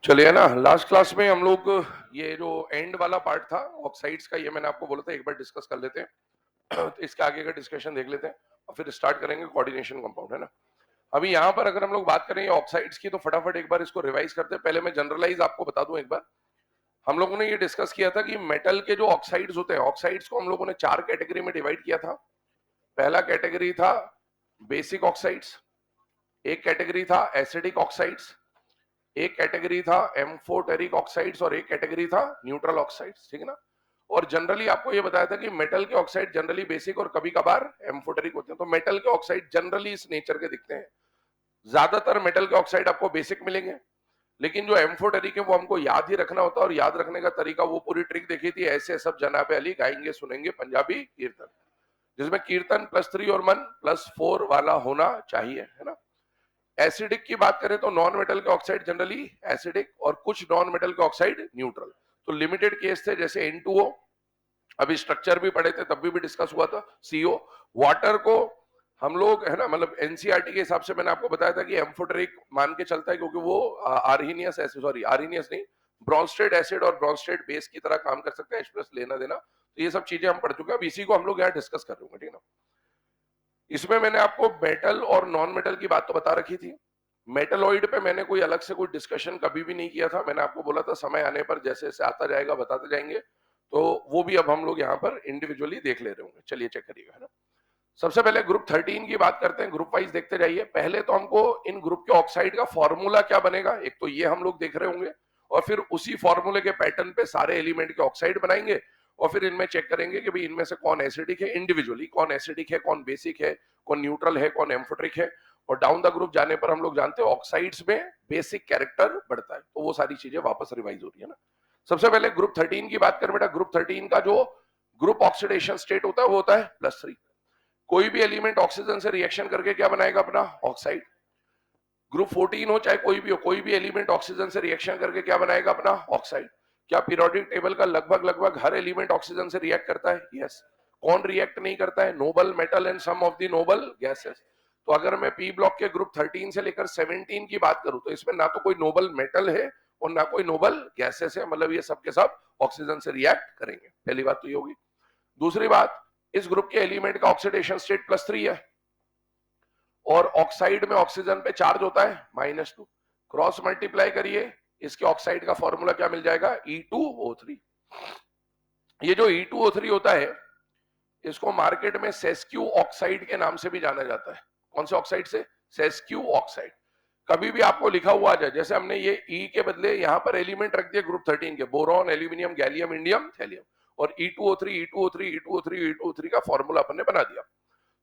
चलिए ना, last class में हम लोग ये जो एंड वाला पार्ट था ऑक्साइड्स का, ये मैंने आपको बोला था एक बार डिस्कस कर लेते हैं। तो इसके आगे का डिस्कशन देख लेते हैं और फिर स्टार्ट करेंगे कोऑर्डिनेशन कंपाउंड, है ना। अभी यहाँ पर अगर हम लोग बात करें ऑक्साइड्स की, तो फटाफट एक बार इसको रिवाइज करते हैं। पहले मैं जनरलाइज आपको बता दूं एक बार। हम लोगों ने ये डिस्कस किया था कि मेटल के जो ऑक्साइड्स होते हैं, ऑक्साइड्स को हम लोगों ने 4 कैटेगरी में डिवाइड किया था। पहला कैटेगरी था बेसिक ऑक्साइड्स, एक कैटेगरी था एसिडिक ऑक्साइड्स, एक कैटेगरी था एम्फोटेरिक ऑक्साइड्स और एक कैटेगरी था न्यूट्रल ऑक्साइड्स, ठीक है ना। और जनरली आपको ये बताया था कि मेटल के ऑक्साइड जनरली बेसिक और कभी कभार एम्फोटेरिक होते हैं। तो मेटल के ऑक्साइड जनरली इस नेचर के दिखते हैं। ज्यादातर मेटल के ऑक्साइड आपको बेसिक मिलेंगे, लेकिन जो एम्फोटेरिक है वो हमको याद ही रखना होता है। और याद रखने का तरीका, वो पूरी ट्रिक देखी थी, ऐसे सब जनाबे अली गाएंगे सुनेंगे पंजाबी कीर्तन, जिसमें कीर्तन +3 और मन +4 वाला होना चाहिए, है ना। एसिडिक की बात करें तो नॉन मेटल के ऑक्साइड जनरली एसिडिक और कुछ नॉन मेटल के ऑक्साइड न्यूट्रल। तो लिमिटेड केस थे जैसे N2O, अभी स्ट्रक्चर भी पढ़े थे तब भी डिस्कस हुआ था। CO, वाटर को हम लोग, है ना, मतलब एनसीईआरटी के हिसाब से मैंने आपको बताया था कि एम्फोटेरिक मान के चलता है, क्योंकि वो आर्हीनियस एसिड, सॉरी आर्हीनियस नहीं, ब्रोंस्टेड एसिड और ब्रोंस्टेड बेस की तरह काम कर सकता है, H+ लेना देना। तो ये सब चीजें हम पढ़ चुके हैं, अब इसी को हम लोग यहाँ डिस्कस कर रहे होंगे, ठीक है ना। इसमें मैंने आपको मेटल और नॉन मेटल की बात तो बता रखी थी। मेटलॉइड पे मैंने कोई अलग से कोई डिस्कशन कभी भी नहीं किया था। मैंने आपको बोला था समय आने पर जैसे जैसे आता जाएगा बताते जाएंगे, तो वो भी अब हम लोग यहाँ पर इंडिविजुअली देख ले रहे होंगे। चलिए चेक करिएगा, है ना। सबसे पहले ग्रुप 13 की बात करते हैं, ग्रुप वाइज देखते जाइए। पहले तो हमको इन ग्रुप के ऑक्साइड का फॉर्मूला क्या बनेगा, एक तो ये हम लोग देख रहे होंगे, और फिर उसी फॉर्मूले के पैटर्न पे सारे एलिमेंट के ऑक्साइड बनाएंगे, और फिर इनमें चेक करेंगे कि भाई इनमें से कौन एसिडिक है, इंडिविजुअली कौन एसिडिक है, कौन बेसिक है, कौन न्यूट्रल है, कौन एम्फोटेरिक है। और डाउन द ग्रुप जाने पर हम लोग जानते हैं ऑक्साइड्स में बेसिक कैरेक्टर बढ़ता है, तो वो सारी चीजें वापस रिवाइज हो रही है ना। सबसे पहले ग्रुप 13 की बात करें बेटा। ग्रुप 13 का जो ग्रुप ऑक्सीडेशन स्टेट होता है वो होता है +3। कोई भी एलिमेंट ऑक्सीजन से रिएक्शन करके क्या बनाएगा अपना ऑक्साइड। ग्रुप 14 हो चाहे कोई भी हो, कोई भी एलिमेंट ऑक्सीजन से रिएक्शन करके क्या बनाएगा अपना ऑक्साइड। क्या पीरियोडिक टेबल का लगभग लगभग हर एलिमेंट ऑक्सीजन से रिएक्ट करता है? यस। कौन रिएक्ट नहीं करता है? Noble metal and some of the noble gases. तो अगर मैं पी ब्लॉक के ग्रुप 13 से लेकर 17 की बात करूं, तो इसमें ना तो कोई नोबल मेटल है और ना कोई नोबल गैसेस है, मतलब ये सब के सब ऑक्सीजन से रिएक्ट करेंगे। पहली बात तो ये होगी। दूसरी बात, इस ग्रुप के एलिमेंट का ऑक्सीडेशन स्टेट +3 है, और ऑक्साइड में ऑक्सीजन पे चार्ज होता है -2। क्रॉस मल्टीप्लाई करिए, इसके ऑक्साइड का फॉर्मूला क्या मिल जाएगा? E2O3। ये जो E2O3 होता है, इसको मार्केट में सेस्क्यू ऑक्साइड के नाम से भी जाना जाता है। कौन से ऑक्साइड से? Sesqui oxide. कभी भी आपको लिखा हुआ आ जाए, जैसे हमने ये E के बदले यहाँ पर एलिमेंट रख दिए ग्रुप 13 के, boron, aluminium, gallium, indium, thallium, और E2O3 E2O3 E2O3 E2O3 का फॉर्मूला अपन ने बना दिया।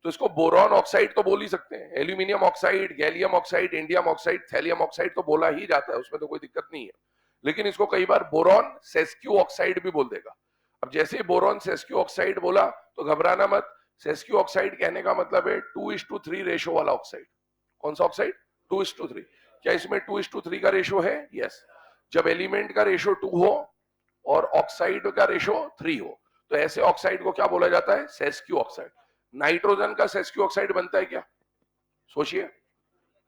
तो इसको बोरॉन ऑक्साइड तो बोल ही सकते हैं, aluminium oxide, gallium oxide, indium oxide, thallium oxide तो बोला ही जाता है, उसमें तो कोई दिक्कत नहीं है। लेकिन इसको कई बार बोरॉन सेस्क्यू ऑक्साइड भी बोल देगा। अब जैसे ही बोरॉन सेस्क्यू ऑक्साइड बोला तो घबराना मत। सेस्क्यू ऑक्साइड कहने का मतलब है 2:3 रेशो वाला ऑक्साइड। कौन सा ऑक्साइड? 2:3। क्या इसमें 2:3 का रेशो है? यस। जब एलिमेंट का रेशो 2 हो और ऑक्साइड का रेशो 3 हो, तो ऐसे ऑक्साइड को क्या बोला जाता है? Sesqui oxide. नाइट्रोजन का सेस्क्यू ऑक्साइड बनता है क्या? सोचिए,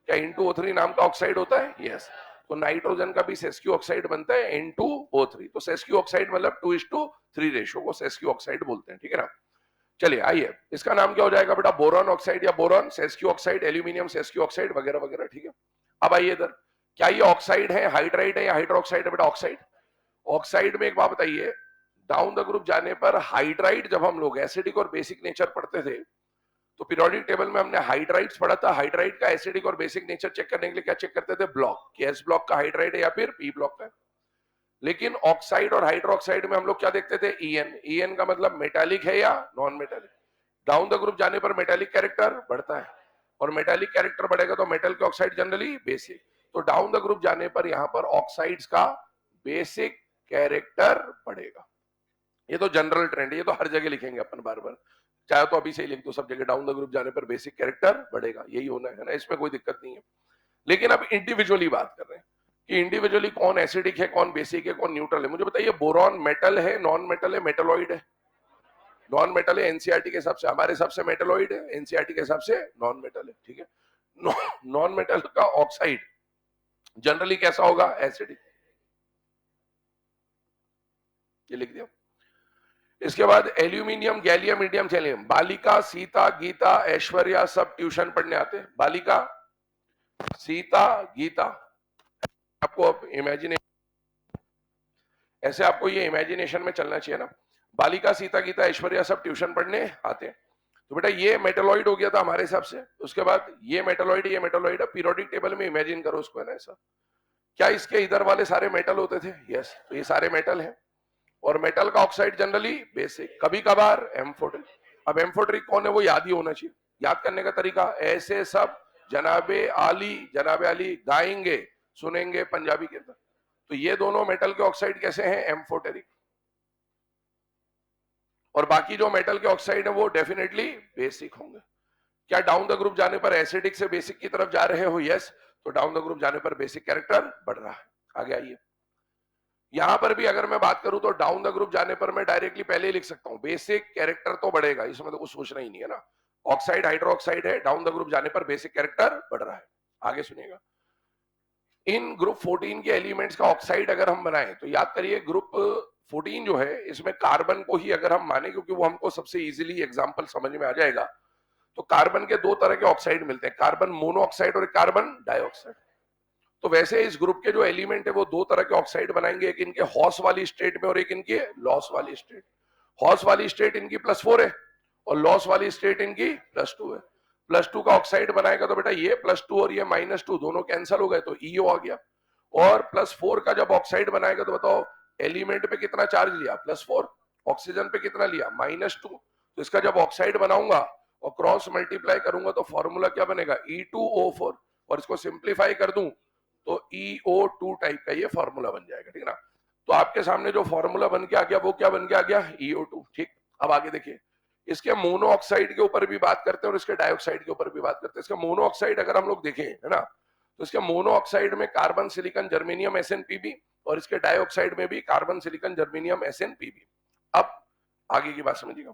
क्या N2O3 नाम का ऑक्साइड होता है? यस। तो नाइट्रोजन का भी सेस्क्यू ऑक्साइड बनता है N2O3। तो सेस्क्यू ऑक्साइड मतलब 2:3 रेशो को सेस्क्यू ऑक्साइड बोलते हैं, ठीक है ना। चलिए आइए, इसका नाम क्या हो जाएगा बेटा? बोरॉन ऑक्साइड या boron sesqui oxide, aluminium sesqui oxide वगैरह वगैरह, ठीक है। अब आइए इधर, क्या ये ऑक्साइड है, हाइड्राइड है या हाइड्रोक्साइड है बेटा? ऑक्साइड। ऑक्साइड में एक बात बताइए, डाउन द ग्रुप जाने पर हाइड्राइड, जब हम लोग एसिडिक और बेसिक नेचर पढ़ते थे, तो पीरियोडिक टेबल में हमने हाइड्राइड्स पढ़ा था। हाइड्राइड का एसिडिक और बेसिक नेचर चेक करने के लिए क्या चेक करते थे? ब्लॉक, कि एस ब्लॉक का हाइड्राइड है या फिर पी ब्लॉक का। लेकिन ऑक्साइड और हाइड्रोक्साइड में हम लोग क्या देखते थे? ईएन। ईएन का मतलब मेटालिक है या non metallic. Down the group जाने पर मेटालिक कैरेक्टर बढ़ता है, और मेटालिक कैरेक्टर बढ़ेगा तो मेटल के ऑक्साइड जनरली बेसिक। तो डाउन द ग्रुप जाने पर यहां पर ऑक्साइड्स का बेसिक कैरेक्टर बढ़ेगा। ये तो जनरल ट्रेंड है, ये तो हर जगह लिखेंगे अपन बार बार, चाहे तो अभी से ही लिख दो सब जगह, डाउन द ग्रुप जाने पर बेसिक कैरेक्टर बढ़ेगा, यही होना है ना, इसमें कोई दिक्कत नहीं है। लेकिन अब इंडिविजुअली बात कर रहे हैं कि इंडिविजुअली कौन एसिडिक है, कौन बेसिक है, कौन न्यूट्रल है। मुझे बताइए, बोरॉन मेटल है, नॉन मेटल है, मेटलॉइड है? नॉन मेटल है एनसीईआरटी के हिसाब से, हमारे हिसाब से मेटलॉइड है, एनसीईआरटी के हिसाब से नॉन मेटल है, ठीक है। नॉन मेटल का ऑक्साइड जनरली कैसा होगा? एसिडिक। ये लिख दिया। इसके बाद एल्यूमिनियम, गैलियम, इंडियम, थैलियम। बालिका, सीता, गीता, ऐश्वर्या सब ट्यूशन पढ़ने आते हैं। बालिका, सीता, गीता। आपको अब इमेजिनेशन, ऐसे आपको ये इमेजिनेशन में चलना चाहिए ना। बालिका, सीता, गीता, ऐश्वर्या सब ट्यूशन पढ़ने आते हैं। तो बेटा ये मेटलॉइड हो गया था हमारे हिसाब से। उसके बाद ये मेटलॉइड है, पीरियोडिक टेबल में इमेजिन करो उसको, है ना ऐसा। क्या इसके इधर वाले सारे मेटल होते थे? यस, तो ये सारे मेटल हैं। और मेटल का ऑक्साइड जनरली बेसिक, कभी कभार एम्फोटेरिक। अब एम्फोटेरिक कौन है वो याद ही होना चाहिए। याद करने का तरीका, ऐसे सब जनाबे आली गाएंगे सुनेंगे पंजाबी के अंदर। तो ये दोनों मेटल के ऑक्साइड कैसे हैं? एम्फोटेरिक। और बाकी जो मेटल के ऑक्साइड है वो डेफिनेटली बेसिक होंगे। क्या डाउन द ग्रुप जाने पर एसिडिक से बेसिक की तरफ जा रहे हो? यस। तो डाउन द ग्रुप जाने पर बेसिक कैरेक्टर बढ़ रहा है। आगे आइए। यहां पर भी अगर मैं बात करूं तो डाउन द ग्रुप जाने पर मैं डायरेक्टली पहले ही लिख सकता हूं, बेसिक कैरेक्टर तो बढ़ेगा, इसमें तो कुछ सोचना ही नहीं है ना। ऑक्साइड हाइड्रोक्साइड है, डाउन द ग्रुप जाने पर बेसिक कैरेक्टर बढ़ रहा है। आगे सुनिएगा। इन ग्रुप 14 के एलिमेंट्स का ऑक्साइड अगर हम बनाएं तो याद करिए, ग्रुप 14 जो है इसमें कार्बन को ही अगर हम माने, क्योंकि वो हमको सबसे इजीली एग्जांपल समझ में आ जाएगा, तो कार्बन के दो तरह के ऑक्साइड मिलते हैं, कार्बन मोनोऑक्साइड और कार्बन डाइऑक्साइड। तो वैसे इस ग्रुप के जो एलिमेंट है वो दो तरह के ऑक्साइड बनाएंगे, एक इनके हॉस वाली स्टेट में और एक इनके लॉस वाली स्टेट। हॉस वाली स्टेट इनकी +4 है और लॉस वाली स्टेट इनकी +2 है। +2 का ऑक्साइड बनाएगा तो बेटा ये +2 और ये -2 दोनों कैंसिल हो गए तो ईओ आ गया। और +4 का जब ऑक्साइड बनाएगा तो बताओ एलिमेंट पे कितना चार्ज लिया? +4। ऑक्सीजन पे कितना लिया? -2। तो इसका जब ऑक्साइड बनाऊंगा और क्रॉस मल्टीप्लाई करूंगा तो फॉर्मूला क्या बनेगा? E2O4। और इसको सिंप्लीफाई कर दूं तो EO2 टाइप का ये फॉर्मूला बन जाएगा, ठीक है ना। तो आपके सामने जो फॉर्मूला बन के आ गया वो क्या बन के आ गया? EO2। ठीक, अब आगे देखिए। इसके मोनो ऑक्साइड के ऊपर भी बात करते हैं और इसके डाइऑक्साइड के ऊपर भी बात करते हैं। इसका मोनो ऑक्साइड अगर हम लोग देखें, है ना, तो इसके मोनो ऑक्साइड में कार्बन, सिलिकॉन, जर्मेनियम, SnPb, और इसके डाइऑक्साइड में भी कार्बन, सिलिकॉन, जर्मेनियम, SnPb। अब आगे की बात समझिएगा।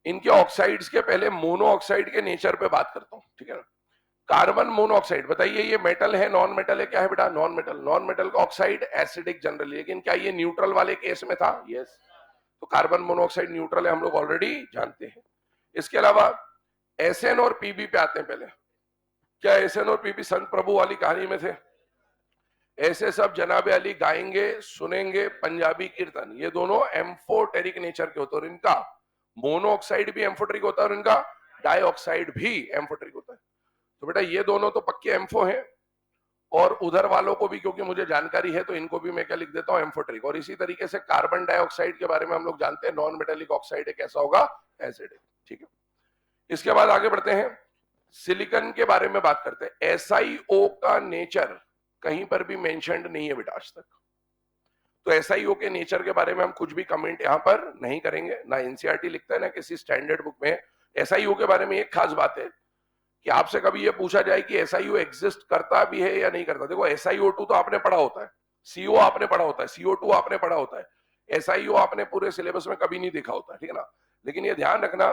इनके ऑक्साइड्स के पहले मोनो ऑक्साइड के नेचर पे बात करता हूं, ठीक है ना। कार्बन मोनोऑक्साइड, बताइए ये मेटल है नॉन मेटल है? क्या है बेटा? Non metal. नॉन मेटल का ऑक्साइड एसिडिक जनरली, लेकिन क्या ये न्यूट्रल वाले केस में था? यस। तो कार्बन मोनोऑक्साइड न्यूट्रल है, हम लोग ऑलरेडी जानते हैं। इसके अलावा एसएन और पीबी पे आते हैं पहले। क्या एसएन और पीबी संत प्रभु वाली कहानी में थे? ऐसे सब जनाबे अली गाएंगे सुनेंगे पंजाबी कीर्तन, ये दोनों एम्फोटेरिक नेचर के होते हैं। और इनका मोनोऑक्साइड भी एम्फोटेरिक होता है और इनका डाइऑक्साइड भी एम्फोटेरिक होता है। तो बेटा ये दोनों तो पक्के एम्फो हैं, और उधर वालों को भी क्योंकि मुझे जानकारी है तो इनको भी मैं क्या लिख देता हूं? एम्फोटेरिक। और इसी तरीके से कार्बन डाइऑक्साइड के बारे में हम लोग जानते हैं, नॉन मेटेलिक ऑक्साइड है, कैसा होगा? एसिडिक। ठीक है, इसके बाद आगे बढ़ते हैं, सिलिकॉन के बारे में बात करते हैं। SiO का नेचर कहीं पर भी मेंशन्ड नहीं है बेटा आज तक। तो SiO के नेचर के बारे में हम कुछ भी कमेंट यहां पर नहीं करेंगे, ना एनसीईआरटी लिखता है ना किसी स्टैंडर्ड बुक में। SiO के बारे में एक खास बात है कि आपसे कभी ये पूछा जाए कि SiO एग्जिस्ट करता भी है या नहीं करता। देखो SiO2 तो आपने पढ़ा होता है, CO आपने पढ़ा होता है, CO2 आपने पढ़ा होता है, SiO आपने पूरे सिलेबस में कभी नहीं देखा होता है, ठीक है ना। लेकिन ये ध्यान रखना,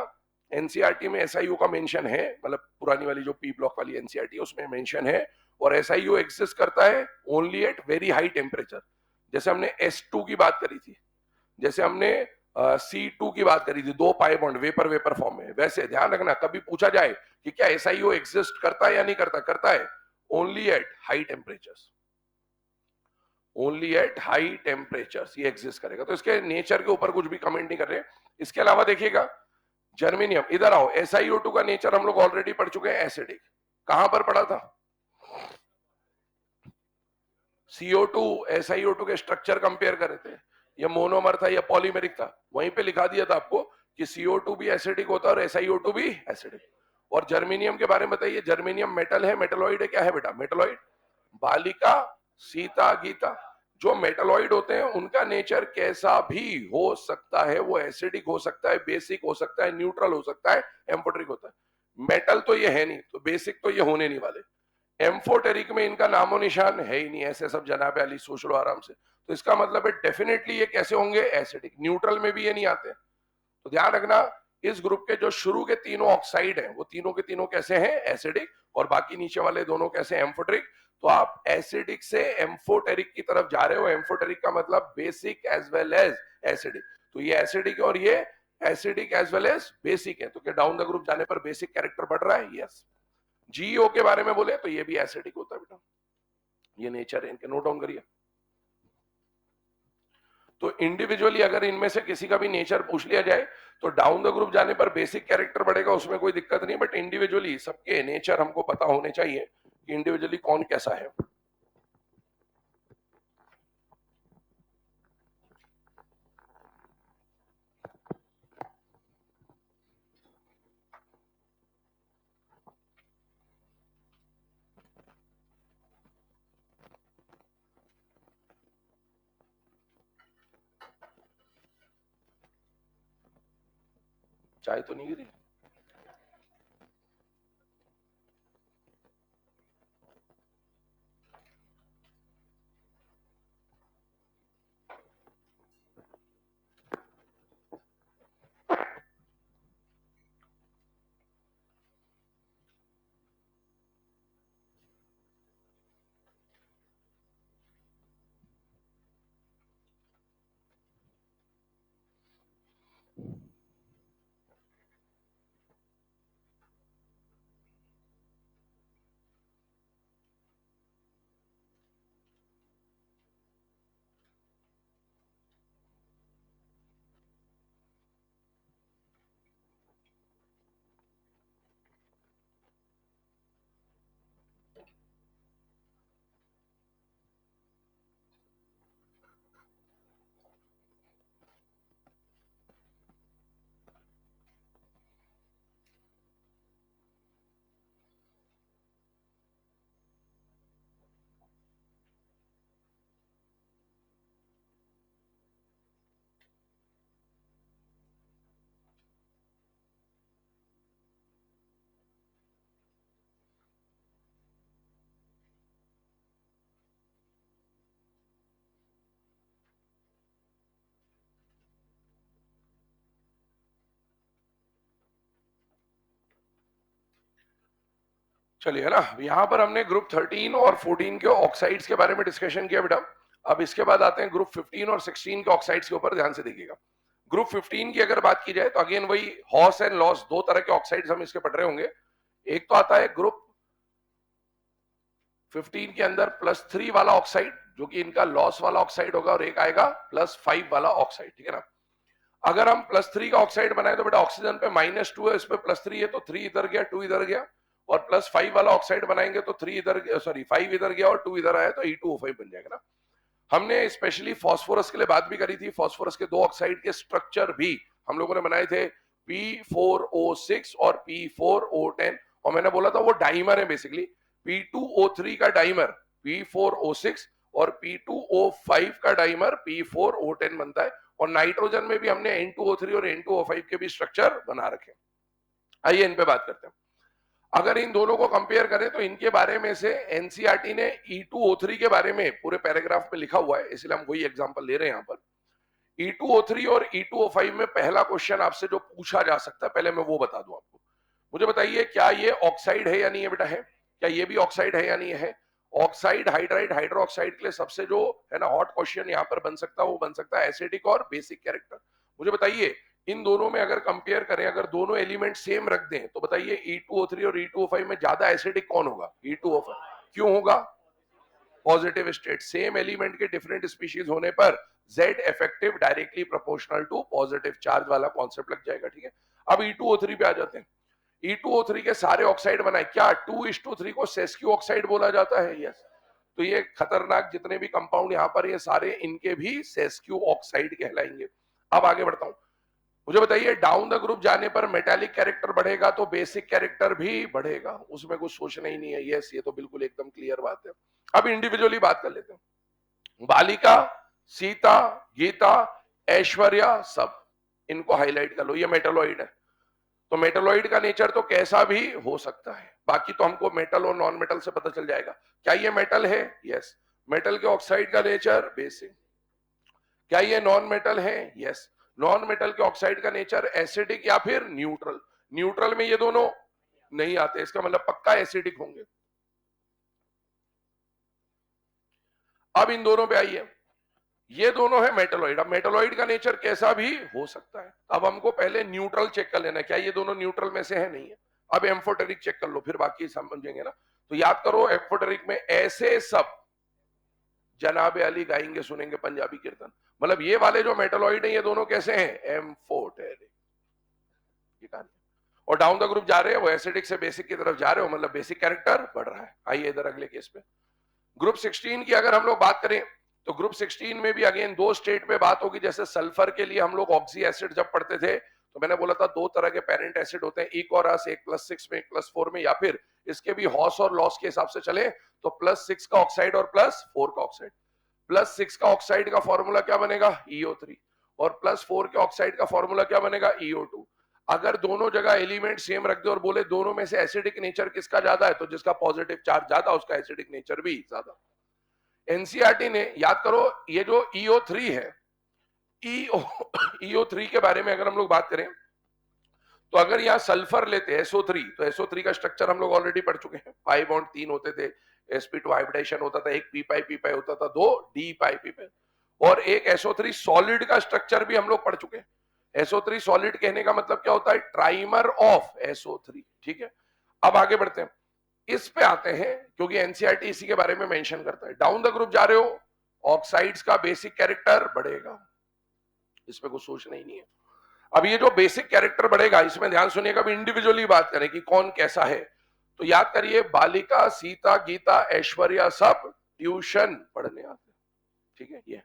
एनसीईआरटी में SiO का मेंशन है, मतलब पुरानी वाली जो पी ब्लॉक वाली एनसीईआरटी उसमें मेंशन है। और SiO एग्जिस्ट करता है only at very high temperature. जैसे हमने S2 की बात करी थी, जैसे हमने C2 की बात करी थी, 2 pi bond vapour vapour form में, वैसे ध्यान रखना कभी पूछा जाए कि क्या SiO एग्जिस्ट करता है या नहीं करता, करता है only at high temperatures. Only at high temperatures ये एग्जिस्ट करेगा। तो इसके नेचर के ऊपर कुछ भी कमेंट नहीं कर रहे। इसके अलावा देखिएगा जर्मेनियम, इधर आओ, SiO2 का नेचर हम लोग ऑलरेडी पढ़ चुके हैं, एसिडिक। कहां पर पढ़ा था? CO2 SiO2 के स्ट्रक्चर कंपेयर करे थे, ये मोनोमर था या पॉलीमेरिक था, वहीं पे लिखा दिया था आपको कि CO2 भी एसिडिक होता है और SiO2 भी एसिडिक। और जर्मेनियम के बारे में बताइए, जर्मेनियम मेटल है, मेटलॉइड है? क्या है बेटा? मेटलॉइड। बालिका, सीता, गीता, जो मेटलॉइड होते हैं उनका नेचर कैसा भी हो सकता है, वो एसिडिक हो सकता है, बेसिक हो सकता है, न्यूट्रल हो सकता है, एम्फोटेरिक होता है। मेटल तो ये है नहीं, तो बेसिक तो ये होने नहीं वाले। एम्फोटेरिक में इनका नामो निशान है ही नहीं, ऐसे सब जनाब अली सोच लो आराम से। तो इसका मतलब है डेफिनेटली ये कैसे होंगे? एसिडिक। न्यूट्रल में भी ये नहीं आते। तो ध्यान रखना, इस ग्रुप के जो शुरू के तीनों ऑक्साइड हैं वो तीनों के तीनों कैसे हैं? एसिडिक। और बाकी नीचे वाले दोनों कैसे? एम्फोटेरिक। तो आप एसिडिक से एम्फोटेरिक की तरफ जा रहे हो। एम्फोटेरिक का मतलब basic as well as acidic. तो ये एसिडिक और ये acidic as well as basic है। तो क्या डाउन द ग्रुप जाने पर बेसिक कैरेक्टर बढ़ रहा है? यस। जीओ के बारे में बोले तो ये भी एसिडिक होता है बेटा, ये नेचर है इनके, नोट डाउन करिए। तो इंडिविजुअली अगर इनमें से किसी का भी नेचर पूछ लिया जाए तो डाउन द ग्रुप जाने पर बेसिक कैरेक्टर बढ़ेगा, उसमें कोई दिक्कत नहीं, बट इंडिविजुअली सबके नेचर हमको पता होने चाहिए कि इंडिविजुअली कौन कैसा है। चाय तो नहीं गिरी? चलिए, है ना। यहां पर हमने ग्रुप 13 और 14 के ऑक्साइड्स के बारे में डिस्कशन किया बेटा। अब इसके बाद आते हैं ग्रुप 15 और 16 के ऑक्साइड्स के ऊपर, ध्यान से देखिएगा। ग्रुप 15 की अगर बात की जाए तो अगेन वही हॉस एंड लॉस, दो तरह के ऑक्साइड्स हम इसके पढ़ रहे होंगे। एक तो आता है ग्रुप 15 के अंदर +3 वाला ऑक्साइड, जो कि इनका लॉस वाला ऑक्साइड होगा, और एक आएगा +5 वाला ऑक्साइड, ठीक है ना। अगर हम +3 का ऑक्साइड बनाए तो बेटा ऑक्सीजन पे -2 है, इस पे +3 है, तो 3 इधर गया, 2 इधर गया। और +5 वाला ऑक्साइड बनाएंगे तो 3 इधर गया, सॉरी 5 इधर गया और 2 इधर आया, तो E2O5 बन जाएगा ना। हमने स्पेशली फास्फोरस के लिए बात भी करी थी। फास्फोरस के दो ऑक्साइड के स्ट्रक्चर भी हम लोगों ने बनाए थे, P4O6 और P4O10, और मैंने बोला था वो डाइमर है बेसिकली। P2O3 का डाइमर P4O6 और P2O5 का डाइमर P4O10 बनता है। और नाइट्रोजन में भी हमने N2O3 और N2O5 के भी स्ट्रक्चर बना रखे। आइए इन पे बात करते हैं। अगर इन दोनों को कंपेयर करें तो इनके बारे में से एनसीईआरटी ने E2O3 के बारे में पूरे पैराग्राफ में लिखा हुआ है, इसलिए हम वही एग्जांपल ले रहे हैं यहाँ पर। E2O3 और E2O5 में पहला क्वेश्चन आपसे जो पूछा जा सकता है, पहले मैं वो बता दूं आपको। मुझे बताइए, क्या ये ऑक्साइड है या नहीं है बेटा? है। क्या ये भी ऑक्साइड है या नहीं है? ऑक्साइड, हाइड्राइड, हाइड्रोक्साइड के लिए सबसे जो है ना हॉट क्वेश्चन यहाँ पर बन सकता है, वो बन सकता है एसिडिक और बेसिक कैरेक्टर। मुझे बताइए, इन दोनों में अगर कंपेयर करें, अगर दोनों एलिमेंट सेम रख दें, तो बताइए E2O3 और E2O5 में ज्यादा एसिडिक कौन होगा? E2O5। क्यों होगा? Positive state. सेम एलिमेंट के डिफरेंट स्पीशीज होने पर Z effective directly proportional to positive charge वाला कॉन्सेप्ट लग जाएगा, ठीक है। अब E2O3 पे आ जाते हैं। E2O3 के सारे ऑक्साइड बनाए, क्या 2:3 को सेस्क्यू ऑक्साइड बोला जाता है? यस। तो ये खतरनाक जितने भी कंपाउंड यहाँ पर, ये सारे इनके भी सेस्क्यू ऑक्साइड कहलाएंगे। अब आगे बढ़ता हूं। मुझे बताइए, डाउन द ग्रुप जाने पर मेटालिक कैरेक्टर बढ़ेगा तो बेसिक कैरेक्टर भी बढ़ेगा, उसमें कुछ सोचना ही नहीं है। यस, ये तो बिल्कुल एकदम क्लियर बात है। अब इंडिविजुअली बात कर लेते हैं। बालिका, सीता, गीता, ऐश्वर्या, सब इनको हाईलाइट कर लो, ये मेटलॉइड है। तो मेटलॉइड का नेचर तो कैसा भी हो सकता है, बाकी तो हमको मेटल और नॉन मेटल से पता चल जाएगा। क्या ये मेटल है? यस। मेटल के ऑक्साइड का नेचर बेसिक। क्या ये नॉन मेटल है? यस। नॉन मेटल के ऑक्साइड का नेचर एसिडिक या फिर न्यूट्रल। न्यूट्रल में ये दोनों नहीं आते, इसका मतलब पक्का एसिडिक होंगे। अब इन दोनों पे आइए, ये दोनों है मेटलॉइड। अब मेटलॉइड का नेचर कैसा भी हो सकता है। अब हमको पहले न्यूट्रल चेक कर लेना है, क्या ये दोनों न्यूट्रल में से है, नहीं है। अब एम्फोटेरिक चेक कर लो, फिर बाकी समझेंगे ना। तो याद करो, एम्फोटेरिक में ऐसे सब जनाबे अली गाएंगे सुनेंगे पंजाबी कीर्तन, मतलब ये वाले जो मेटलॉइड है ये दोनों कैसे हैं, एम्फोटेरिक। ये कहानी। और डाउन द ग्रुप जा रहे हैं वो एसिडिक से बेसिक की तरफ जा रहे हो, मतलब बेसिक कैरेक्टर बढ़ रहा है। आइए इधर अगले केस पे, ग्रुप 16 की अगर हम लोग बात करें तो ग्रुप 16 में भी अगेन दो स्टेट पे बात होगी। जैसे सल्फर के लिए हम लोग ऑक्सी एसिड जब पढ़ते थे तो मैंने बोला था दो तरह के पेरेंट एसिड होते हैं, इकोरस, एक +6 में, एक +4 में, या फिर इसके भी हॉस और लॉस के हिसाब से चले तो +6 का ऑक्साइड और +4 का ऑक्साइड। +6 का ऑक्साइड का फॉर्मूला क्या बनेगा, EO3, और +4 के ऑक्साइड का फॉर्मूला क्या बनेगा, EO2। अगर दोनों जगह एलिमेंट सेम रख दे और बोले दोनों में से एसिडिक नेचर किसका ज्यादा है, तो जिसका पॉजिटिव चार्ज ज्यादा उसका एसिडिक नेचर भी ज्यादा। एनसीईआरटी ने, याद करो, ये जो EO3 है, EO3 के बारे में अगर हम लोग बात करें तो अगर यहां सल्फर लेते SO3, तो SO3 का स्ट्रक्चर हम लोग ऑलरेडी पढ़ चुके हैं। पाई बॉन्ड 3 होते थे, sp2 हाइब्रिडेशन होता था, एक p होता था, 2 d, और एक SO3 सॉलिड का स्ट्रक्चर भी हम लोग पढ़ चुके हैं। SO3 सॉलिड कहने का मतलब क्या होता है, ट्राइमर ऑफ SO3। ठीक है, अब आगे बढ़ते हैं, इस पे आते हैं क्योंकि एनसीईआरटी इसी के बारे में मेंशन करता है। डाउन द ग्रुप जा रहे हो, ऑक्साइड्स का बेसिक कैरेक्टर बढ़ेगा, इसमें कुछ सोचना ही नहीं है। अब ये जो बेसिक कैरेक्टर बढ़ेगा, इसमें ध्यान सुनिएगा, अभी इंडिविजुअली बात करें कि कौन कैसा है। तो याद करिए, बालिका, सीता, गीता, ऐश्वर्या सब ट्यूशन पढ़ने आते हैं। ठीक है, ये,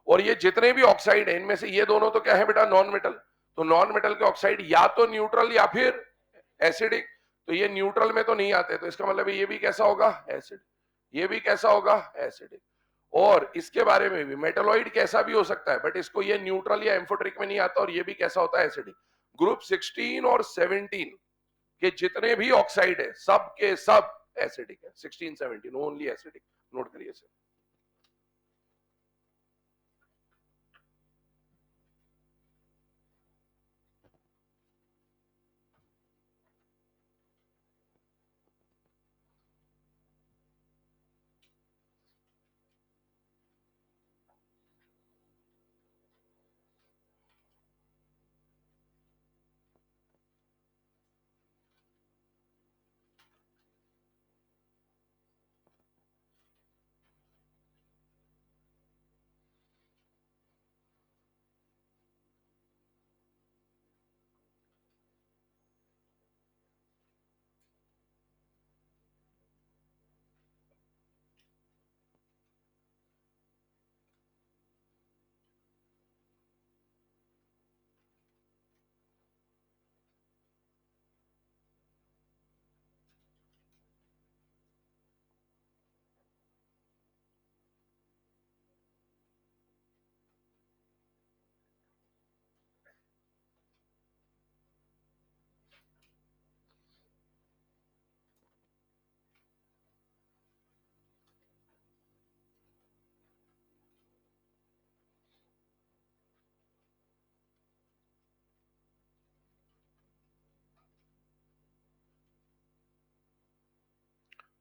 और ये जितने भी ऑक्साइड है इनमें से ये दोनों तो क्या है बेटा, नॉन मेटल। तो नॉन मेटल के ऑक्साइड या तो न्यूट्रल या फिर एसिडिक। तो ये न्यूट्रल में तो नहीं आते, तो इसका मतलब ये भी कैसा होगा, एसिड। ये भी कैसा होगा, एसिडिक। और इसके बारे में भी, मेटलॉइड कैसा भी हो सकता है, बट इसको ये न्यूट्रल या एम्फोटेरिक में नहीं आता, और ये भी कैसा होता है, एसिडिक। ग्रुप 16 और 17 के जितने भी ऑक्साइड है सब के सब एसिडिक है। 16 17 ओनली एसिडिक, नोट करिए इसे।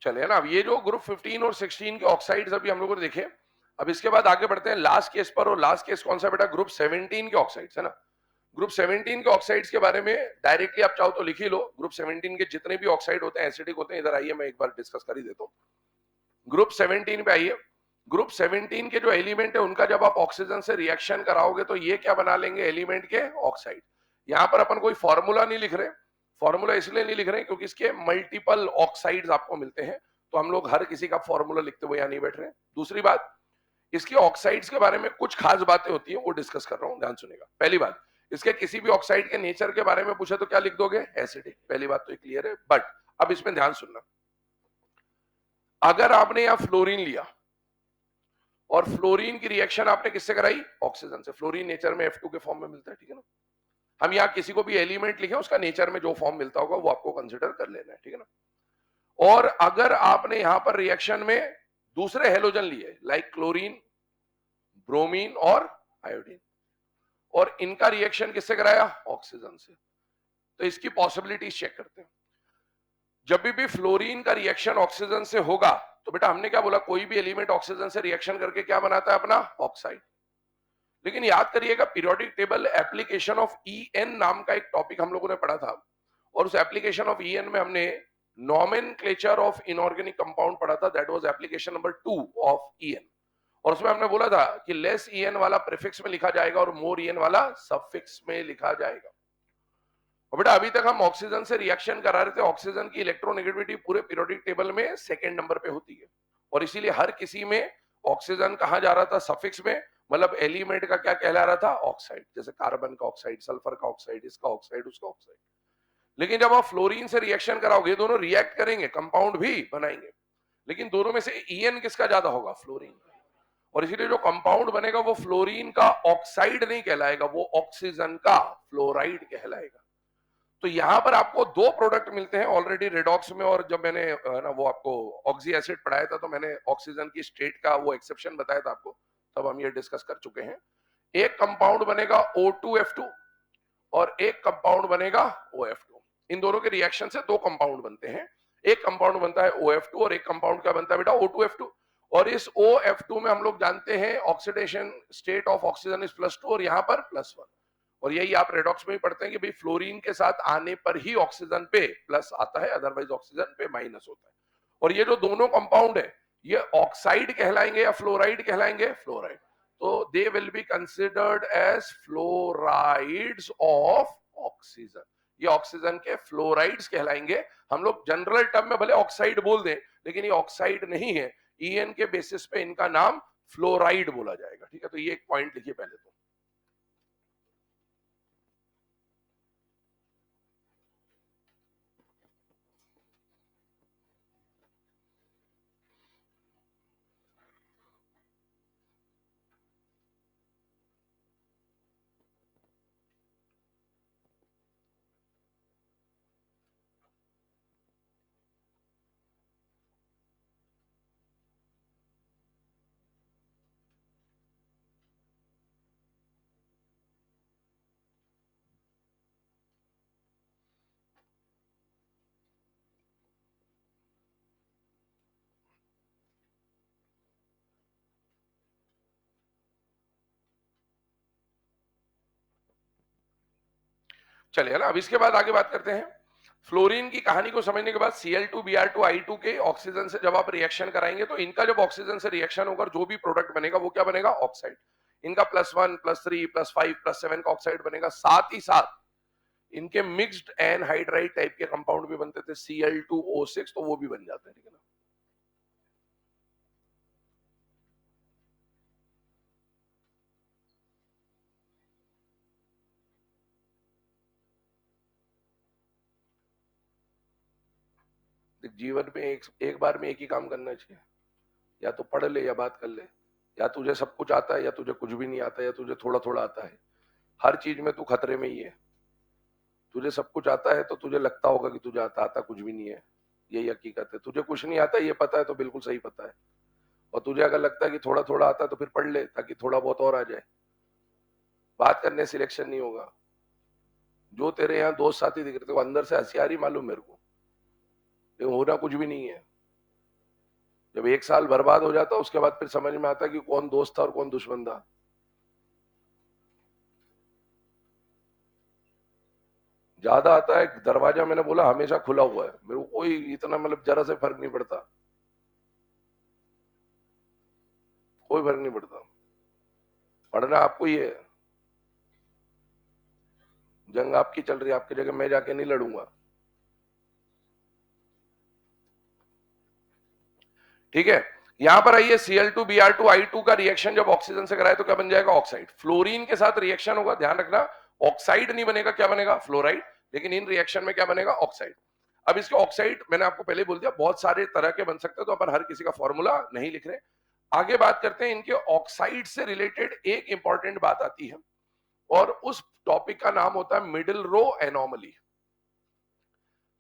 चलिए ना, अब ये जो ग्रुप 15 और 16 के ऑक्साइड्स अभी हम लोगों ने देखे, अब इसके बाद आगे बढ़ते हैं लास्ट केस पर। और लास्ट केस कौन सा बेटा, ग्रुप 17 के ऑक्साइड्स है ना। ग्रुप 17 के ऑक्साइड्स के बारे में डायरेक्टली आप चाहो तो लिख ही लो। ग्रुप 17 के जितने भी ऑक्साइड होते हैं एसिडिक होते हैं। इधर आइए, मैं एक बार डिस्कस कर ही देता हूँ। ग्रुप 17 पे आइए। ग्रुप 17 के जो एलिमेंट है उनका जब आप ऑक्सीजन से रिएक्शन कराओगे तो ये क्या बना लेंगे, एलिमेंट के ऑक्साइड। यहां पर अपन कोई फॉर्मूला नहीं लिख रहे, फॉर्मूला इसलिए नहीं लिख रहे क्योंकि इसके मल्टीपल ऑक्साइड्स आपको मिलते हैं, तो हम लोग हर किसी का फॉर्मूला लिखते हुए यहां नहीं बैठ रहे। दूसरी बात, इसके ऑक्साइड्स के बारे में कुछ खास बातें होती है, वो डिस्कस कर रहा हूं, ध्यान सुनेगा। पहली बात, इसके किसी भी ऑक्साइड के नेचर के बारे में पूछे तो क्या लिख दोगे, एसिडिक। पहली बात तो क्लियर है। बट अब इसमें ध्यान सुनना, अगर आपने यहां फ्लोरीन लिया और फ्लोरीन की रिएक्शन आपने किससे कराई, ऑक्सीजन से। फ्लोरीन नेचर में F2 के फॉर्म में मिलता है, ठीक है ना। हम यहाँ किसी को भी एलिमेंट लिखे उसका नेचर में जो फॉर्म मिलता होगा वो आपको कंसिडर कर लेना है, ठीक है ना। और अगर आपने यहां पर रिएक्शन में दूसरे हेलोजन लिए, लाइक क्लोरीन, ब्रोमीन और आयोडीन, और इनका रिएक्शन किससे कराया, ऑक्सीजन से, तो इसकी पॉसिबिलिटीज चेक करते हैं। जब भी फ्लोरीन का रिएक्शन ऑक्सीजन से होगा तो बेटा हमने क्या बोला, कोई भी एलिमेंट ऑक्सीजन से रिएक्शन करके क्या बनाता है अपना ऑक्साइड। लेकिन याद करिएगा periodic table application of EN नाम का एक टॉपिक हम लोगों ने पढ़ा था, और उस एप्लीकेशन ऑफ ईएन में हमने नॉमेनक्लेचर ऑफ इनऑर्गेनिक कंपाउंड पढ़ा था, that was application number 2 of EN. और उसमें हमने बोला था कि लेस ईएन वाला प्रीफिक्स में लिखा जाएगा और मोर ईएन वाला सफिक्स में लिखा जाएगा। और बेटा अभी तक हम ऑक्सीजन से रिएक्शन करा रहे थे, ऑक्सीजन की इलेक्ट्रोनेगेटिविटी पूरे पीरियोडिक टेबल में सेकंड नंबर पे होती है, और इसीलिए हर किसी में ऑक्सीजन कहा जा रहा था सफिक्स में, मतलब एलिमेंट का क्या कहला रहा था ऑक्साइड, जैसे कार्बन का ऑक्साइड, सल्फर का ऑक्साइड, इसका ऑक्साइड, उसका ऑक्साइड। लेकिन जब आप फ्लोरीन से रिएक्शन कराओगे, दोनों रिएक्ट करेंगे, कंपाउंड भी बनाएंगे, लेकिन दोनों में से ईएन किसका ज्यादा होगा, फ्लोरीन। और इसीलिए जो कंपाउंड बनेगा वो फ्लोरीन का ऑक्साइड नहीं कहलाएगा, वो ऑक्सीजन का फ्लोराइड कहलाएगा। तो यहां पर आपको दो प्रोडक्ट मिलते हैं ऑलरेडी रेडॉक्स में, और जब मैंने ना वो आपको ऑक्सी एसिड पढ़ाया था तो मैंने ऑक्सीजन की स्टेट का वो एक्सेप्शन बताया था आपको, तब हम ये डिस्कस कर चुके हैं। एक कंपाउंड बनेगा O2F2 और एक कंपाउंड बनेगा OF2। इन दोनों के रिएक्शन से दो कंपाउंड बनते हैं, एक कंपाउंड बनता है OF2 और एक कंपाउंड क्या बनता है बेटा O2F2। और इस OF2 में हम लोग जानते हैं oxidation state of oxygen is +2 और यहां पर +1। और यही आप रेडॉक्स में भी पढ़ते हैं कि भाई फ्लोरीन के साथ आने पर ही ऑक्सीजन पे प्लस आता है, अदरवाइज ऑक्सीजन पे माइनस होता है। और ये जो दोनों कंपाउंड है ये ऑक्साइड कहलाएंगे या फ्लोराइड कहलाएंगे, फ्लोराइड। तो they will be considered as fluorides of oxygen, ये ऑक्सीजन के फ्लोराइड्स कहलाएंगे। हम लोग जनरल टर्म में भले ऑक्साइड बोल दें, लेकिन ये ऑक्साइड नहीं है, ईएन के बेसिस पे इनका नाम फ्लोराइड बोला जाएगा। ठीक है, तो ये एक पॉइंट लिखिए पहले तो। चलिए ना, अब इसके बाद आगे बात करते हैं। फ्लोरीन की कहानी को समझने के बाद Cl2Br2I2 के ऑक्सीजन से जब आप रिएक्शन कराएंगे तो इनका जब ऑक्सीजन से रिएक्शन होकर जो भी प्रोडक्ट बनेगा वो क्या बनेगा, ऑक्साइड। इनका +1 +3 +5 +7 का ऑक्साइड बनेगा। साथ ही साथ इनके मिक्स्ड एनहाइड्राइड टाइप के कंपाउंड भी बनते थे, Cl2O6, तो वो भी बन जाते हैं। ठीक है ना। जीवन में एक बार में एक ही काम करना चाहिए, या तो पढ़ ले या बात कर ले, या तुझे सब कुछ आता है या तुझे कुछ भी नहीं आता, या तुझे थोड़ा थोड़ा आता है। हर चीज में तू खतरे में ही है। तुझे सब कुछ आता है तो तुझे लगता होगा कि तुझे आता कुछ भी नहीं है, यही हकीकत है। तुझे कुछ नहीं आता ये पता है तो बिल्कुल सही पता है, और तुझे अगर लगता है कि थोड़ा थोड़ा आता है तो फिर पढ़ ले ताकि थोड़ा बहुत और आ जाए। बात करने सिलेक्शन नहीं होगा। जो तेरे यहाँ दोस्त साथी दिख रहे थे वो अंदर से हथियारी मालूम मेरे को, लेकिन होना कुछ भी नहीं है। जब एक साल बर्बाद हो जाता उसके बाद फिर समझ में आता कि कौन दोस्त था और कौन दुश्मन था। ज्यादा आता है, दरवाजा मैंने बोला हमेशा खुला हुआ है, मेरे को कोई इतना मतलब जरा से फर्क नहीं पड़ता, कोई फर्क नहीं पड़ता। पढ़ना आपको ही है, जंग आपकी चल रही है, आपकी जगह मैं जाके नहीं लड़ूंगा। ठीक है, यहां पर आइए, Cl2Br2I2 का रिएक्शन जब ऑक्सीजन से कराए तो क्या बन जाएगा, ऑक्साइड। फ्लोरीन के साथ रिएक्शन होगा, ध्यान रखना, ऑक्साइड नहीं बनेगा, क्या बनेगा, फ्लोराइड। लेकिन इन रिएक्शन में क्या बनेगा, ऑक्साइड। अब इसके ऑक्साइड मैंने आपको पहले बोल दिया बहुत सारे तरह के बन सकते हैं, तो अपन हर किसी का फॉर्मूला नहीं लिख रहे। आगे बात करते हैं, इनके ऑक्साइड से रिलेटेड एक इंपॉर्टेंट बात आती है, और उस टॉपिक का नाम होता है मिडिल रो एनोमली।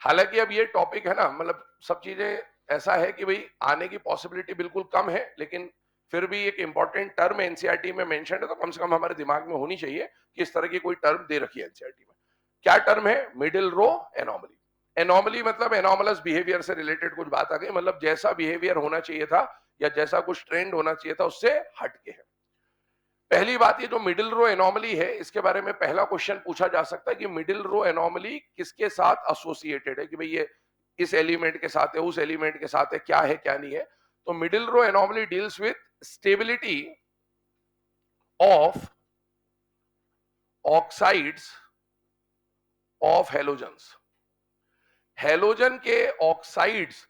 हालांकि अब ये टॉपिक है ना, मतलब सब चीजें ऐसा है कि भाई आने की पॉसिबिलिटी बिल्कुल कम है, लेकिन फिर भी एक इंपॉर्टेंट टर्म एनसीईआरटी में मेंशन है, तो कम से कम हमारे दिमाग में होनी चाहिए कि इस तरह की कोई टर्म दे रखी है एनसीईआरटी में। क्या टर्म है, मिडिल रो एनोमली। एनॉमली मतलब एनॉमलस बिहेवियर से रिलेटेड कुछ बात आ गई, मतलब जैसा बिहेवियर होना चाहिए था या जैसा कुछ ट्रेंड होना चाहिए था उससे हटके है। पहली बात, ये जो मिडिल रो एनॉमली है इसके बारे में पहला क्वेश्चन पूछा जा सकता है कि मिडिल रो एनॉमली किसके साथ एसोसिएटेड है, कि भाई ये इस एलिमेंट के साथ है, उस एलिमेंट के साथ है क्या नहीं है। तो middle row anomaly deals with stability of oxides of halogens. Halogen के ऑक्साइड्स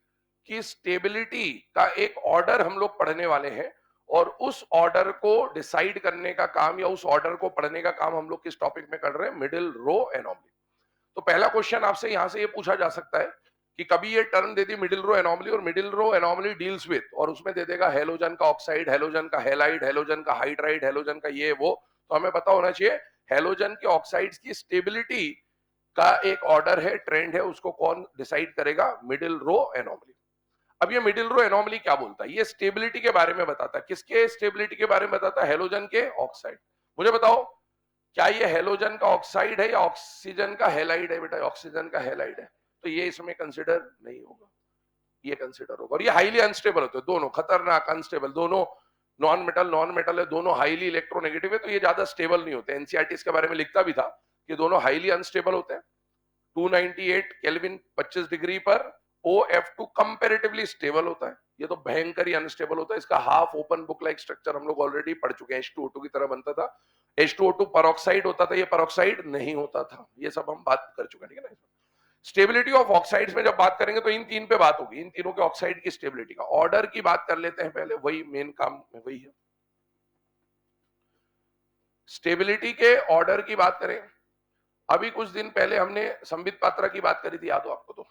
की स्टेबिलिटी का एक ऑर्डर हम लोग पढ़ने वाले हैं, और उस ऑर्डर को डिसाइड करने का काम या उस ऑर्डर को पढ़ने का काम हम लोग किस टॉपिक में कर रहे हैं, मिडिल रो एनॉमली। तो पहला क्वेश्चन आपसे यहां से ये पूछा जा सकता है कि कभी ये टर्म दे दी मिडिल रो एनॉमली, और middle row anomaly deals with, और उसमें दे देगा हेलोजन का ऑक्साइड, हेलोजन का हैलाइड, हेलोजन का हाइड्राइड, हेलोजन का ये वो। तो हमें पता होना चाहिए हेलोजन के ऑक्साइड्स की स्टेबिलिटी का एक ऑर्डर है, ट्रेंड है, उसको कौन डिसाइड करेगा, मिडिल रो एनॉमली। अब ये मिडिल रो एनॉमली क्या बोलता है, ये स्टेबिलिटी के बारे में बताता है। किसके स्टेबिलिटी के बारे में बताता है, हेलोजन के ऑक्साइड। मुझे बताओ क्या ये हेलोजन का ऑक्साइड है या ऑक्सीजन का हैलाइड है? बेटा ऑक्सीजन का हैलाइड है, तो ये इसमें कंसिडर नहीं होगा, ये कंसिडर होगा। और ये हाईली अनस्टेबल होते हैं दोनों, खतरनाक अनस्टेबल दोनों, नॉन मेटल है दोनों, हाईली इलेक्ट्रोनेगेटिव है, तो ये ज्यादा स्टेबल नहीं होते। एनसीईआरटी इसके बारे में लिखता भी था कि दोनों हाईली अनस्टेबल होते हैं। 298 केल्विन 25 डिग्री पर OF2 कंपैरेटिवली स्टेबल होता है, ये तो भयंकर ही अनस्टेबल होता है। इसका half open book like structure हम लोग ऑलरेडी पढ़ चुके हैं, H2O2 की तरह बनता था। H2O2 परऑक्साइड होता था, ये परऑक्साइड नहीं होता था, ये सब हम बात कर चुके हैं, ठीक है ना। स्टेबिलिटी ऑफ ऑक्साइड्स में जब बात करेंगे तो इन तीन पे बात होगी, इन तीनों के ऑक्साइड की स्टेबिलिटी का। ऑर्डर की बात कर लेते हैं पहले, वही मेन काम वही है। स्टेबिलिटी के ऑर्डर की बात करें, अभी कुछ दिन पहले हमने संबित पात्रा की बात करी थी, याद हो आपको? तो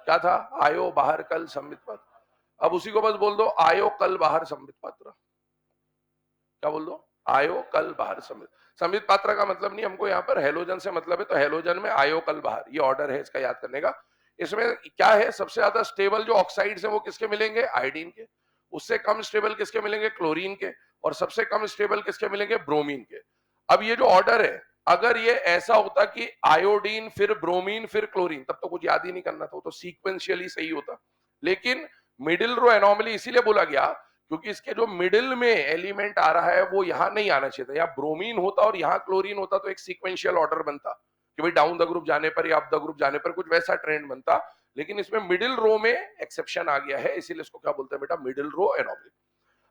क्या था, आयो बाहर कल संबित पात्रा। अब उसी को बस बोल दो आयो कल बाहर संबित पात्रा। क्या बोल दो, आयो कल बाहर संबित। संबित पात्रा का मतलब नहीं, हमको यहाँ पर हेलोजन से मतलब है, तो हेलोजन में आयो कल बाहर, ये ऑर्डर है इसका, याद करने का। इसमें क्या है, सबसे ज्यादा स्टेबल जो ऑक्साइड्स है वो किसके मिलेंगे, आयोडीन के। उससे कम स्टेबल किसके मिलेंगे, क्लोरीन के। और सबसे कम स्टेबल किसके मिलेंगे, ब्रोमीन के। अब ये जो ऑर्डर है, अगर ये ऐसा होता कि आयोडीन फिर ब्रोमीन फिर क्लोरीन, तब तो कुछ याद ही नहीं करना था, तो सीक्वेंशियली सही होता। लेकिन मिडिल रो एनॉमली इसीलिए बोला गया क्योंकि इसके जो मिडिल में एलिमेंट आ रहा है वो यहां नहीं आना चाहिए था। यहाँ ब्रोमीन होता और यहाँ क्लोरीन होता तो एक सीक्वेंशियल ऑर्डर बनता कि भाई डाउन द ग्रुप जाने पर या अप द ग्रुप जाने पर कुछ वैसा ट्रेंड बनता। लेकिन इसमें मिडिल रो में एक्सेप्शन आ गया है, इसीलिए इसको क्या बोलते हैं बेटा, मिडिल रो एनॉमली।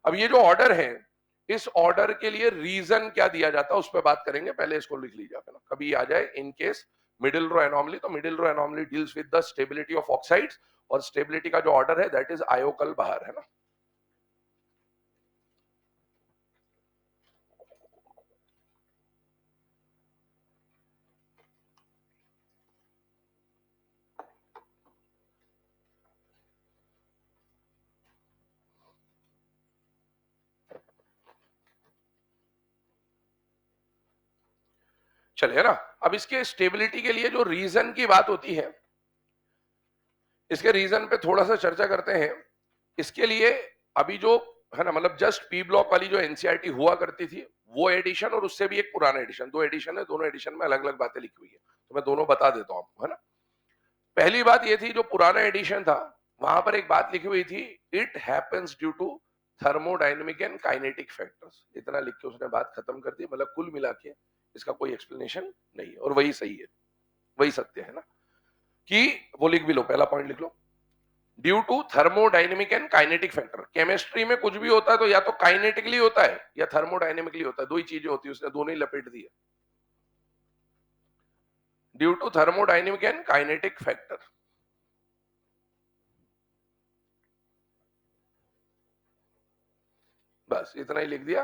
अब ये जो ऑर्डर है, इस ऑर्डर के लिए रीजन क्या दिया जाता है उस पर बात करेंगे, पहले इसको लिख लीजिए ना, कभी आ जाए in case middle row anomaly. तो middle row anomaly deals with the stability of oxides, और स्टेबिलिटी का जो ऑर्डर है दैट इज आयोकल बाहर, है ना। चलिए ना, अब इसके स्टेबिलिटी के लिए जो रीजन की बात होती है, इसके रीजन पे थोड़ा सा चर्चा करते हैं। इसके लिए अभी जो है ना, मतलब जस्ट पी ब्लॉक वाली जो एनसीईआरटी हुआ करती थी वो एडिशन, और उससे भी एक पुराना एडिशन, दो एडिशन है, दोनों एडिशन में अलग अलग बातें लिखी हुई है, तो मैं दोनों बता देता हूं आपको, है ना। पहली बात ये थी, जो पुराना एडिशन था वहां पर एक बात लिखी हुई थी, it happens due to thermodynamic and kinetic factors. इतना लिख के उसने बात खत्म कर दी, मतलब कुल मिला के इसका कोई एक्सप्लेनेशन नहीं, और वही सही है, वही सत्य है ना, कि वो लिख भी लो, पहला पॉइंट लिख लो, due to thermodynamic and kinetic factor. Chemistry में कुछ भी होता है तो या तो काइनेटिकली होता है या थर्मोडायनेमिकली होता है, दो ही चीजें होती है, उसने दोनों ही लपेट दी है। Due to thermodynamic and kinetic factor, बस इतना ही लिख दिया,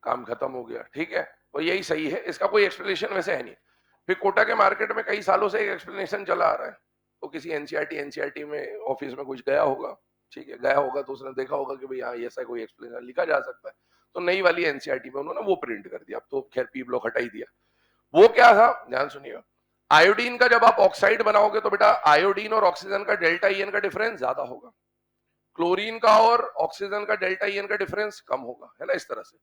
काम खत्म हो गया, ठीक है। और यही सही है, इसका कोई एक्सप्लेनेशन वैसे है नहीं। फिर कोटा के मार्केट में कई सालों से एक एक्सप्लेनेशन चला आ रहा है, तो किसी एनसीईआरटी में ऑफिस में कुछ गया होगा, ठीक है, गया होगा तो उसने देखा होगा कि भाई हाँ ऐसा कोई एक्सप्लेनेशन लिखा जा सकता है, तो नई वाली एनसीईआरटी में उन्होंने वो प्रिंट कर दिया। अब तो खैर पी ब्लॉक हटा ही दिया। वो क्या था, ध्यान सुनिए, आयोडीन का जब आप ऑक्साइड बनाओगे तो बेटा आयोडीन और ऑक्सीजन का डेल्टा ईएन का डिफरेंस ज्यादा होगा, क्लोरीन का और ऑक्सीजन का डेल्टा ईएन का डिफरेंस कम होगा, है ना, इस तरह से।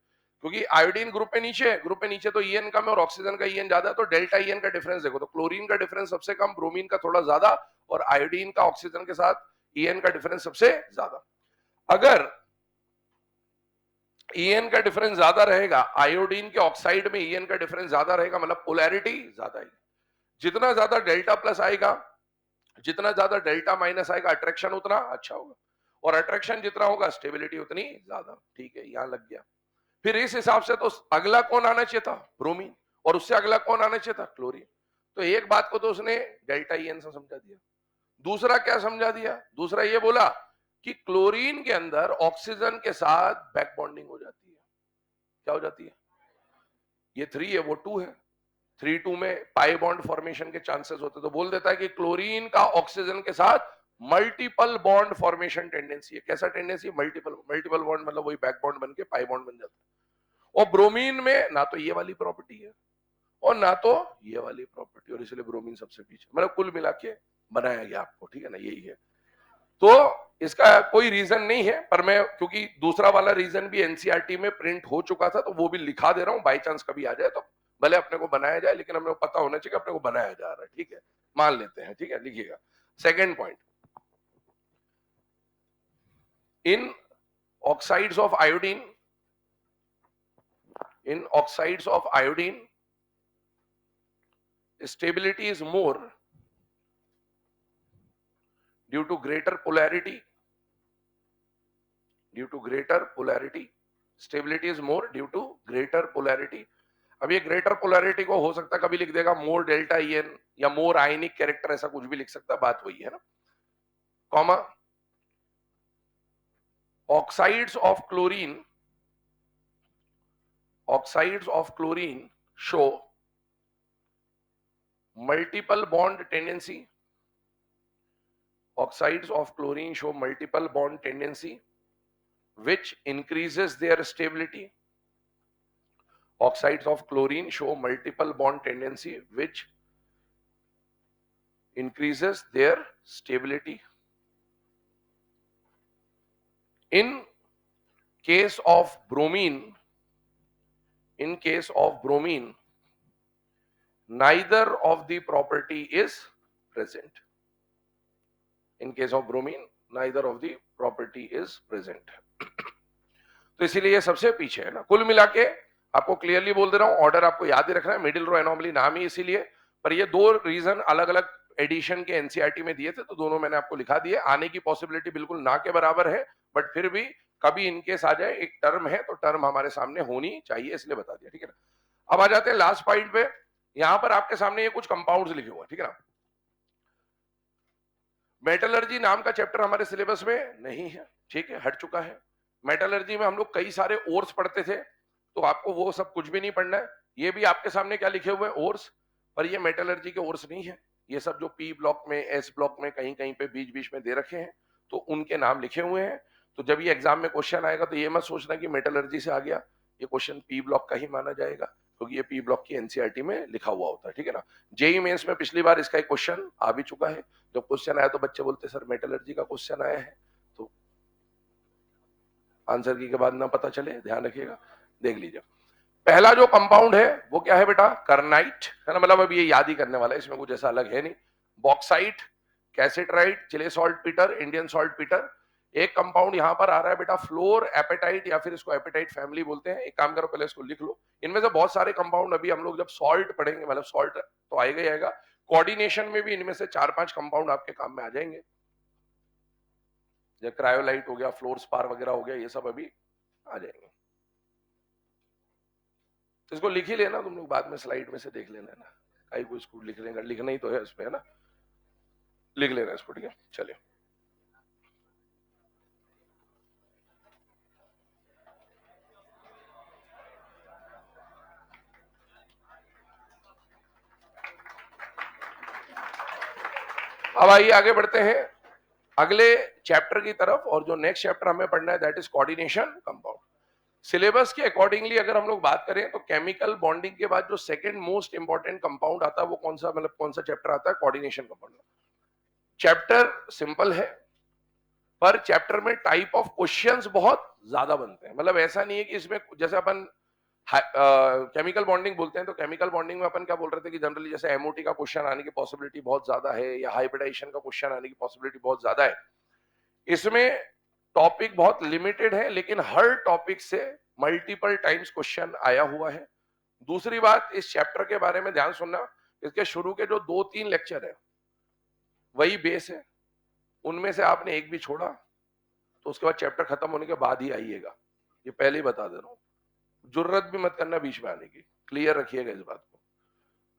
क्योंकि आयोडीन ग्रुप में नीचे है, ग्रुप में नीचे तो ईएन कम है और ऑक्सीजन का ईएन ज्यादा है, तो डेल्टा ईएन का डिफरेंस देखो तो क्लोरीन का डिफरेंस सबसे कम, ब्रोमीन का थोड़ा ज्यादा, और आयोडीन का ऑक्सीजन के साथ ईएन का डिफरेंस सबसे ज्यादा। अगर ईएन का डिफरेंस ज्यादा रहेगा, आयोडीन के ऑक्साइड में ईएन का डिफरेंस ज्यादा रहेगा, मतलब पोलैरिटी ज्यादा आएगी। जितना ज्यादा डेल्टा प्लस आएगा, जितना ज्यादा डेल्टा माइनस आएगा, अट्रैक्शन उतना अच्छा होगा, और अट्रैक्शन जितना होगा स्टेबिलिटी उतनी ज्यादा। ठीक है, यहां लग गया। फिर इस हिसाब से तो अगला कौन आना चाहिए था? ब्रोमीन। और उससे अगला कौन आना चाहिए था? क्लोरीन। तो एक बात को तो उसने डेल्टा ईएन से समझा दिया। दूसरा क्या समझा दिया? दूसरा ये बोला कि क्लोरीन के अंदर ऑक्सीजन के साथ बैक बॉन्डिंग हो जाती है। क्या हो जाती है? ये 3 है, वो 2 है। 3-2 में पाई बॉन्ड फॉर्मेशन के चांसेस होते, तो बोल देता है कि क्लोरीन का ऑक्सीजन के साथ मल्टीपल बॉन्ड फॉर्मेशन टेंडेंसी है। कैसा टेंडेंसी? मल्टीपल। मल्टीपल बॉन्ड मतलब वही बैक बॉन्ड बन के पाई बॉन्ड बन जाता है। और ब्रोमीन में ना तो ये वाली प्रॉपर्टी है और ना तो ये वाली प्रॉपर्टी, और इसलिए ब्रोमीन सबसे पीछे। मतलब कुल मिला के बनाया गया आपको, ठीक है ना, यही है। तो इसका कोई रीजन नहीं है, पर मैं क्योंकि दूसरा वाला रीजन भी एनसीईआरटी में प्रिंट हो चुका था, तो वो भी लिखा दे रहा हूं, बाई चांस कभी आ जाए तो भले अपने को बनाया जाए, लेकिन हमें पता होना चाहिए कि अपने को बनाया जा रहा है। ठीक है, मान लेते हैं। ठीक है, लिखिएगा। Second point, in oxides of iodine, in oxides of iodine stability is more due to greater polarity, due to greater polarity, stability is more due to greater polarity। अब ये ग्रेटर पोलैरिटी को हो सकता है कभी लिख देगा मोर डेल्टा ईएन या मोर आयनिक कैरेक्टर, ऐसा कुछ भी लिख सकता है, बात वही है ना। Comma, oxides of chlorine, oxides of chlorine show multiple bond tendency, oxides of chlorine show multiple bond tendency which increases their stability। Oxides of chlorine show multiple bond tendency which increases their stability। In case of bromine, in case of bromine, neither of the property is present। In case of bromine, neither of the property is present। तो इसीलिए ये सबसे पीछे है ना। कुल मिला के आपको क्लियरली बोल दे रहा हूं, ऑर्डर आपको याद ही रखना है, मिडिल रो एनोमली नाम ही इसीलिए, पर ये दो रीजन अलग अलग एडिशन के एनसीईआरटी में दिए थे, तो दोनों मैंने आपको लिखा दिए। आने की पॉसिबिलिटी बिल्कुल ना के बराबर है, बट फिर भी कभी इनकेस आ जाए, एक टर्म है तो टर्म हमारे सामने होनी चाहिए, इसलिए बता दिया। ठीक है ना। अब आ जाते हैं लास्ट पॉइंट पे। यहां पर आपके सामने ये कुछ कंपाउंड्स लिखे हुए हैं, ठीक है ना। मेटलर्जी नाम का चैप्टर हमारे सिलेबस में नहीं है, ठीक है, हट चुका है। मेटलर्जी में हम लोग कई सारे ओर्स पढ़ते थे, तो आपको वो सब कुछ भी नहीं पढ़ना है। ये भी आपके सामने क्या लिखे हुए हैं? ओर्स। पर ये मेटलर्जी के ओर्स नहीं है, ये सब जो पी ब्लॉक में, एस ब्लॉक में, कहीं कहीं पे बीच बीच में दे रखे हैं, तो उनके नाम लिखे हुए हैं। तो जब ये एग्जाम में क्वेश्चन आएगा तो ये मत सोचना कि मेटलर्जी से आ गया, ये क्वेश्चन पी ब्लॉक का ही माना जाएगा, क्योंकि ये पी ब्लॉक की एनसीईआरटी में लिखा हुआ होता है। ठीक है ना। जेई मेंस में पिछली बार इसका एक क्वेश्चन आ भी चुका है। जब क्वेश्चन आया तो बच्चे बोलते सर मेटलर्जी का क्वेश्चन आया है, तो आंसर की के बाद ना पता चले, ध्यान रखिएगा। देख लीजिए, पहला जो कंपाउंड है वो क्या है बेटा? कर्नाइट है ना, मतलब अब ये याद ही करने वाला है, इसमें कुछ ऐसा अलग है नहीं। Bauxite, cassiterite, Chile saltpetre, Indian saltpetre. एक कंपाउंड यहां पर आ रहा है बेटा फ्लोर एपेटाइट, या फिर इसको एपेटाइट फैमिली बोलते हैं। एक काम करो, पहले इसको लिख लो। इनमें से बहुत सारे कंपाउंड अभी हम लोग जब सॉल्ट पढ़ेंगे, मतलब सॉल्ट तो आएगा ही आएगा, कोऑर्डिनेशन में भी इनमें से 4-5 कंपाउंड आपके काम में आ जाएंगे। जैसे क्रायोलाइट हो गया, फ्लोर स्पार वगैरह हो गया, ये सब अभी आ जाएंगे। तो इसको लिख ही लेना तुम लोग, बाद में स्लाइड में से देख लेना है ना, कहीं को इसको लिख लेंगे, लिखना ही तो है इसमें, है ना, लिख लेना इसको। ठीक है, चलिए। अब आइए आगे बढ़ते हैं अगले चैप्टर की तरफ, और जो नेक्स्ट चैप्टर हमें पढ़ना है that is coordination compound. Syllabus के अकॉर्डिंगली अगर हम लोग बात करें तो केमिकल बॉन्डिंग के बाद जो सेकंड मोस्ट इंपॉर्टेंट कंपाउंड आता है वो कौन सा, मतलब कौन सा चैप्टर आता है? Coordination compound. चैप्टर सिंपल है, पर चैप्टर में टाइप ऑफ क्वेश्चंस बहुत ज्यादा बनते हैं। मतलब ऐसा नहीं है कि इसमें जैसे अपन केमिकल बॉन्डिंग बोलते हैं, तो केमिकल बॉन्डिंग में अपन क्या बोल रहे थे कि जनरली जैसे एमओटी का क्वेश्चन आने की पॉसिबिलिटी बहुत ज्यादा है या हाइब्रिडाइजेशन का क्वेश्चन आने की पॉसिबिलिटी बहुत ज्यादा है। इसमें टॉपिक बहुत लिमिटेड है, लेकिन हर टॉपिक से मल्टीपल टाइम्स क्वेश्चन आया हुआ है। दूसरी बात, इस चैप्टर के बारे में ध्यान सुनना, इसके शुरू के जो 2-3 लेक्चर है वही बेस है, उनमें से आपने एक भी छोड़ा तो उसके बाद चैप्टर खत्म होने के बाद ही आइएगा, ये पहले ही बता दे रहा हूं। जरूरत भी मत करना बीच में आने की, क्लियर रखिएगा इस बात को।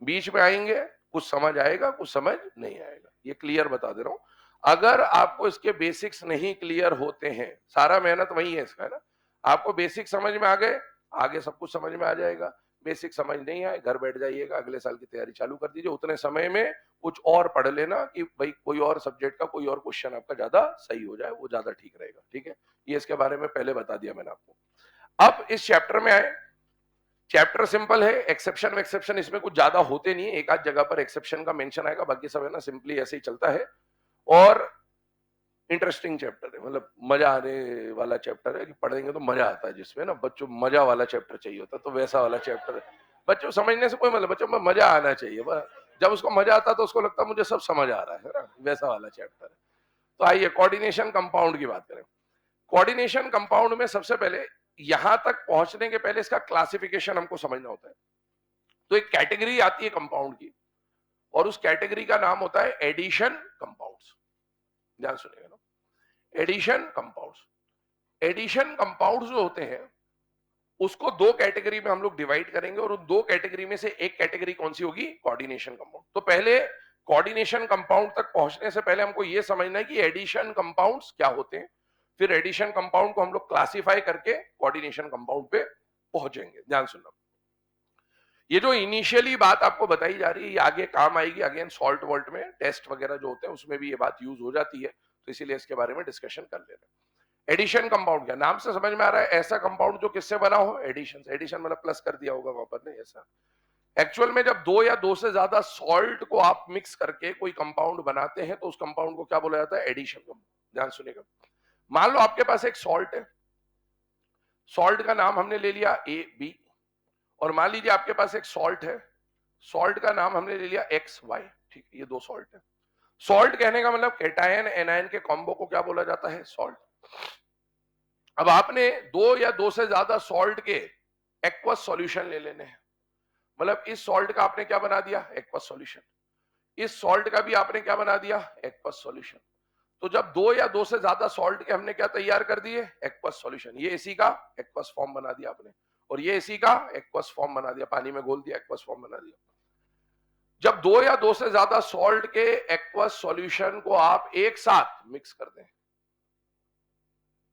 बीच में आएंगे कुछ समझ आएगा, कुछ समझ नहीं आएगा, ये क्लियर बता दे रहा हूं। अगर आपको इसके बेसिक्स नहीं क्लियर होते हैं, सारा मेहनत वही है इसका, है ना। आपको बेसिक समझ में आ गए, आगे सब कुछ समझ में आ जाएगा। बेसिक समझ नहीं आए, घर बैठ जाइएगा, अगले साल की तैयारी चालू कर दीजिए। उतने समय में कुछ और पढ़ लेना कि भाई कोई और सब्जेक्ट का कोई और क्वेश्चन आपका ज्यादा सही हो जाए, वो ज्यादा ठीक रहेगा। ठीक है, ये इसके बारे में पहले बता दिया मैंने आपको। अब इस चैप्टर में आए। चैप्टर सिंपल है, एक्सेप्शन एक्सेप्शन इसमें कुछ ज्यादा होते नहीं है, एक आध जगह पर एक्सेप्शन का मेंशन आएगा, बाकी सब है ना सिंपली ऐसे ही चलता है। और इंटरेस्टिंग चैप्टर है, मतलब मजा आने वाला चैप्टर है कि पढ़ेंगे तो मजा आता है, जिसमें ना बच्चों मजा वाला चैप्टर चाहिए होता है, तो वैसा वाला चैप्टर है। बच्चों समझने से कोई मतलब, बच्चों में मजा आना चाहिए। जब उसको मजा आता तो उसको लगता है मुझे सब समझ आ रहा है ना, वैसा वाला चैप्टर है। तो आइए कोऑर्डिनेशन कंपाउंड की बात करें। कोऑर्डिनेशन कंपाउंड में सबसे पहले, यहां तक पहुंचने के पहले इसका क्लासिफिकेशन हमको समझना होता है। तो एक कैटेगरी आती है कंपाउंड की, और उस कैटेगरी का नाम होता है एडिशन कंपाउंड्स। ध्यान सुनिएगा ना, एडिशन कंपाउंड्स। एडिशन कंपाउंड्स जो होते हैं उसको दो कैटेगरी में हम लोग डिवाइड करेंगे, और उन दो कैटेगरी में से एक कैटेगरी कौन सी होगी, कोऑर्डिनेशन कंपाउंड। तो पहले कोऑर्डिनेशन कंपाउंड तक पहुंचने से पहले हमको यह समझना है कि एडिशन कंपाउंड्स क्या होते हैं। फिर एडिशन कंपाउंड को हम लोग क्लासिफाई करके कोऑर्डिनेशन कंपाउंड पे पहुंचेंगे। ध्यान सुनना, ये जो इनिशियली बात आपको बताई जा रही है ये आगे काम आएगी, अगेन सॉल्ट वॉल्ट में टेस्ट वगैरह जो होते हैं उसमें भी ये बात यूज हो जाती है, तो इसीलिए इसके बारे में डिस्कशन कर ले रहे हैं। एडिशन कंपाउंड क्या, नाम से समझ में आ रहा है, ऐसा कंपाउंड जो किससे बना हो, एडिशन से। एडिशन मतलब प्लस कर दिया होगा वहां पर, नहीं ऐसा। एक्चुअल में जब दो या दो से ज्यादा सॉल्ट को आप मिक्स करके कोई कंपाउंड बनाते हैं तो उस कंपाउंड को क्या बोला जाता है, एडिशन कंपाउंड। ध्यान सुनिएगा, मान लो आपके पास एक सॉल्ट है, सॉल्ट का नाम हमने ले लिया ए बी, और मान लीजिए आपके पास एक सॉल्ट है, सॉल्ट का नाम हमने ले लिया एक्स वाई। ठीक है, ये दो सॉल्ट है। सॉल्ट कहने का मतलब कैटायन एनायन के कॉम्बो को क्या बोला जाता है, सॉल्ट। अब आपने दो या दो से ज्यादा सॉल्ट के एक्वस सॉल्यूशन ले लेने हैं, मतलब इस सॉल्ट का आपने क्या बना दिया, एक्वस सॉल्यूशन। इस सॉल्ट का भी आपने क्या बना दिया, एक्वस सॉल्यूशन। तो जब दो या दो से ज्यादा सॉल्ट के हमने क्या तैयार कर दिए, एक्वस सॉल्यूशन। ये इसी का एक्वस फॉर्म बना दिया आपने, और ये इसी का एक्वस फॉर्म बना दिया, पानी में घोल दिया, एक्वस फॉर्म बना दिया। जब दो या दो से ज्यादा सॉल्ट के एक्वस सॉल्यूशन को आप एक साथ मिक्स कर दें,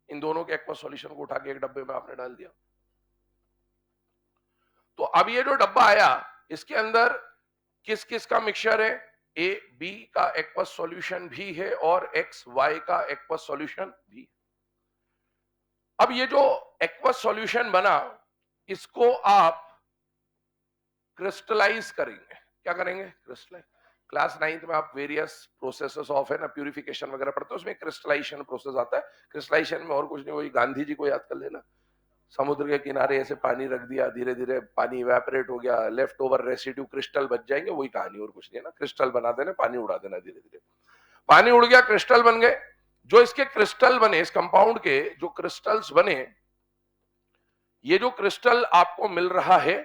इन दोनों के एक्वस सॉल्यूशन को उठा के एक डब्बे में आपने डाल दिया, तो अब ये जो डब्बा आया इसके अंदर किस किस का मिक्सचर है, ए बी का एक्वस सॉल्यूशन भी है और एक्स वाई का एक्वस सॉल्यूशन भी। अब ये जो एक्वस सॉल्यूशन बना इसको आप क्रिस्टलाइज करेंगे। क्या करेंगे, क्रिस्टलाइज। क्लास 9th में आप वेरियस प्रोसेसेस ऑफ है ना प्यूरिफिकेशन वगैरह पढ़ते हो, उसमें क्रिस्टलाइजेशन प्रोसेस आता है। क्रिस्टलाइजेशन में और कुछ नहीं, वही गांधी जी को याद कर लेना, समुद्र के किनारे ऐसे पानी रख दिया, धीरे धीरे पानी इवेपोरेट हो गया, लेफ्ट ओवर रेसिड्यू क्रिस्टल बच जाएंगे, वही कहानी, और कुछ नहीं है ना। क्रिस्टल बना देना, पानी उड़ा देना, धीरे धीरे पानी उड़ गया, क्रिस्टल बन गए। जो इसके क्रिस्टल बने, इस कंपाउंड के जो क्रिस्टल्स बने, ये जो क्रिस्टल आपको मिल रहा है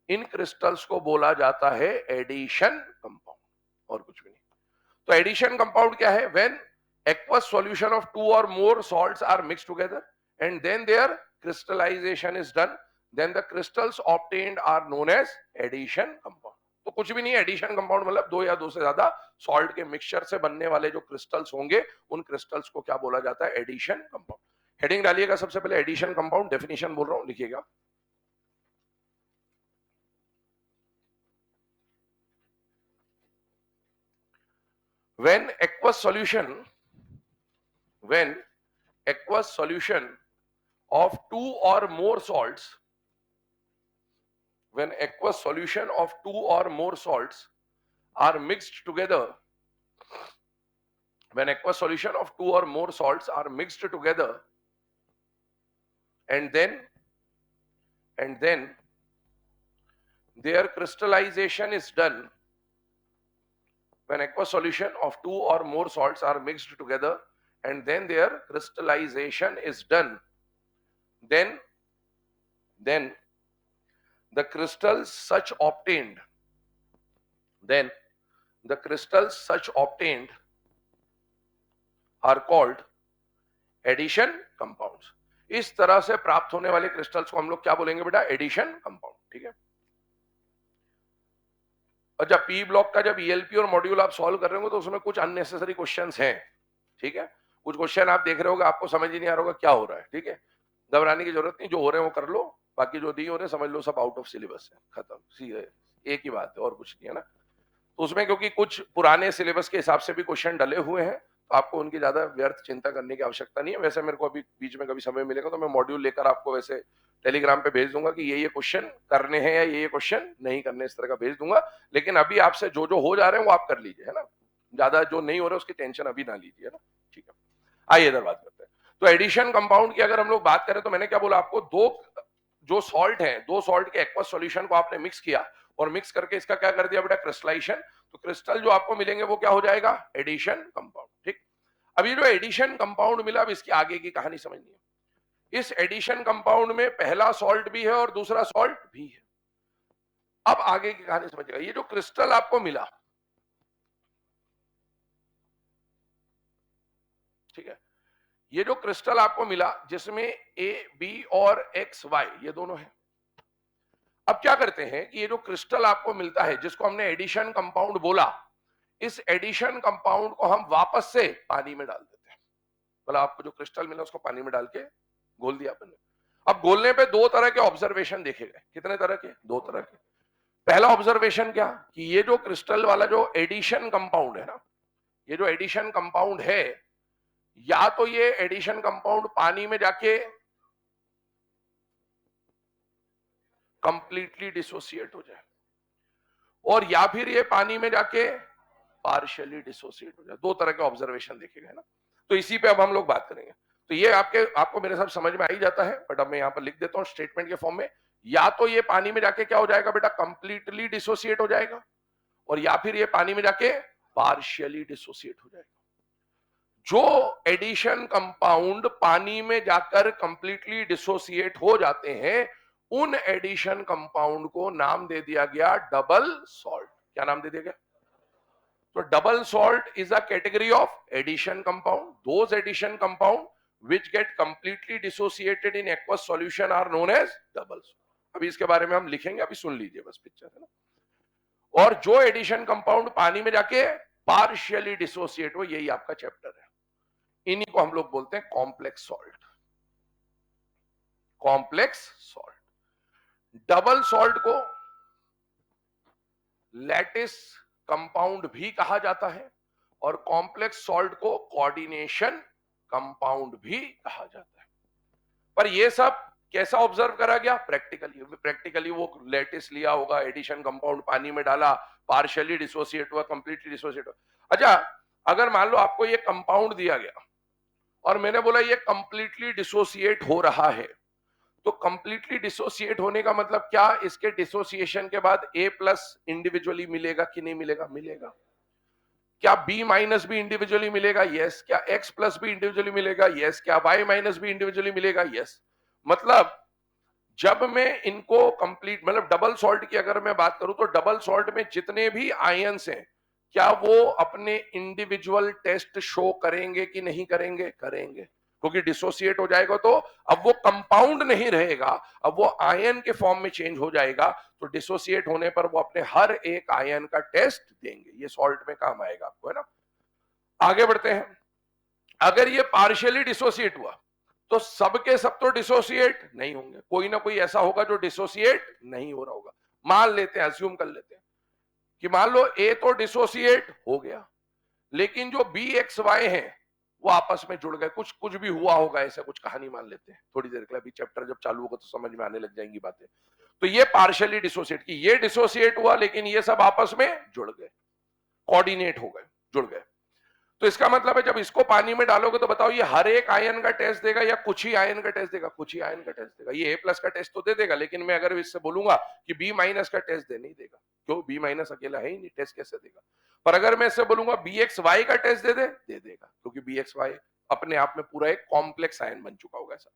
इन क्रिस्टल्स को बोला जाता है एडिशन कंपाउंड, और कुछ भी नहीं। तो एडिशन कंपाउंड क्या है, when aqueous solution of two or more salts are mixed together and then their crystallization is done, then the crystals obtained are known as addition compound। तो कुछ भी नहीं है, एडिशन कंपाउंड मतलब दो या दो से ज्यादा सॉल्ट के मिक्सचर से बनने वाले जो क्रिस्टल्स होंगे उन क्रिस्टल्स को क्या बोला जाता है, एडिशन कंपाउंड। हेडिंग डालिएगा सबसे पहले, एडिशन कंपाउंड डेफिनेशन बोल रहा हूं, लिखिएगा। when aqueous solution when aqueous solution of two or more salts when aqueous solution of two or more salts are mixed together when aqueous solution of two or more salts are mixed together and then their crystallization is done when aqueous solution of two or more salts are mixed together, and then their crystallization is done, then the crystals such obtained then the crystals such obtained are called addition compounds. इस तरह से प्राप्त होने वाले crystals को हम लोग क्या बोलेंगे बेटा? Addition compound. ठीक है। और जब पी ब्लॉक का जब ईएलपी और मॉड्यूल आप सॉल्व कर रहे हो तो उसमें कुछ अननेसेसरी क्वेश्चंस हैं। ठीक है। कुछ क्वेश्चन आप देख रहे होगे, आपको समझ ही नहीं आ रहा होगा क्या हो रहा है। ठीक है। घबराने की जरूरत नहीं, जो हो रहे हैं वो कर लो, बाकी जो नहीं हो रहे समझ लो सब आउट ऑफ सिलेबस है, खत्म, सीधे एक ही बात है और कुछ नहीं है ना। तो उसमें क्योंकि कुछ पुराने सिलेबस के हिसाब से भी क्वेश्चन डले हुए हैं, तो आपको उनकी ज्यादा व्यर्थ चिंता करने की आवश्यकता नहीं है। वैसे मेरे को अभी बीच में कभी समय मिलेगा तो मैं मॉड्यूल लेकर आपको वैसे टेलीग्राम पे भेज दूंगा कि ये क्वेश्चन करने हैं या ये क्वेश्चन नहीं करने, इस तरह का भेज दूंगा। लेकिन अभी आपसे जो जो हो जा रहे हैं वो आप कर लीजिए, है ना। ज्यादा जो नहीं हो रहा है उसकी टेंशन अभी ना लीजिए, है ना। ठीक है, आइए इधर बात करते हैं। तो एडिशन कंपाउंड की अगर हम लोग बात करें तो मैंने क्या बोला आपको, दो जो सॉल्ट है, दो सॉल्ट के एक्वस सॉल्यूशन को आपने मिक्स किया और मिक्स करके इसका क्या कर दिया बेटा? क्रिस्टलाइजेशन। तो क्रिस्टल जो आपको मिलेंगे वो क्या हो जाएगा? Addition compound. ठीक। अब ये जो एडिशन कंपाउंड मिला, अब इसकी आगे की कहानी समझनी है। इस एडिशन कंपाउंड में पहला सॉल्ट भी है और दूसरा सॉल्ट भी है। अब आगे की कहानी समझिएगा। ये जो क्रिस्टल आपको मिला, ठीक है, ये जो क्रिस्टल आपको मिला जिसमें ए बी और एक्स वाई ये दोनों है। अब क्या करते हैं कि ये जो क्रिस्टल आपको मिलता है जिसको हमने एडिशन कंपाउंड बोला, इस एडिशन कंपाउंड को हम वापस से पानी में डाल देते हैं। मतलब आपको जो क्रिस्टल मिला उसको पानी में डाल के घोल दिया अपन ने। अब घोलने पे दो तरह के ऑब्जर्वेशन देखे गए। कितने तरह के? दो तरह के। पहला ऑब्जर्वेशन क्या कि ये जो क्रिस्टल वाला जो एडिशन कंपाउंड है ना, ये जो एडिशन कंपाउंड है, या तो ये एडिशन कंपाउंड पानी में जाके कंप्लीटली डिसोसिएट हो जाए, और या फिर ये पानी में जाके पार्शियली डिसोसिएट हो जाए। दो तरह के ऑब्जर्वेशन देखे गए ना। तो इसी पे अब हम लोग बात करेंगे। तो ये आपको मेरे साथ समझ में आ ही जाता है, बट अब मैं यहां पर लिख देता हूं स्टेटमेंट के फॉर्म में। या तो ये पानी में जाके क्या हो जाएगा बेटा? कंप्लीटली डिसोसिएट हो जाएगा, और या फिर ये पानी में जाके पार्शियली डिसोसिएट हो जाएगा। जो एडिशन कंपाउंड पानी में जाकर कंप्लीटली डिसोसिएट हो जाते हैं, उन एडिशन कंपाउंड को नाम दे दिया गया डबल सॉल्ट। क्या नाम दे दिया गया? तो double salt is a category of addition compound. Those addition compound which get completely dissociated in aqueous solution are known as double salt. अभी इसके बारे में हम लिखेंगे, अभी सुन लीजिए बस पिक्चर, है ना। और जो एडिशन कंपाउंड पानी में जाके पार्शियली डिसोसिएट हो, यही आपका चैप्टर है। इन्हीं को हम लोग बोलते हैं complex salt. Complex salt. Double salt को लैटिस कंपाउंड भी कहा जाता है, और कॉम्प्लेक्स सॉल्ट को कोऑर्डिनेशन कंपाउंड भी कहा जाता है। पर ये सब कैसा ऑब्जर्व करा गया? प्रैक्टिकली वो लैटिस लिया होगा, एडिशन कंपाउंड पानी में डाला, पार्शियली डिसोसिएट हुआ, कंप्लीटली डिसोसिएट हुआ। अच्छा, अगर मान लो आपको ये कंपाउंड दिया गया और मैंने बोला ये कंप्लीटली डिसोसिएट हो रहा है, तो कंप्लीटली डिसोसिएट होने का मतलब क्या? इसके डिसोसिएशन के बाद ए प्लस इंडिविजुअली मिलेगा कि नहीं मिलेगा? मिलेगा। क्या बी माइनस भी इंडिविजुअली मिलेगा? यस। क्या एक्स प्लस भी इंडिविजुअली मिलेगा? यस। क्या वाई माइनस भी इंडिविजुअली मिलेगा? यस। मतलब जब मैं इनको कंप्लीट, मतलब डबल सॉल्ट की अगर मैं बात करूं तो डबल सॉल्ट में जितने भी आयंस हैं, क्या वो अपने इंडिविजुअल टेस्ट शो करेंगे कि नहीं करेंगे? करेंगे, क्योंकि डिसोसिएट हो जाएगा तो अब वो कंपाउंड नहीं रहेगा, अब वो आयन के फॉर्म में चेंज हो जाएगा। तो डिसोसिएट होने पर वो अपने हर एक आयन का टेस्ट देंगे। ये सॉल्ट में काम आएगा आपको, है ना। आगे बढ़ते हैं। अगर ये पार्शियली डिसोसिएट हुआ तो सबके सब तो डिसोसिएट नहीं होंगे, कोई ना कोई ऐसा होगा जो डिसोसिएट नहीं हो रहा होगा। मान लेते हैं, अज्यूम कर लेते हैं कि मान लो ए तो डिसोसिएट हो गया, लेकिन जो बी एक्स वाई है वो आपस में जुड़ गए, कुछ कुछ भी हुआ होगा, ऐसा कुछ कहानी मान लेते हैं। थोड़ी देर के लिए, अभी चैप्टर जब चालू होगा तो समझ में आने लग जाएंगी बातें। तो ये पार्शियली डिसोसिएट की, ये डिसोसिएट हुआ लेकिन ये सब आपस में जुड़ गए, कोऑर्डिनेट हो गए, जुड़ गए। तो इसका मतलब है जब इसको पानी में डालोगे तो बताओ ये हर एक आयन का टेस्ट देगा या कुछ ही आयन का टेस्ट देगा? कुछ ही आयन का टेस्ट देगा। ये A+ का टेस्ट तो दे देगा, लेकिन मैं अगर इससे बोलूंगा कि B- का टेस्ट दे, नहीं देगा। क्यों? B- अकेला है ही नहीं, टेस्ट कैसे देगा? पर अगर मैं इससे बोलूंगा BXY का टेस्ट दे देगा, क्योंकि BXY अपने आप में पूरा एक कॉम्प्लेक्स आयन बन चुका होगा। ऐसा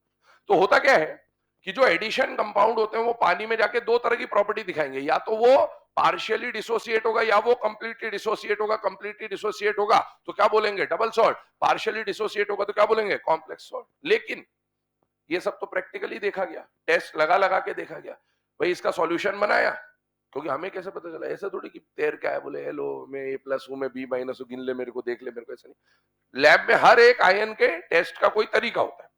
तो होता क्या है कि जो एडिशन कंपाउंड होते हैं वो पानी में जाके दो तरह की प्रॉपर्टी दिखाएंगे, या तो वो पार्शियली डिसोसिएट होगा या वो कंप्लीटली डिसोसिएट होगा। कंप्लीटली डिसोसिएट होगा तो क्या बोलेंगे? Double salt. पार्शियली डिसोसिएट होगा तो क्या बोलेंगे? Complex salt. लेकिन ये सब तो प्रैक्टिकली देखा गया, टेस्ट लगा लगा के देखा गया। भाई इसका सॉल्यूशन बनाया, क्योंकि हमें कैसे पता चला? ऐसा थोड़ी कि तैर क्या है, बोले हेलो मैं A+ हूं, मैं B- हूं, गिन ले मेरे को, देख ले मेरे को, ऐसा नहीं। लैब में हर एक आयन के टेस्ट का कोई तरीका होता है।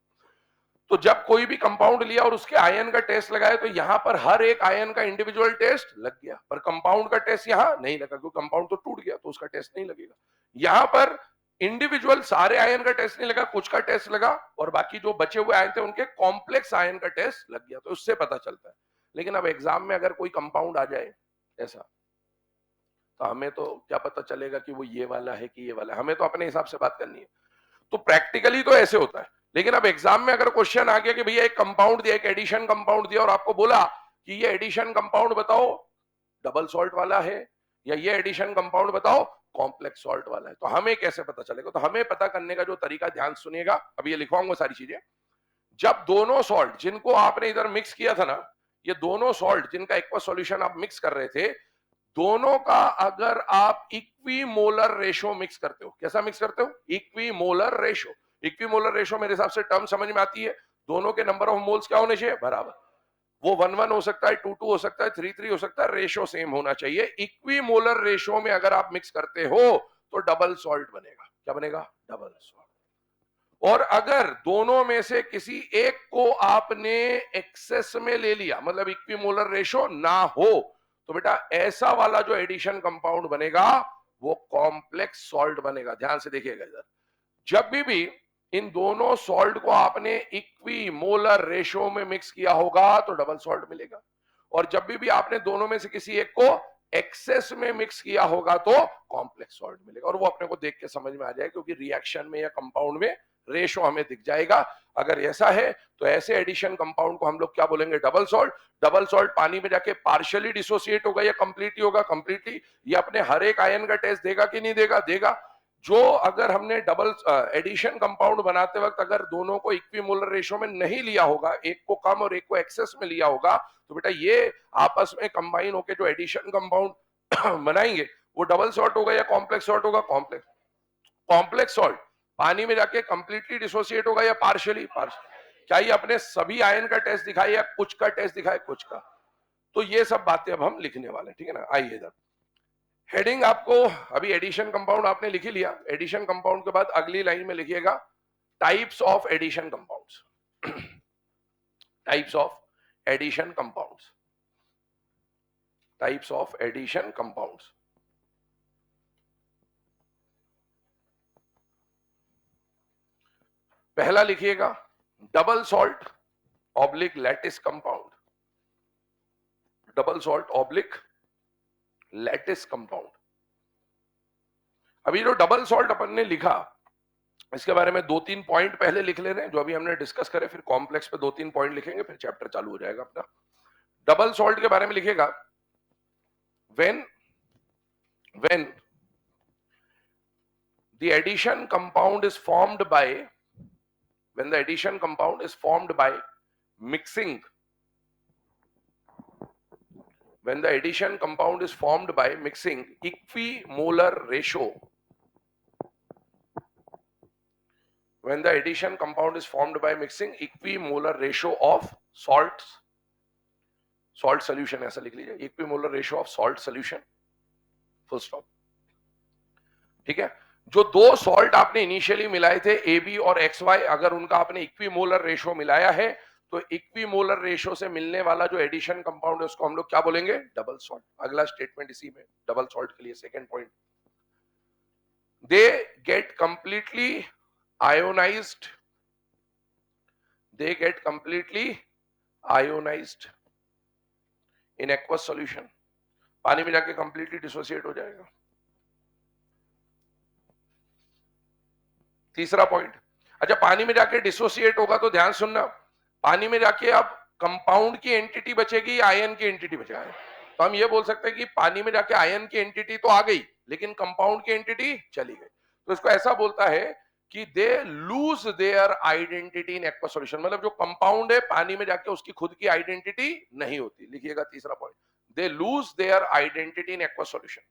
तो जब कोई भी कंपाउंड लिया और उसके आयन का टेस्ट लगाया तो यहां पर हर एक आयन का इंडिविजुअल टेस्ट लग गया, पर कंपाउंड का टेस्ट यहां नहीं लगा, क्योंकि कंपाउंड तो टूट गया तो उसका टेस्ट नहीं लगेगा। यहां पर इंडिविजुअल सारे आयन का टेस्ट नहीं लगा, कुछ का टेस्ट लगा, और बाकी जो बचे हुए आयन थे उनके कॉम्प्लेक्स आयन का टेस्ट लग गया, तो उससे पता चलता है। लेकिन अब एग्जाम में अगर कोई कंपाउंड आ जाए ऐसा, तो हमें तो क्या पता चलेगा कि वो ये वाला है कि ये वाला है? हमें तो अपने हिसाब से बात करनी है। तो प्रैक्टिकली तो ऐसे होता है। लेकिन अब एग्जाम में अगर क्वेश्चन आ गया कि भैया एक कंपाउंड दिया, एक एडिशन कंपाउंड दिया, और आपको बोला कि ये एडिशन कंपाउंड बताओ डबल सॉल्ट वाला है, या ये एडिशन कंपाउंड बताओ कॉम्प्लेक्स सॉल्ट वाला है, तो हमें कैसे पता चलेगा? तो हमें पता करने का जो तरीका, ध्यान सुनिएगा, अभी ये लिखवाऊंगा सारी चीजें। जब दोनों सॉल्ट जिनको आपने इधर मिक्स किया था ना, ये दोनों सॉल्ट जिनका एक्वा सॉल्यूशन आप मिक्स कर रहे थे, दोनों का अगर आप इक्विमोलर रेशो मिक्स करते हो, कैसा मिक्स करते हो? Equimolar ratio. इक्विमोलर रेशो मेरे हिसाब से टर्म समझ में आती है, दोनों के नंबर ऑफ मोल्स क्या होने चाहिए? बराबर। वो 1-1 हो सकता है, 2-2 हो सकता है, 3-3 हो सकता है, रेशो सेम होना चाहिए। इक्विमोलर रेशो में अगर आप मिक्स करते हो तो डबल सॉल्ट बनेगा। क्या बनेगा? Double salt. और अगर दोनों में से किसी एक को आपने एक्सेस में ले लिया, मतलब इक्विमोलर रेशो ना हो, तो बेटा ऐसा वाला जो एडिशन कंपाउंड बनेगा वो कॉम्प्लेक्स सॉल्ट बनेगा। ध्यान से देखिएगा इधर, जब भी इन दोनों सॉल्ट को आपने इक्विमोलर रेशो में मिक्स किया होगा तो डबल सॉल्ट मिलेगा, और जब भी आपने दोनों में से किसी एक को एक्सेस में मिक्स किया होगा तो कॉम्प्लेक्स सॉल्ट मिलेगा। और वो अपने को देख के समझ में आ जाए, क्योंकि रिएक्शन में या कंपाउंड में रेशो हमें दिख जाएगा। अगर ऐसा है तो ऐसे एडिशन कंपाउंड को हम लोग क्या बोलेंगे? Double salt. डबल सॉल्ट पानी में जाके पार्शियली डिसोसिएट होगा या कंप्लीटली होगा? कंप्लीटली। ये अपने हर एक आयन का टेस्ट देगा कि नहीं देगा? देगा। जो अगर हमने डबल एडिशन कंपाउंड बनाते वक्त अगर दोनों को इक्विमोलर रेशो में नहीं लिया होगा, एक को कम और एक को एक्सेस में लिया होगा, तो बेटा ये आपस में कंबाइन होकर जो एडिशन कंपाउंड बनाएंगे वो डबल सॉल्ट होगा या कॉम्प्लेक्स सॉल्ट होगा? कॉम्प्लेक्स। कॉम्प्लेक्स सॉल्ट पानी में जाके कंप्लीटली डिसोसिएट होगा या पार्शियली? पार्शियल। क्या ये अपने सभी आयन का टेस्ट दिखाए या कुछ का टेस्ट दिखाए? कुछ का। तो ये सब बातें अब हम लिखने वाले हैं, ठीक है ना? आइए इधर हेडिंग आपको, अभी एडिशन कंपाउंड आपने लिख ही लिया। एडिशन कंपाउंड के बाद अगली लाइन में लिखिएगा types of addition compounds. Types of addition compounds. Types of addition compounds. पहला लिखिएगा double salt oblique lattice compound. Double salt oblique lattice compound. अभी जो डबल सॉल्ट अपन ने लिखा, इसके बारे में 2-3 पॉइंट पहले लिख ले रहे हैं जो अभी हमने डिस्कस करे, फिर कॉम्प्लेक्स पे 2-3 पॉइंट लिखेंगे, फिर चैप्टर चालू हो जाएगा अपना। डबल सॉल्ट के बारे में लिखिएगा when the addition compound is formed by when the addition compound is formed by mixing when the addition compound is formed by mixing equimolar ratio when the addition compound is formed by mixing equimolar ratio of salts salt solution, ऐसा लिख लीजिए equimolar ratio of salt solution, full stop। ठीक है, जो दो salt आपने initially मिलाए थे ए बी और एक्स वाई, अगर उनका आपने इक्विमोलर रेशो मिलाया है तो इक्विमोलर रेशो से मिलने वाला जो एडिशन कंपाउंड है उसको हम लोग क्या बोलेंगे? Double salt. अगला स्टेटमेंट इसी में डबल सॉल्ट के लिए second point, they get completely ionised they get completely ionised in aqueous solution. पानी में जाके कंप्लीटली डिसोसिएट हो जाएगा। तीसरा पॉइंट। अच्छा, पानी में जाके डिसोसिएट होगा तो ध्यान सुनना, पानी में जाके अब कंपाउंड की एंटिटी बचेगी, आयन की एंटिटी बचेगा। तो हम ये बोल सकते हैं कि पानी में जाके आयन की एंटिटी तो आ गई लेकिन कंपाउंड की एंटिटी चली गई। तो इसको ऐसा बोलता है कि they lose their identity in aqua solution, मतलब जो कंपाउंड है पानी में जाके उसकी खुद की आइडेंटिटी नहीं होती। लिखिएगा तीसरा point, they lose their identity in aqua solution.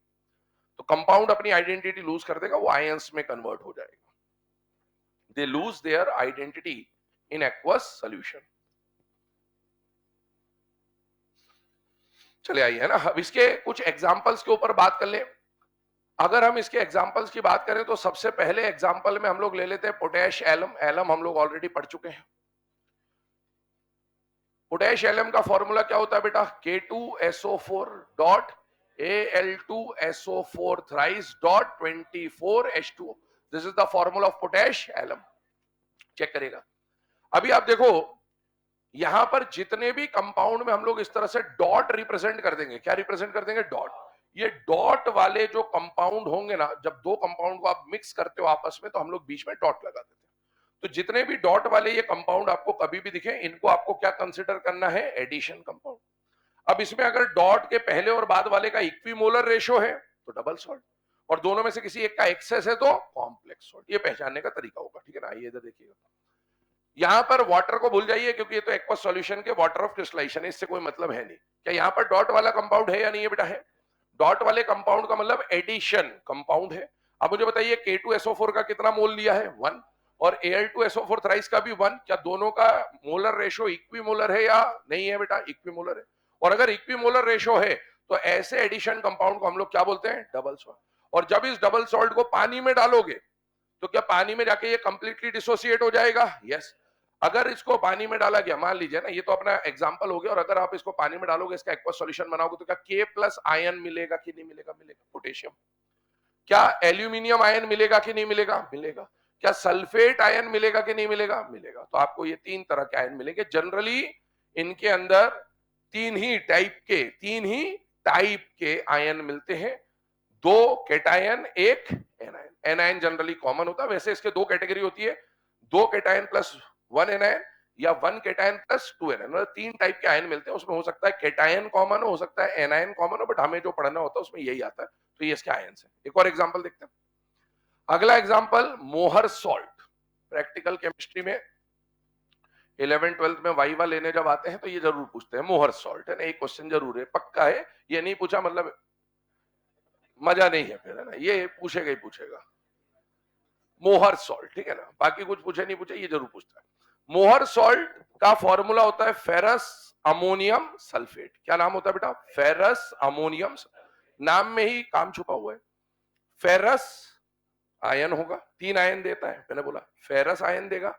तो कंपाउंड अपनी आइडेंटिटी लूज कर देगा, वो आयंस में कन्वर्ट हो जाएगा। They lose their identity in aqueous solution. चले आइए, है ना, अब इसके कुछ एग्जांपल्स के ऊपर बात कर ले। अगर हम इसके एग्जांपल्स की बात करें तो सबसे पहले एग्जांपल में हम लोग ले लेते हैं पोटैश एलम। एलम हम लोग ऑलरेडी पढ़ चुके हैं। पोटैश एलम का फॉर्मूला क्या होता है बेटा? K2SO4 dot Al2SO4 thrice dot 24H2O। This is the formula of potash alum. Check करेगा। अभी आप देखो, यहां पर जितने भी कंपाउंड में हम लोग इस तरह से डॉट रिप्रेजेंट कर देंगे। क्या रिप्रेजेंट कर देंगे? डॉट। ये डॉट वाले जो कंपाउंड होंगे ना, जब दो कंपाउंड को आप मिक्स करते हो आपस में तो हम लोग बीच में डॉट लगा देते हैं। तो जितने भी डॉट वाले ये कंपाउंड आपको कभी भी दिखे, इनको आपको क्या कंसिडर करना है? Addition compound. अब इसमें अगर डॉट के पहले और बाद वाले का इक्विमोलर रेशो है तो डबल सॉल्ट, और दोनों में से किसी एक का एक्सेस है तो कॉम्प्लेक्स सॉल्ट। ये पहचानने का तरीका होगा, ठीक है ना? आइए इधर देखिएगा। यहां पर वाटर को भूल जाइए क्योंकि ये तो एक्वस सॉल्यूशन के वाटर ऑफ क्रिस्टलाइजेशन है, इससे कोई मतलब है नहीं। क्या यहां पर डॉट वाला कंपाउंड है या नहीं? ये बेटा है। डॉट वाले कंपाउंड का मतलब एडिशन कंपाउंड है। अब मुझे बताइए K2SO4 का कितना मोल लिया है? 1। और Al2SO4 थ्राइस का भी 1। क्या दोनों का मोलर रेशो इक्विमोलर है या नहीं है? बेटा इक्विमोलर है। और अगर इक्विमोलर रेशो है तो ऐसे एडिशन कंपाउंड को हम लोग क्या बोलते हैं? Double salt. और जब इस डबल सॉल्ट को पानी में डालोगे तो क्या पानी में जाके ये कंप्लीटली डिसोसिएट हो जाएगा? यस। अगर इसको पानी में डाला गया, मान लीजिए ना, ये तो अपना एग्जांपल हो गया, और अगर आप इसको पानी में डालोगे, इसका एक्वस सॉल्यूशन बनाओगे तो क्या K प्लस आयन मिलेगा कि नहीं मिलेगा? मिलेगा। पोटेशियम। क्या एल्यूमिनियम आयन मिलेगा कि नहीं मिलेगा? मिलेगा। क्या सल्फेट आयन मिलेगा कि नहीं मिलेगा? मिलेगा। तो आपको ये तीन तरह के आयन मिलेंगे। जनरली इनके अंदर तीन ही टाइप के आयन मिलते हैं। दो केटायन, एक एनायन। एनायन जनरली कॉमन होता है। वैसे इसके दो कैटेगरी होती है, दो केटायन प्लस वन एनायन, या one cation plus two anion. मतलब तीन टाइप के आयन मिलते हैं। उसमें हो सकता है केटायन कॉमन हो सकता है एनायन कॉमन हो, बट हमें जो पढ़ना होता है उसमें यही आता है। तो ये इसके आयन है। एक और एग्जाम्पल देखते हैं। अगला एग्जाम्पल मोहर सॉल्ट। प्रैक्टिकल केमिस्ट्री में 11th-12th में वाइवा लेने जब आते हैं तो ये जरूर पूछते हैं मोहर सॉल्ट, है ना? एक क्वेश्चन जरूर है, पक्का है। ये नहीं पूछा मतलब मजा नहीं है फिर, है ना? ये पूछेगा ही पूछेगा। मोहर सॉल्ट, ठीक है ना? बाकी कुछ पूछे नहीं पूछे, ये जरूर पूछता है। मोहर सॉल्ट का फॉर्मूला होता है फेरस अमोनियम सल्फेट। क्या नाम होता है बेटा? Ferrous ammonium. नाम में ही काम छुपा हुआ है। फेरस आयन होगा, तीन आयन देता है, मैंने बोला फेरस आयन देगा,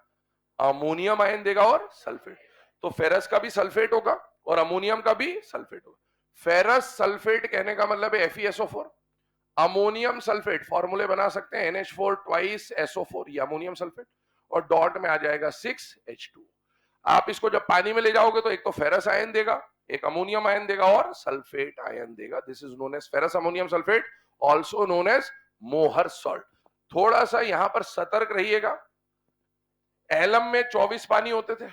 अमोनियम आयन देगा और सल्फेट। तो फेरस का भी सल्फेट होगा और अमोनियम का भी सल्फेट होगा। फेरस सल्फेट कहने का मतलब है FeSO4। अमोनियम सल्फेट फॉर्मूले बना सकते हैं NH4 ट्वाइस SO4, ये अमोनियम सल्फेट, और डॉट में आ जाएगा 6H2। आप इसको जब पानी में ले जाओगे तो एक तो फेरस आयन देगा, एक अमोनियम आयन देगा और सल्फेट आयन देगा। This is known as ferrous ammonium sulphate, also known as Mohr salt. थोड़ा सा यहां पर सतर्क रहिएगा। एलम में 24 पानी होते थे,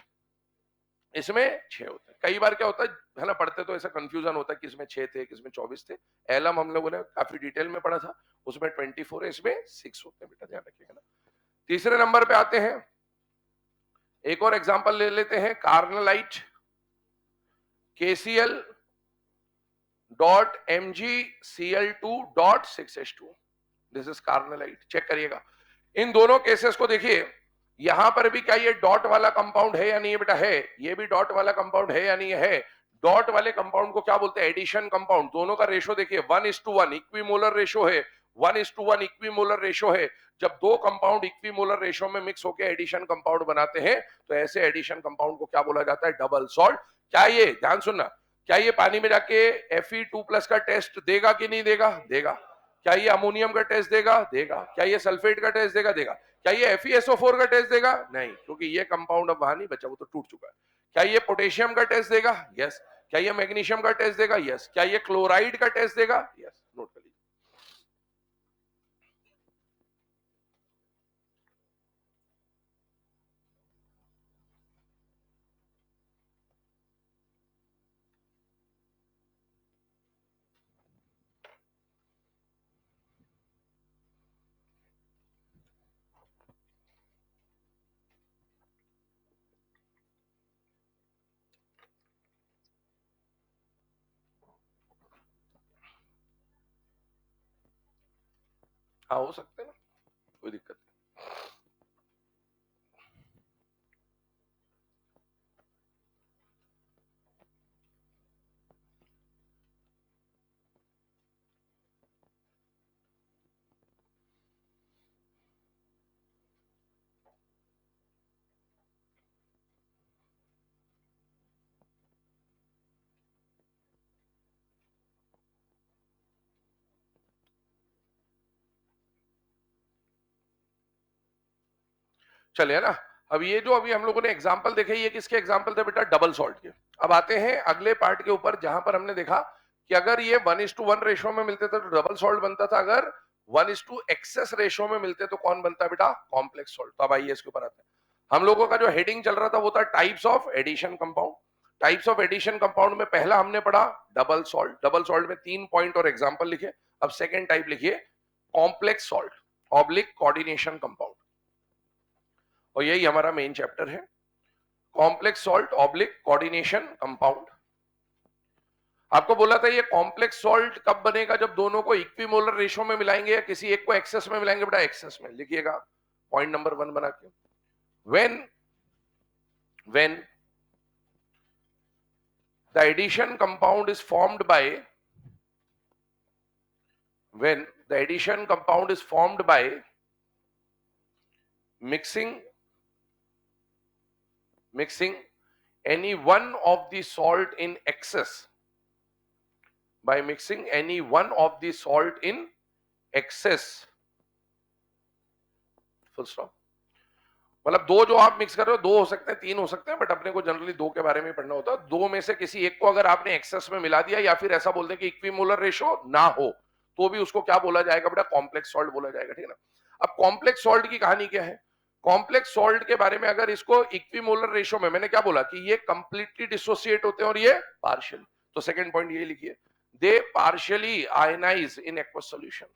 इसमें 6 होते हैं। कई बार क्या होता है ना, पढ़ते तो ऐसा कंफ्यूजन होता है कि इसमें 6 थे, किसमें 24 थे। एलम हम लोगों ने काफी डिटेल में पढ़ा था, उसमें 24 है, इसमें 6 होते हैं। बेटा ध्यान रखिएगा ना। तीसरे नंबर पे आते हैं, एक और एग्जांपल ले लेते हैं। Carnallite KCl dot MgCl2 dot 6H2। This is carnallite. Check करिएगा इन दोनों केसेस को। देखिए यहां पर भी क्या ये डॉट वाला कंपाउंड है या नहीं? बेटा है। ये भी डॉट वाला कंपाउंड है या नहीं? है। डॉट वाले कंपाउंड को क्या बोलते हैं? Addition compound. दोनों का रेशो देखिए 1:1 इक्विमोलर रेशो है, 1:1 इक्विमोलर रेशो है। जब दो कंपाउंड इक्विमोलर रेशो में मिक्स होकर एडिशन कंपाउंड बनाते हैं तो ऐसे एडिशन कंपाउंड को क्या बोला जाता है? Double salt. क्या ये, ध्यान सुनना, क्या ये पानी में जाके Fe2+ का टेस्ट देगा कि नहीं देगा? देगा। क्या ये अमोनियम का टेस्ट देगा? देगा। क्या ये सल्फेट का टेस्ट देगा? देगा। क्या ये FeSO4 का टेस्ट देगा? नहीं, क्योंकि ये कंपाउंड अब वहां नहीं बचा, वो तो टूट चुका है। क्या ये पोटेशियम का टेस्ट देगा? यस। क्या ये मैग्नीशियम का टेस्ट देगा? यस। क्या ये क्लोराइड का टेस्ट देगा? यस। नोट कर लीजिए। हाँ हो सकते हैं ना, कोई दिक्कत नहीं। चलिए ना, अब ये जो अभी हम लोगों ने एग्जांपल देखे, ये किसके एग्जांपल थे बेटा? डबल सॉल्ट के। अब आते हैं अगले पार्ट के ऊपर, जहां पर हमने देखा कि अगर ये 1:1 रेशो में मिलते थे तो डबल सॉल्ट बनता था, अगर 1:एक्सेस रेशो में मिलते तो कौन बनता है बेटा? Complex salt. तो अब आइए इसके ऊपर आते हैं। हम लोगों का जो हेडिंग चल रहा था वो था types of addition compound. Types of addition compound में पहला हमने पढ़ा डबल सॉल्ट। डबल सॉल्ट में 3 पॉइंट और एग्जांपल लिखे। अब सेकेंड टाइप लिखिए complex salt oblique coordination compound, और यही हमारा मेन चैप्टर है, complex salt oblique coordination compound. आपको बोला था ये कॉम्प्लेक्स सॉल्ट कब बनेगा? जब दोनों को इक्विमोलर रेशो में मिलाएंगे या किसी एक को एक्सेस में मिलाएंगे बेटा? एक्सेस में। लिखिएगा पॉइंट नंबर 1 बना के, when the addition compound is formed by when the addition compound is formed by mixing any one of the salt in excess, by mixing any one of the salt in excess, full stop. मतलब दो जो आप mix कर रहे हो, दो हो सकते हैं, तीन हो सकते हैं, बट अपने को जनरली दो के बारे में पढ़ना होता है। दो में से किसी एक को अगर आपने एक्सेस में मिला दिया, या फिर ऐसा बोल दें कि इक्विमोलर रेशो ना हो, तो भी उसको क्या बोला जाएगा बेटा? कॉम्प्लेक्स सॉल्ट बोला जाएगा, ठीक है ना। अब कॉम्प्लेक्स सॉल्ट की कहानी क्या है? कॉम्प्लेक्स सॉल्ट के बारे में अगर इसको इक्विमोलर रेशो में, मैंने क्या बोला कि ये कंप्लीटली डिसोसिएट होते हैं और ये पार्शियल। तो सेकंड पॉइंट ये लिखिए, they partially ionise in aqueous solution.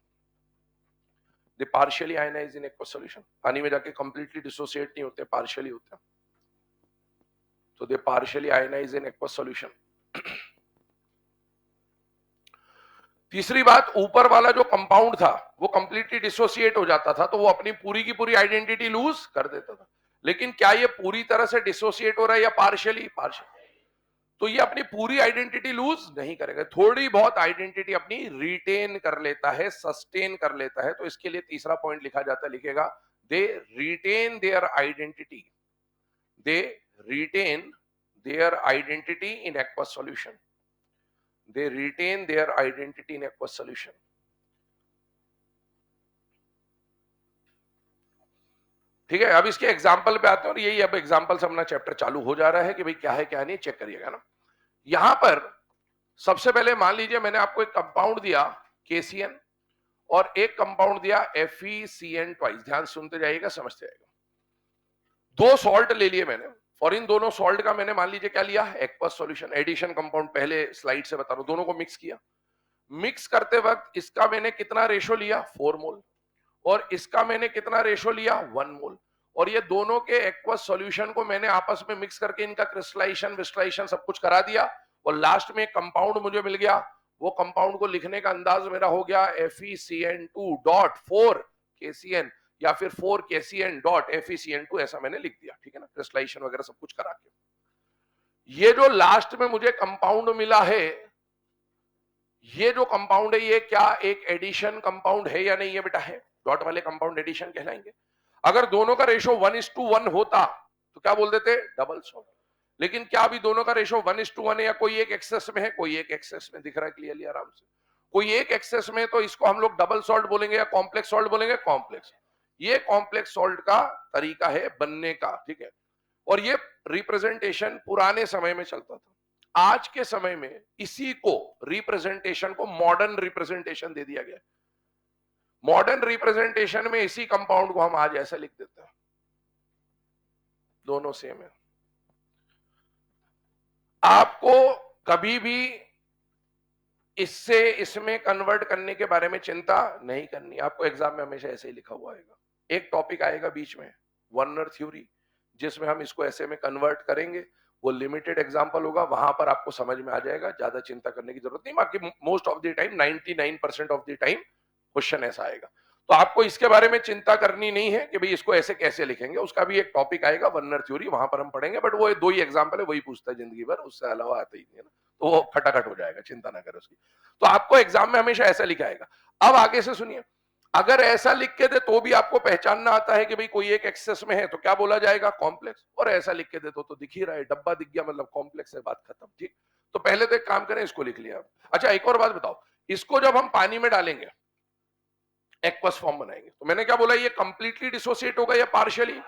They partially ionise in aqueous solution. पानी में जाके कंप्लीटली डिसोसिएट नहीं होते, पार्शियली होते हैं। तो they partially ionise in aqueous solution. तीसरी बात, ऊपर वाला जो कंपाउंड था वो कंप्लीटली डिसोसिएट हो जाता था, तो वो अपनी पूरी की पूरी आइडेंटिटी लूज कर देता था। लेकिन क्या ये पूरी तरह से डिसोसिएट हो रहा है या पार्शियली? पार्शियल। तो ये अपनी पूरी आइडेंटिटी लूज नहीं करेगा, थोड़ी बहुत आइडेंटिटी अपनी रिटेन कर लेता है, सस्टेन कर लेता है। तो इसके लिए तीसरा पॉइंट लिखा जाता है, लिखेगा they retain their identity, they retain their identity in aqueous solution, they retain their identity in aqueous solution. ठीक है, अब इसके एग्जाम्पल पे आते हैं, और यही अब एग्जाम्पल से अपना चैप्टर चालू हो जा रहा है कि भाई क्या है क्या नहीं, चेक करिएगा ना। यहां पर सबसे पहले मान लीजिए मैंने आपको एक कंपाउंड दिया KCN और एक कंपाउंड दिया FeCN ट्वाइस। ध्यान सुनते जाइएगा, समझते जाइएगा। दो सॉल्ट ले लिए मैंने, और इन दोनों सॉल्ट का मैंने मान लीजिए क्या लिया? Aqueous solution. एडिशन कंपाउंड पहले स्लाइड से बता रहा हूं। दोनों को मिक्स किया। मिक्स करते वक्त इसका मैंने कितना रेशो लिया? 4 मोल, और इसका मैंने कितना रेशो लिया? 1 मोल। और ये दोनों के एक्वस सॉल्यूशन को मैंने आपस में मिक्स करके इनका क्रिस्टलाइजेशन विस्टलाइजेशन सब कुछ करा दिया, और लास्ट में एक कंपाउंड मुझे मिल गया। वो कंपाउंड को लिखने का अंदाज मेरा हो गया FeCN2.4KCN, या फिर 4KCN.FeCN2, ऐसा मैंने लिख दिया, ठीक है ना, क्रिस्टलाइजेशन वगैरह सब कुछ करा के। ये जो लास्ट में मुझे कंपाउंड मिला है, ये जो कंपाउंड है, ये क्या एक एडिशन कंपाउंड है या नहीं है बेटा? है। डॉट वाले कंपाउंड एडिशन कहलाएंगे। अगर दोनों का रेशो 1:1 होता तो क्या बोल देते? Double salt. लेकिन क्या अभी दोनों का रेशो 1:1 है, या कोई एक एक्सेस में है? कोई एक एक्सेस में। दिख रहा है क्लियरली आराम से? कोई एक एक्सेस में, तो इसको हम लोग डबल सॉल्ट बोलेंगे या कॉम्प्लेक्स सॉल्ट बोलेंगे? कॉम्प्लेक्स। ये कॉम्प्लेक्स सॉल्ट का तरीका है बनने का, ठीक है। और ये रिप्रेजेंटेशन पुराने समय में चलता था। आज के समय में इसी को रिप्रेजेंटेशन को मॉडर्न रिप्रेजेंटेशन दे दिया गया। मॉडर्न रिप्रेजेंटेशन में इसी कंपाउंड को हम आज ऐसे लिख देते हैं, दोनों सेम है। आपको कभी भी इससे इसमें कन्वर्ट करने के बारे में चिंता नहीं करनी। आपको एग्जाम में हमेशा ऐसे ही लिखा हुआ आएगा। एक टॉपिक आएगा बीच में, वर्नर थ्योरी, जिसमें हम इसको ऐसे में कन्वर्ट करेंगे। वो लिमिटेड एग्जांपल होगा, वहां पर आपको समझ में आ जाएगा, ज्यादा चिंता करने की जरूरत नहीं। बाकी most of the time 99% of the time question ऐसा आएगा। तो आपको इसके बारे में चिंता करनी नहीं है कि भाई इसको ऐसे कैसे लिखेंगे, उसका भी एक टॉपिक आएगा वर्नर थ्योरी, वहां पर हम पढ़ेंगे, बट वो 2 ही एग्जांपल है, वही पूछता है जिंदगी भर, उससे अलावा आता ही नहीं है ना, तो वो खटाखट हो जाएगा, चिंता ना करें उसकी। तो आपको एग्जाम में हमेशा ऐसा लिखा आएगा। अब आगे से सुनिए, अगर ऐसा लिख के दे तो भी आपको पहचानना आता है कि भाई कोई एक एक्सेस में है तो क्या बोला जाएगा, कॉम्प्लेक्स, और ऐसा लिख के दे तो दिख ही रहा है, डब्बा दिख गया मतलब कॉम्प्लेक्स है, बात खत्म। ठीक, तो पहले तो एक काम करें, इसको लिख लिया। अच्छा एक और बात बताओ, इसको जब हम पानी में डालेंगे एक्वस फॉर्म बनाएंगे, तो मैंने क्या बोला, ये कंप्लीटली डिसोसिएट होगा या पार्शियली,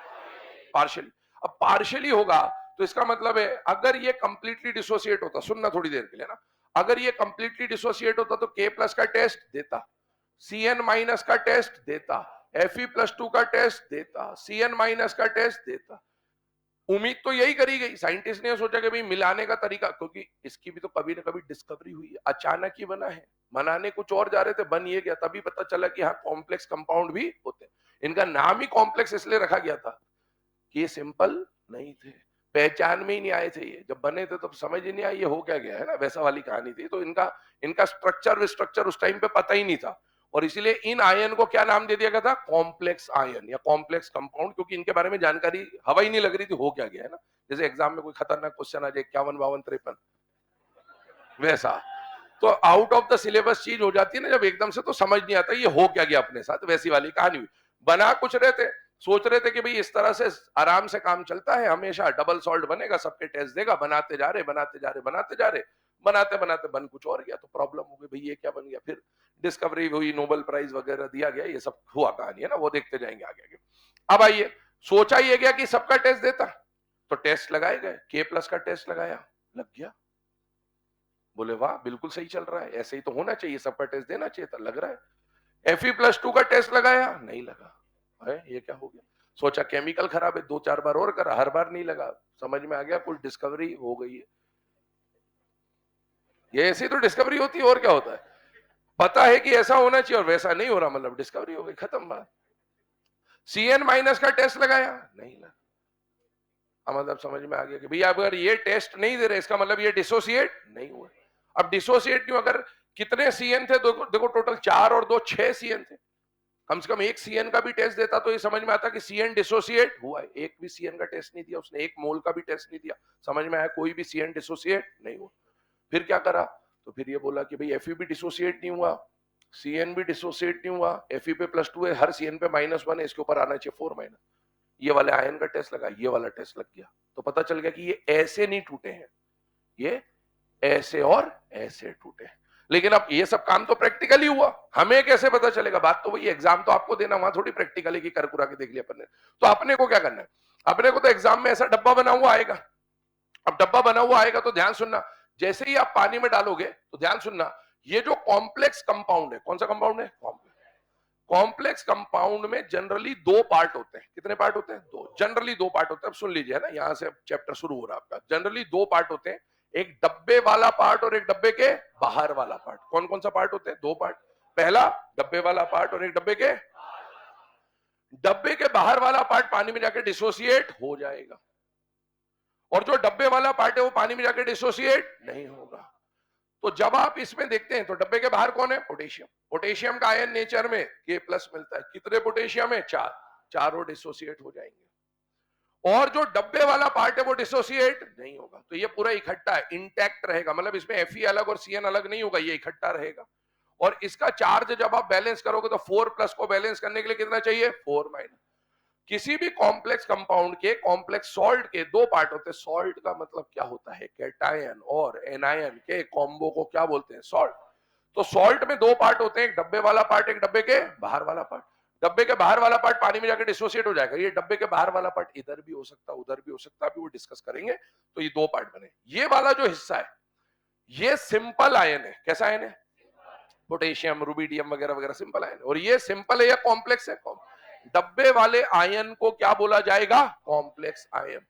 पार्शियली। अब पार्शियली होगा तो इसका मतलब है अगर ये कंप्लीटली डिसोसिएट होता, सुनना थोड़ी देर के लिए ना, अगर ये कंप्लीटली डिसोसिएट होता तो के प्लस का टेस्ट देता, सी एन माइनस का टेस्ट देता, Fe प्लस 2 का टेस्ट देता, सी एन माइनस का टेस्ट देता। उम्मीद तो यही करी गई, साइंटिस्ट ने सोचा कि भाई मिलाने का तरीका, क्योंकि इसकी भी तो कभी ना कभी डिस्कवरी हुई है, अचानक ही बना है, बनाने कुछ और जा रहे थे, बन ये गया, तभी पता चला कि हाँ कॉम्प्लेक्स कंपाउंड भी होते हैं। इनका नाम ही कॉम्प्लेक्स इसलिए रखा गया था कि ये सिंपल नहीं थे, पहचान में ही नहीं आए थे, ये जब बने थे तो समझ ही नहीं आई ये हो क्या गया है ना, वैसा वाली कहानी थी। तो इनका इनका स्ट्रक्चर उस टाइम पे पता ही नहीं था, और इसीलिए इन आयन को क्या नाम दे दिया गया था, कॉम्प्लेक्स आयन या कॉम्प्लेक्स कंपाउंड, क्योंकि इनके बारे में जानकारी हवा ही नहीं लग रही थी हो क्या गया है ना। जैसे एग्जाम में कोई खतरनाक क्वेश्चन आ जाए 51 52 53 वैसा, तो आउट ऑफ द सिलेबस चीज हो जाती है ना जब एकदम से, तो समझ नहीं आता ये हो क्या गया अपने साथ, वैसी वाली कहानी हुई। बना कुछ रहे थे, सोच रहे थे कि भाई इस तरह से आराम से काम चलता है, हमेशा डबल सॉल्ट बनेगा, सबके टेस्ट देगा, बनाते जा रहे बनाते जा रहे बनाते जा रहे, बनाते बनाते बन कुछ और गया, तो प्रॉब्लम हो गई, भाई ये क्या बन गया, फिर डिस्कवरी हुई, नोबेल प्राइज वगैरह दिया गया, ये सब हुआ कहानी है ना, वो देखते जाएंगे आगे आगे। अब आइए, सोचा ये गया कि सबका टेस्ट देता, तो टेस्ट लगाए गए, के प्लस का टेस्ट लगाया, लग गया, बोले वाह बिल्कुल सही चल रहा है, ऐसे ही तो होना चाहिए, सबका टेस्ट देना चाहिए था, लग रहा है। Fe प्लस 2 का टेस्ट लगाया, नहीं लगा, है ये क्या हो गया, सोचा केमिकल खराब है, 2 4 बार और करा, हर बार नहीं लगा, समझ में आ गया कुछ डिस्कवरी हो गई है। ये ऐसी तो डिस्कवरी होती है, और क्या होता है, पता है कि ऐसा होना चाहिए और वैसा नहीं हो रहा, मतलब डिस्कवरी हो गई, खत्म बात। सी एन माइनस का टेस्ट लगाया, नहीं लगा, मतलब समझ में आ गया कि भैया अगर ये टेस्ट नहीं दे रहे इसका मतलब ये डिसोसिएट नहीं हुआ। अब डिसोसिएट क्यों, अगर कितने सीएन थे, देखो देखो टोटल 4 और 2 6 सीएन थे, कम से कम एक सीएन का भी टेस्ट देता तो ये समझ में आता कि सीएन डिसोसिएट हुआ है, एक भी सीएन का टेस्ट नहीं दिया उसने, एक मोल का भी टेस्ट नहीं दिया, समझ में आया कोई भी सीएन डिसोसिएट नहीं हुआ। फिर क्या करा, तो फिर ये बोला कि भाई एफई भी डिसोसिएट नहीं हुआ, सीएन भी डिसोसिएट नहीं हुआ, एफई पे +2 है, हर सीएन पे -1 है, इसके ऊपर आना चाहिए 4-, ये वाले आयन का टेस्ट लगा, ये वाला टेस्ट लग गया, तो पता चल गया कि ये ऐसे नहीं टूटे हैं, ये ऐसे और ऐसे टूटे। लेकिन अब ये सब काम तो प्रैक्टिकली हुआ, हमें कैसे पता चलेगा, बात तो वही, एग्जाम तो आपको देना, वहां थोड़ी प्रैक्टिकली की कर कुरा के देख लिया अपन ने। तो अपने को क्या करना है, अपने को तो एग्जाम में ऐसा डब्बा बना हुआ आएगा। अब डब्बा बना हुआ आएगा तो ध्यान सुनना, जैसे ही आप पानी में डालोगे तो ध्यान सुनना, ये जो कॉम्प्लेक्स कंपाउंड है, कौन सा कंपाउंड है, कॉम्प्लेक्स कंपाउंड में जनरली 2 पार्ट होते हैं, कितने पार्ट होते हैं, 2, जनरली 2 पार्ट होते हैं। अब सुन लीजिए ना, यहां से चैप्टर शुरू हो रहा है आपका, जनरली 2 पार्ट होते हैं, एक डब्बे वाला पार्ट और एक डब्बे के बाहर वाला पार्ट। कौन कौन सा पार्ट होते हैं, 2 पार्ट, पहला डब्बे वाला पार्ट और एक डब्बे के बाहर वाला पार्ट पानी में जाकर डिसोसिएट हो जाएगा, और जो डब्बे वाला पार्ट है वो पानी में जाकर डिसोसिएट नहीं होगा। तो जब आप इसमें देखते हैं तो डब्बे के बाहर कौन है, पोटेशियम, पोटेशियम का आयन नेचर में K प्लस मिलता है, कितने पोटेशियम है, 4, चारों डिसोसिएट हो जाएंगे, और जो डब्बे वाला पार्ट है वो डिसोसिएट नहीं होगा, तो ये पूरा इकट्ठा है, इंटैक्ट रहेगा, मतलब इसमें Fe अलग और Cn अलग नहीं होगा, ये इकट्ठा रहेगा। और इसका चार्ज जब आप बैलेंस करोगे तो 4+ को बैलेंस करने के लिए कितना चाहिए, 4-। किसी भी कॉम्प्लेक्स कंपाउंड के, कॉम्प्लेक्स सॉल्ट के 2 पार्ट होते हैं, सॉल्ट का मतलब क्या होता है, कैटायन और एनायन के कॉम्बो को क्या बोलते हैं, सॉल्ट। तो सॉल्ट में 2 पार्ट होते हैं, एक डब्बे वाला पार्ट, एक डब्बे के बाहर वाला पार्ट। डब्बे के बाहर वाला पार्ट पानी में जाकर डिसोसिएट हो जाएगा, ये डब्बे के बाहर वाला पार्ट इधर भी हो सकता है उधर भी हो सकता है, अभी वो डिस्कस करेंगे। तो ये 2 पार्ट बने, ये वाला जो हिस्सा है ये सिंपल आयन है, कैसा आयन है, पोटेशियम रुबिडियम वगैरह वगैरह सिंपल आयन, और ये सिंपल है या कॉम्प्लेक्स है, डब्बे वाले आयन को क्या बोला जाएगा, कॉम्प्लेक्स आयन।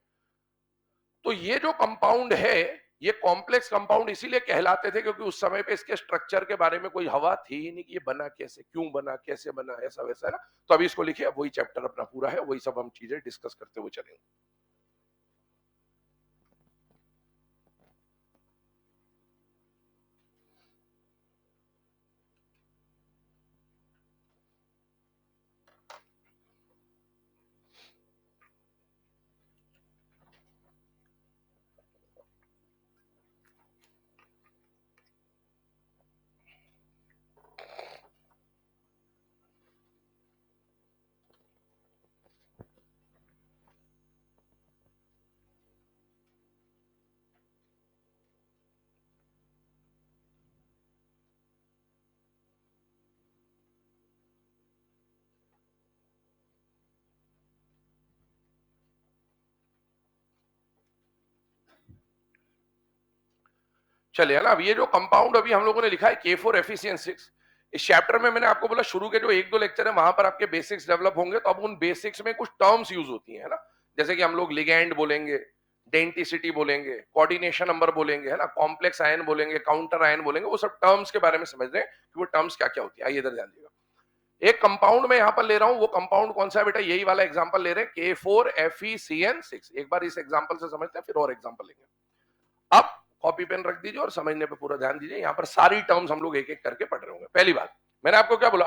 तो ये जो कंपाउंड है ये कॉम्प्लेक्स कंपाउंड इसीलिए कहलाते थे क्योंकि उस समय पे इसके स्ट्रक्चर के बारे में कोई हवा थी ही नहीं कि ये बना कैसे, क्यों बना, कैसे बना, ऐसा वैसा है ना। तो अभी इसको लिखिए, वही चैप्टर अपना पूरा है, वही सब हम चीजें डिस्कस करते हुए चलेंगे। चलिए ना, अब ये जो कंपाउंड अभी हम लोगों ने लिखा है K4FeCN6, इस चैप्टर में मैंने आपको बोला शुरू के जो 1-2 लेक्चर है वहां पर आपके बेसिक्स डेवलप होंगे, तो अब उन बेसिक्स में कुछ टर्म्स यूज होती हैं, है ना, जैसे कि हम लोग लिगैंड बोलेंगे, डेंटिसिटी बोलेंगे, कोऑर्डिनेशन नंबर बोलेंगे, है ना, कॉम्प्लेक्स आयन बोलेंगे, काउंटर आयन बोलेंगे, वो सब टर्म्स के बारे में समझ रहे हैं कि वो टर्म्स क्या क्या होती है। आइए इधर ध्यान दीजिएगा, एक कंपाउंड में यहां पर ले रहा हूं, वो कंपाउंड कौन सा है बेटा, यही वाला एग्जांपल ले रहे हैं, K4FeCN6। एक बार इस एग्जांपल से समझते हैं, फिर और एग्जांपल लेंगे। अब कॉपी पेन रख दीजिए और समझने पे पूरा ध्यान दीजिए, यहां पर सारी टर्म्स हम लोग एक एक करके पढ़ रहे होंगे। पहली बात, मैंने आपको क्या बोला,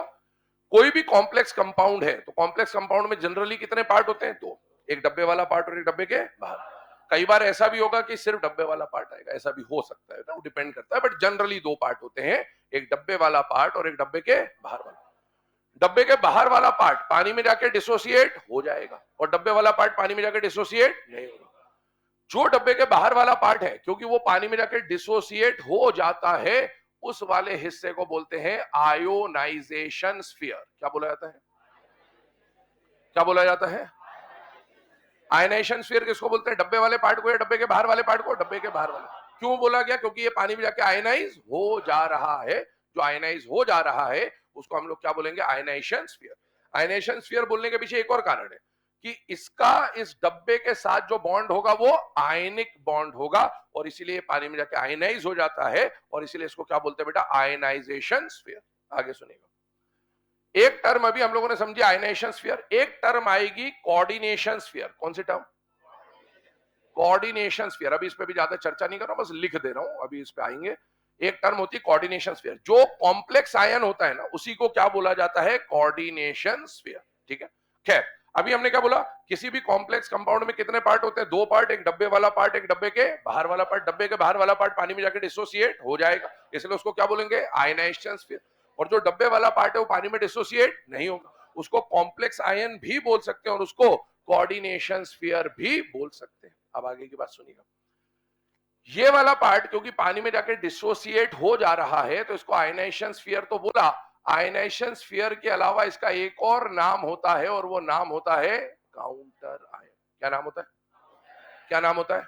कोई भी कॉम्प्लेक्स कंपाउंड है तो कॉम्प्लेक्स कंपाउंड में जनरली कितने पार्ट होते हैं, दो, एक डब्बे वाला पार्ट और एक डब्बे के बाहर। कई बार ऐसा भी होगा कि सिर्फ डब्बे वाला पार्ट आएगा, ऐसा भी हो सकता है ना, वो डिपेंड करता है, बट जनरली दो पार्ट होते हैं, एक डब्बे वाला पार्ट और एक डब्बे के बाहर वाला। डब्बे के बाहर वाला पार्ट पानी में जाके डिसोसिएट हो जाएगा और डब्बे वाला पार्ट पानी में जाके डिसोसिएट नहीं होगा। जो डब्बे के बाहर वाला पार्ट है, क्योंकि वो पानी में जाके डिसोसिएट हो जाता है, उस वाले हिस्से को बोलते हैं आयोनाइजेशन स्फीयर। क्या बोला जाता है, क्या बोला जाता है, आयनाइजेशन स्फीयर किसको बोलते हैं, डब्बे वाले पार्ट को या डब्बे के बाहर वाले पार्ट को, डब्बे के बाहर वाले। क्यों बोला गया, क्योंकि ये पानी में जाके आयनाइज हो जा रहा है, जो आयनाइज हो जा रहा है उसको हम लोग क्या बोलेंगे, आयनाइजेशन स्फीयर। आयनाइजेशन स्फीयर बोलने के पीछे एक और कारण है कि इसका इस डब्बे के साथ जो बॉन्ड होगा वो आयनिक बॉन्ड होगा, और इसीलिए पानी में जाके आयनाइज हो जाता है, और इसीलिए इसको क्या बोलते हैं बेटा, आयनाइजेशन स्फीयर। आगे सुनिएगा, एक टर्म अभी हम लोगों ने समझी आयनाइजेशन स्फीयर, एक टर्म आएगी कोऑर्डिनेशन स्फीयर। कौन सी टर्म, कोऑर्डिनेशन स्फीयर। अभी इस पे भी ज्यादा चर्चा नहीं कर रहा हूं, बस लिख दे रहा हूं, अभी इस पे आएंगे। एक टर्म होती है कोऑर्डिनेशन स्फीयर, जो कॉम्प्लेक्स आयन होता है ना उसी को क्या बोला जाता है, कोऑर्डिनेशन स्फीयर। ठीक है, खैर अभी हमने क्या बोला, किसी भी कॉम्प्लेक्स कंपाउंड में कितने पार्ट होते हैं, दो पार्ट, एक डब्बे वाला पार्ट, एक डब्बे के बाहर वाला पार्ट। डब्बे के बाहर वाला पार्ट पानी में जाकर डिसोसिएट हो जाएगा, इसलिए उसको क्या बोलेंगे, आयनाइजेशन स्फीयर। और जो डब्बे वाला पार्ट है वो पानी में डिसोसिएट नहीं होगा, उसको कॉम्प्लेक्स आयन भी बोल सकते हैं और उसको कोऑर्डिनेशन स्फीयर भी बोल सकते हैं। अब आगे की बात सुनिएगा, ये वाला पार्ट क्योंकि पानी में जाके डिसोसिएट हो जा रहा है तो इसको आयनाइजेशन स्फीयर तो बोला, आयनाइजेशन स्फीयर के अलावा इसका एक और नाम होता है और वो नाम होता है काउंटर आयन। क्या नाम होता है, क्या नाम होता है,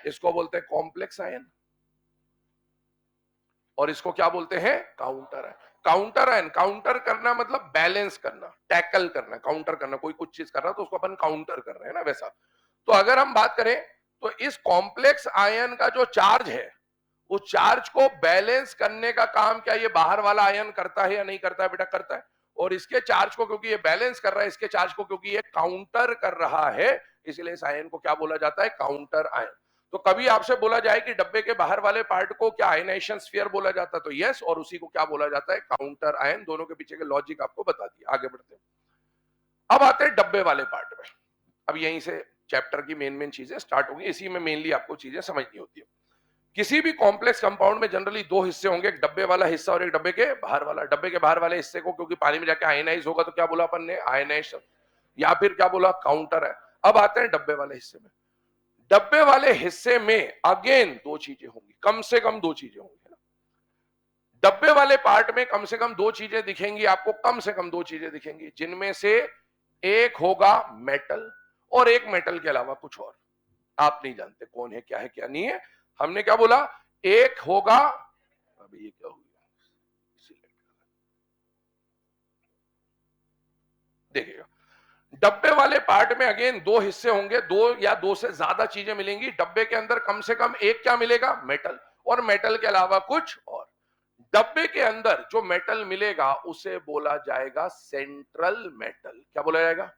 इसको बोलते हैं कॉम्प्लेक्स आयन और इसको क्या बोलते हैं, counter ion. Counter ion, counter करना मतलब बैलेंस करना, टैकल करना, काउंटर करना, कोई कुछ चीज कर रहा है तो उसको अपन काउंटर कर रहे हैं ना, वैसा। तो अगर हम बात करें तो इस कॉम्प्लेक्स आयन का जो चार्ज है, उस चार्ज को बैलेंस करने का काम क्या ये बाहर वाला आयन करता है या नहीं करता है बेटा, करता है। और इसके चार्ज को क्योंकि ये बैलेंस कर रहा है, इसके चार्ज को क्योंकि ये काउंटर कर रहा है, इसलिए इस आयन को क्या बोला जाता है, काउंटर आयन। तो कभी आपसे बोला जाए कि डब्बे के बाहर वाले पार्ट को क्या आयनाइजेशन स्फीयर बोला जाता है, तो यस, और उसी को क्या बोला जाता है, काउंटर आयन। दोनों के पीछे के लॉजिक आपको बता दिया। आगे बढ़ते हैं, अब आते हैं डब्बे वाले पार्ट में। अब यहीं से चैप्टर की मेन चीजें स्टार्ट होंगी, इसी में मेनली आपको चीजें समझनी होती है। किसी भी कॉम्प्लेक्स कंपाउंड में जनरली दो हिस्से होंगे, एक डब्बे वाला हिस्सा और एक डब्बे के बाहर वाला। डब्बे के बाहर वाले हिस्से को क्योंकि पानी में जाके आयनाइज होगा तो क्या बोला अपन ने, आयनाइजेशन, या फिर क्या बोला, काउंटर है। अब आते हैं डब्बे वाले हिस्से में। डब्बे वाले हिस्से में अगेन दो चीजें होंगी, कम से कम दो चीजें होंगी। डब्बे वाले पार्ट में कम से कम दो चीजें दिखेंगी आपको, कम से कम दो चीजें दिखेंगी, जिनमें से एक होगा मेटल और एक मेटल के अलावा कुछ और। आप नहीं जानते कौन है, क्या है, क्या नहीं है। हमने क्या बोला, एक होगा, अभी ये क्या हो गया, देखिएगा, डब्बे वाले पार्ट में अगेन दो हिस्से होंगे, दो या दो से ज्यादा चीजें मिलेंगी। डब्बे के अंदर कम से कम एक क्या मिलेगा, मेटल, और मेटल के अलावा कुछ और। डब्बे के अंदर जो मेटल मिलेगा उसे बोला जाएगा सेंट्रल मेटल। क्या बोला जाएगा,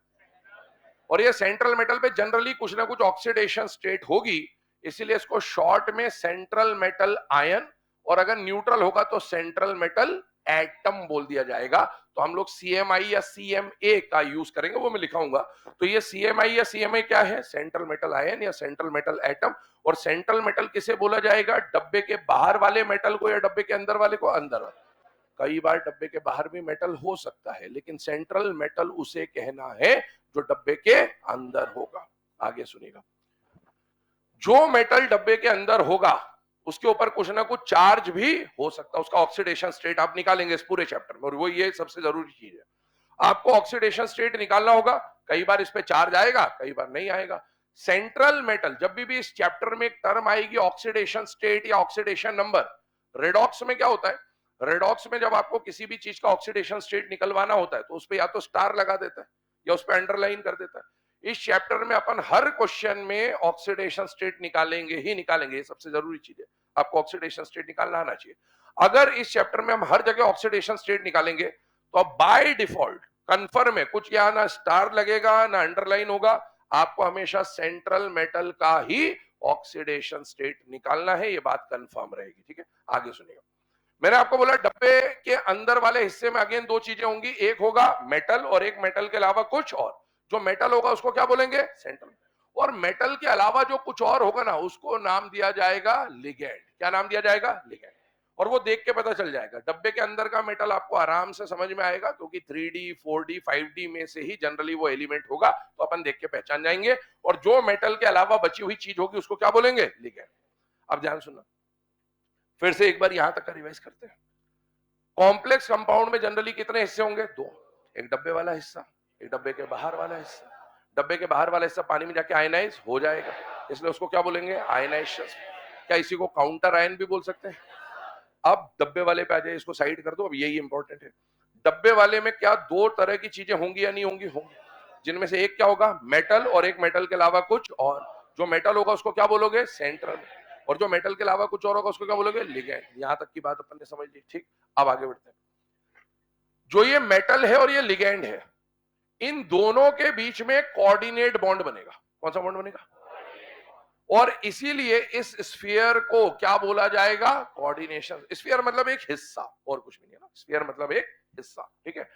और ये सेंट्रल मेटल पे जनरली कुछ ना कुछ ऑक्सीडेशन स्टेट होगी, इसीलिए इसको शॉर्ट में सेंट्रल मेटल आयन, और अगर न्यूट्रल होगा तो सेंट्रल मेटल एटम बोल दिया जाएगा। तो हम लोग CMI या CMA का यूज करेंगे, वो मैं लिखाऊंगा। तो ये CMI या CMA क्या है, सेंट्रल मेटल आयन या सेंट्रल मेटल एटम। और सेंट्रल मेटल किसे बोला जाएगा, डब्बे के बाहर वाले मेटल को या डब्बे के अंदर वाले को, अंदर वाले। कई बार डब्बे के बाहर भी मेटल हो सकता है, लेकिन सेंट्रल मेटल उसे कहना है जो डब्बे के अंदर होगा। आगे सुनिएगा, जो मेटल डब्बे के अंदर होगा उसके ऊपर कुछ ना कुछ चार्ज भी हो सकता है, उसका ऑक्सीडेशन स्टेट आप निकालेंगे इस पूरे चैप्टर में, और वो ये सबसे जरूरी चीज है, आपको ऑक्सीडेशन स्टेट निकालना होगा। कई बार इस पे चार्ज आएगा, कई बार नहीं आएगा। सेंट्रल मेटल, जब भी इस चैप्टर में एक टर्म आएगी ऑक्सीडेशन स्टेट या ऑक्सीडेशन नंबर, रेडॉक्स में क्या होता है, रेडॉक्स में जब आपको किसी भी चीज का ऑक्सीडेशन स्टेट निकलवाना होता है तो उस पर या तो स्टार लगा देता है या उस पर अंडरलाइन कर देता है। इस चैप्टर में अपन हर क्वेश्चन में ऑक्सीडेशन स्टेट निकालेंगे ही निकालेंगे, ये सबसे जरूरी चीज है, आपको ऑक्सीडेशन स्टेट निकालना आना चाहिए। अगर इस चैप्टर में हम हर जगह ऑक्सीडेशन स्टेट निकालेंगे तो अब बाय डिफॉल्ट कंफर्म है, कुछ यहाँ ना स्टार लगेगा ना अंडरलाइन होगा, आपको हमेशा सेंट्रल मेटल का ही ऑक्सीडेशन स्टेट निकालना है, ये बात कंफर्म रहेगी। ठीक है, आगे सुनिएगा। मैंने आपको बोला डब्बे के अंदर वाले हिस्से में अगेन दो चीजें होंगी, एक होगा मेटल और एक मेटल के अलावा कुछ और। जो मेटल होगा उसको क्या बोलेंगे, सेंट्रल, और मेटल के अलावा जो कुछ और होगा ना उसको नाम दिया जाएगा लिगेंड। क्या नाम दिया जाएगा, लिगेंड। और वो देख के पता चल जाएगा, डब्बे के अंदर का मेटल आपको आराम से समझ में आएगा क्योंकि 3D 4D 5D में से ही जनरली वो एलिमेंट होगा, तो अपन देख के पहचान जाएंगे। और जो मेटल के अलावा बची हुई चीज होगी उसको क्या बोलेंगे, लिगेंड। अब ध्यान सुनना, फिर से एक बार यहां तक का रिवाइज करते हैं। कॉम्प्लेक्स कंपाउंड में जनरली कितने हिस्से होंगे, दो, एक डब्बे वाला हिस्सा, एक डब्बे के बाहर वाला हिस्सा। डब्बे के बाहर वाला हिस्सा पानी में जाके आयनाइज हो जाएगा, इसलिए उसको क्या बोलेंगे, आयनाइजेशन। क्या इसी को काउंटर आयन भी बोल सकते हैं। अब डब्बे वाले पे आ जाए, इसको साइड कर दो, अब यही इंपॉर्टेंट है। डब्बे वाले में क्या दो तरह की चीजें होंगी या नहीं होंगी, होंगी, जिनमें से एक क्या होगा, मेटल, और एक मेटल के अलावा कुछ और। जो मेटल होगा उसको क्या बोलोगे, सेंट्रल, और जो मेटल के अलावा कुछ और होगा उसको क्या बोलोगे, लिगेंड। यहां तक की बात अपन ने समझ ली। ठीक, अब आगे बढ़ते हैं। जो ये मेटल है और ये लिगेंड है, इन दोनों के बीच में कोऑर्डिनेट बॉन्ड बनेगा। कौन सा बॉन्ड बनेगा, और इसीलिए इस स्फीयर को क्या बोला जाएगा, कोऑर्डिनेशन। स्फीयर मतलब एक हिस्सा, और कुछ भी नहीं है ना, स्फीयर मतलब एक हिस्सा। ठीक है,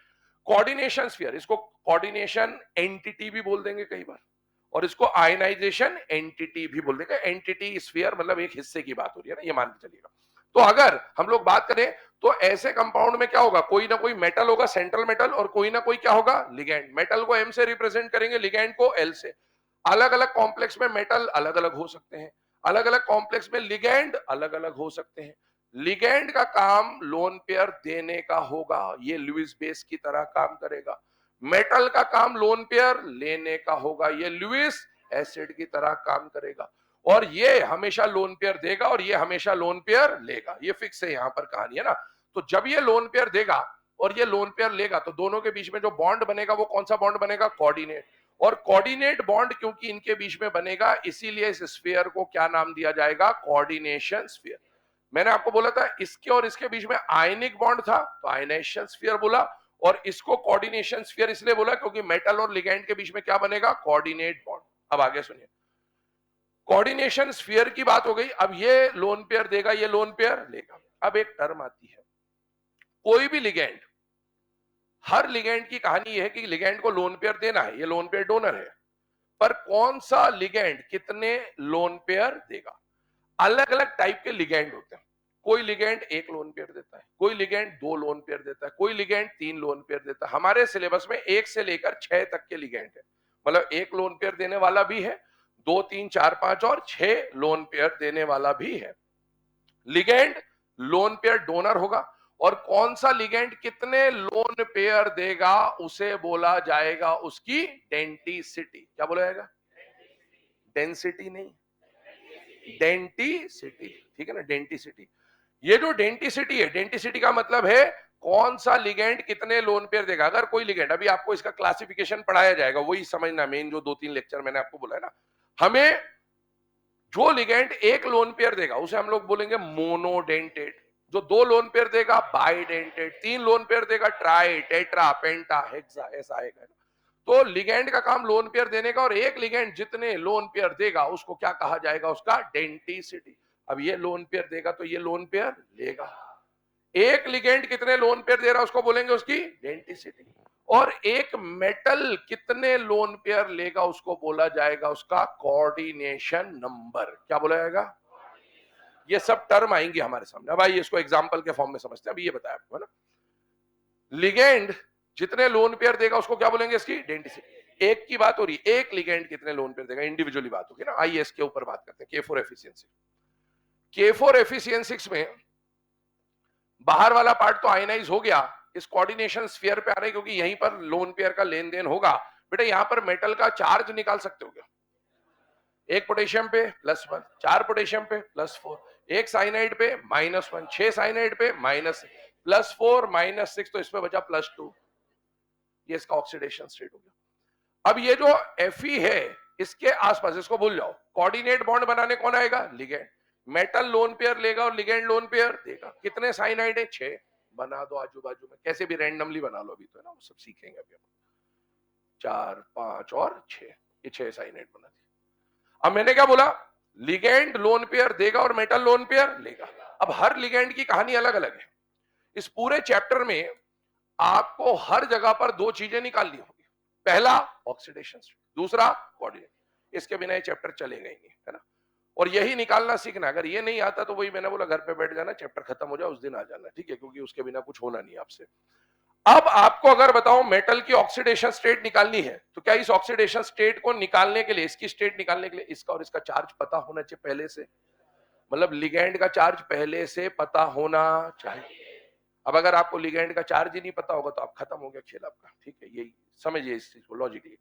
कोऑर्डिनेशन स्फीयर, इसको कोऑर्डिनेशन एंटिटी भी बोल देंगे कई बार, और इसको आयनाइजेशन एंटिटी भी बोल देंगे। एंटिटी स्फीयर मतलब एक हिस्से की बात हो रही है ना, ये मान के चलिएगा। तो अगर हम लोग बात करें तो ऐसे कंपाउंड में क्या होगा, कोई ना कोई मेटल होगा, सेंट्रल मेटल, और कोई ना कोई क्या होगा, लिगेंड। मेटल को एम से रिप्रेजेंट करेंगे, लिगेंड को एल से। अलग अलग कॉम्प्लेक्स में मेटल अलग अलग हो सकते हैं, अलग अलग कॉम्प्लेक्स में लिगेंड अलग अलग हो सकते हैं। लिगेंड का काम लोन पेयर देने का होगा, ये लुईस बेस की तरह काम करेगा। मेटल का काम लोन पेयर लेने का होगा, ये लुईस एसिड की तरह काम करेगा। और ये हमेशा लोन पेयर देगा और ये हमेशा लोन पेयर लेगा, ये फिक्स है यहां पर कहानी है ना। तो जब ये लोन पेयर देगा और ये लोन पेयर लेगा तो दोनों के बीच में जो बॉन्ड बनेगा वो कौन सा बॉन्ड बनेगा, कोऑर्डिनेट। और कोऑर्डिनेट बॉन्ड क्योंकि इनके बीच में बनेगा, इसीलिए इस स्फीयर को क्या नाम दिया जाएगा, कोऑर्डिनेशन स्फीयर। मैंने आपको बोला था इसके और इसके बीच में आयनिक बॉन्ड था तो आयनाइजेशन स्फीयर बोला, और इसको कोऑर्डिनेशन स्फीयर इसलिए बोला क्योंकि मेटल और लिगेंड के बीच में क्या बनेगा, कोऑर्डिनेट बॉन्ड। अब आगे सुनिए, कोऑर्डिनेशन स्फीयर की बात हो गई। अब ये लोन पेयर देगा, ये लोन पेयर लेगा। अब एक टर्म आती है, कोई भी लिगेंड, हर लिगेंड की कहानी यह है कि लिगेंड को लोन पेयर देना है, ये लोन पेयर डोनर है, पर कौन सा लिगेंड कितने लोन पेयर देगा। अलग अलग टाइप के लिगेंड होते हैं, कोई लिगेंड एक लोन पेयर देता है, कोई लिगेंड दो लोन पेयर देता है, कोई लिगेंड तीन लोन पेयर देता है। हमारे सिलेबस में एक से लेकर 6 तक के लिगेंड है, मतलब एक लोन पेयर देने वाला भी है, 2 3 4 5 और 6 लोन पेयर देने वाला भी है। लिगेंड लोन पेयर डोनर होगा, और कौन सा लिगेंड कितने लोन पेयर देगा उसे बोला जाएगा उसकी डेंटिसिटी। क्या बोला जाएगा, डेंसिटी नहीं, डेंटिसिटी। ठीक है ना, डेंटिसिटी। ये जो डेंटिसिटी है, डेंटिसिटी का मतलब है कौन सा लिगेंड कितने लोन पेयर देगा। अगर कोई लिगेंड, अभी आपको इसका क्लासिफिकेशन पढ़ाया जाएगा, वही समझना, मेन जो 2 3 लेक्चर मैंने आपको बोला है ना। हमें जो लिगेंड एक लोन पेयर देगा उसे हम लोग बोलेंगे मोनोडेंटेट, जो दो लोन पेयर देगा बाइडेंटेट, तीन लोन पेयर देगा ट्राई टेट्रा पेंटा हेक्सा, ऐसा आएगा। तो लिगेंड का काम लोन पेयर देने का, और एक लिगेंड जितने लोन पेयर देगा उसको क्या कहा जाएगा, उसका डेंटिसिटी। अब ये लोन पेयर देगा तो ये लोन पेयर लेगा, एक लिगेंड कितने लोन पेयर दे रहा है उसको बोलेंगे उसकी डेंटिसिटी, और एक मेटल कितने लोन पेयर लेगा उसको बोला जाएगा उसका कोऑर्डिनेशन नंबर। क्या बोला जाएगा, ये सब टर्म आएंगे हमारे सामने। अब आइए इसको एग्जांपल के फॉर्म में समझते हैं। अभी ये बताया आपको है ना, लिगेंड जितने लोन पेयर देगा उसको क्या बोलेंगे, इसकी डेंटिसिटी। एक की बात हो रही है, एक लिगेंड कितने लोन पेयर देगा, इंडिविजुअली बात होगी ना। आइए इसके ऊपर बात करते हैं, K4 एफिशिएंसी। K4 एफिशिएंसी में बाहर वाला पार्ट तो आयनाइज हो गया, इस कोऑर्डिनेशन स्फीयर पे आ रहे हैं क्योंकि यहीं पर लोन पेयर का लेन देन होगा। बेटा यहां पर मेटल का चार्ज निकाल सकते हो क्या, एक पोटेशियम पे +1, 4 पोटेशियम पे +4, एक साइनाइड पे -1, 6 साइनाइड पे -4 -6, तो इसमें बचा +2। ये इसका ऑक्सीडेशन स्टेट हो गया। अब ये जो Fe है इसके आसपास, इसको भूल जाओ, कोऑर्डिनेट बॉन्ड बनाने कौन आएगा? लिगेंड। मेटल लोन पेयर लेगा और लिगेंड लोन पेयर देगा। कितने साइनाइड है? 6। बना दो आजू बाजू में, कैसे भी रैंडमली बना लो, अभी तो है ना, वो सब सीखेंगे अभी। 4, 5 और 6, ये 6 साइनाइड बना दिए। अब मैंने क्या बोला? लिगेंड लोन पेयर देगा और मेटल लोन पेयर लेगा। अब हर लिगेंड की कहानी अलग अलग है। इस पूरे चैप्टर में आपको हर जगह पर 2 चीजें निकालनी होगी। पहला ऑक्सीडेशन, दूसरा कोऑर्डिनेट। इसके बिना ये चैप्टर चलेगा ही नहीं, है ना। और यही निकालना सीखना। अगर ये नहीं आता तो वही मैंने बोला, घर पे बैठ जाना, चैप्टर खत्म हो जाए उस दिन आ जाना, ठीक है, क्योंकि उसके बिना कुछ होना नहीं आपसे। अब आपको अगर बताओ मेटल की ऑक्सीडेशन स्टेट निकालनी है, तो क्या इस ऑक्सीडेशन स्टेट को निकालने के लिए, इसकी स्टेट निकालने के लिए इसका और इसका चार्ज पता होना चाहिए पहले से। मतलब लिगेंड का चार्ज पहले से पता होना चाहिए। अब अगर आपको लिगेंड का चार्ज ही नहीं पता होगा तो आप खत्म हो गया खेल आपका, ठीक है। यही समझिए इस चीज को लॉजिकली।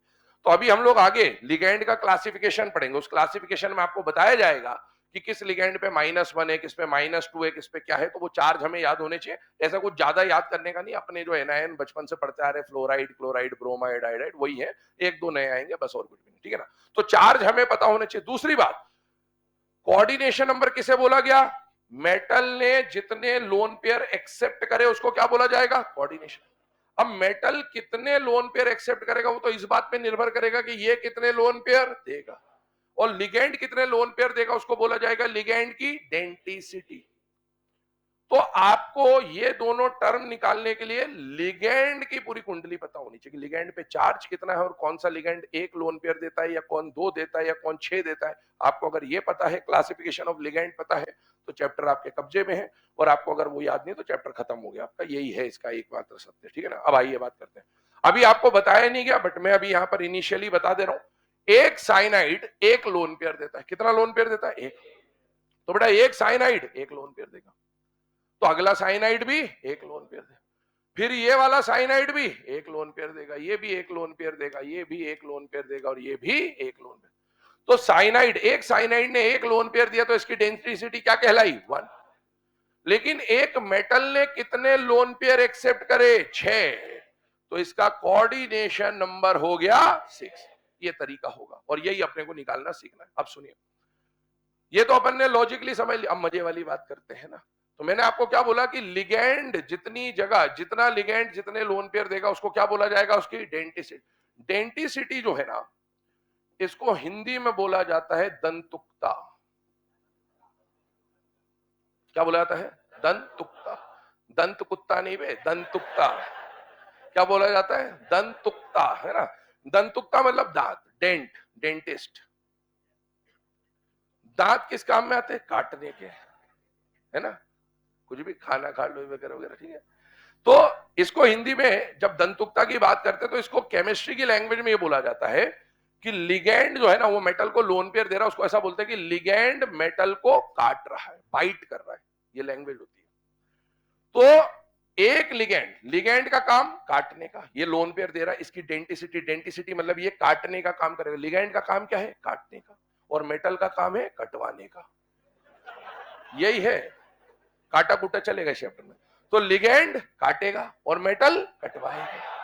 तो अभी हम लोग आगे लिगेंड का क्लासिफिकेशन पढ़ेंगे। उस क्लासिफिकेशन में आपको बताया जाएगा कि किस लिगेंड पे -1 है, किस पे -2 है, किस पे क्या है। तो वो चार्ज हमें याद होने चाहिए। ऐसा कुछ ज्यादा याद करने का नहीं, अपने जो एनायन बचपन से पढ़ते आ रहे, फ्लोराइड, क्लोराइड, ब्रोमाइड, आयोडाइड, वही है। 1-2 नए आएंगे बस, और कुछ भी नहीं, ठीक है ना। तो चार्ज हमें पता होने चाहिए। दूसरी बात, कोऑर्डिनेशन नंबर किसे बोला गया? मेटल ने जितने लोन पेयर एक्सेप्ट करे उसको क्या बोला जाएगा? कोऑर्डिनेशन। अब मेटल कितने लोन पेयर एक्सेप्ट करेगा वो तो इस बात पे निर्भर करेगा कि ये कितने लोन पेयर देगा, और लिगेंड कितने लोन पेयर देगा उसको बोला जाएगा लिगेंड की डेंटिसिटी। तो आपको ये दोनों टर्म निकालने के लिए लिगेंड की पूरी कुंडली पता होनी चाहिए कि लिगेंड पे चार्ज कितना है और कौन सा लिगेंड 1 लोन पेयर देता है या कौन 2 देता है या कौन 6 देता है। आपको अगर ये पता है, क्लासिफिकेशन ऑफ लिगेंड पता है, तो चैप्टर आपके कब्जे में है। और आपको अगर वो याद नहीं तो चैप्टर खत्म हो गया आपका। यही है इसका एकमात्र सत्य, ठीक है ना। अब आइए बात करते हैं। अभी आपको बताया नहीं गया, बट मैं अभी यहाँ पर इनिशियली बता दे रहा हूं। एक साइनाइड 1 लोन पेयर देता है। कितना लोन पेयर देता है? 1। तो बेटा एक साइनाइड 1 लोन पेयर देगा, तो अगला साइनाइड भी 1 लोन पेयर देगा, फिर ये वाला साइनाइड भी 1 लोन पेयर देगा, ये भी 1 लोन पेयर देगा, ये भी 1 लोन पेयर देगा, और ये भी 1 लोन पेयर। तो साइनाइड, एक साइनाइड ने 1 लोन पेयर दिया तो इसकी डेंसिटी क्या कहलाई? 1। लेकिन एक मेटल ने कितने लोन पेयर एक्सेप्ट करे? 6। तो इसका कोऑर्डिनेशन नंबर हो गया 6। ये तरीका होगा और यही अपने को निकालना सीखना है। अब सुनिए, ये तो अपन ने लॉजिकली समझ लिया। अब मजे वाली बात करते हैं ना। तो मैंने आपको क्या बोला कि लिगेंड जितनी जगह, जितना लिगेंड जितने लोन पेयर देगा उसको क्या बोला जाएगा? उसकी डेंटिसिटी। डेंटिसिटी जो है ना, इसको हिंदी में बोला जाता है दंतुकता। क्या बोला जाता है? दंतुकता। दंत कुत्ता नहीं बे, दंतुकता। क्या बोला जाता है? दंतुकता, है ना। दंतुकता मतलब दांत, डेंट, डेंटिस्ट। दांत किस काम में आते हैं? काटने के, है ना। कुछ भी खाना खा लो वगैरह वगैरह, ठीक है। तो इसको हिंदी में जब दंतुकता की बात करते हैं तो इसको केमिस्ट्री की लैंग्वेज में ये बोला जाता है कि लिगेंड जो है ना वो मेटल को लोन पेयर दे रहा है, उसको ऐसा बोलते हैं कि लिगेंड मेटल को काट रहा है, बाइट कर रहा है। ये लैंग्वेज होती है। तो एक लिगेंड, लिगेंड का काम काटने का, ये लोन पेयर दे रहा है, इसकी डेंटिसिटी, डेंटिसिटी मतलब ये काटने का काम करेगा। लिगेंड का काम क्या है? काटने का। और मेटल का काम है कटवाने का। यही है, काटा कुटा चलेगा चैप्टर में। तो लिगेंड काटेगा और मेटल कटवाएगा।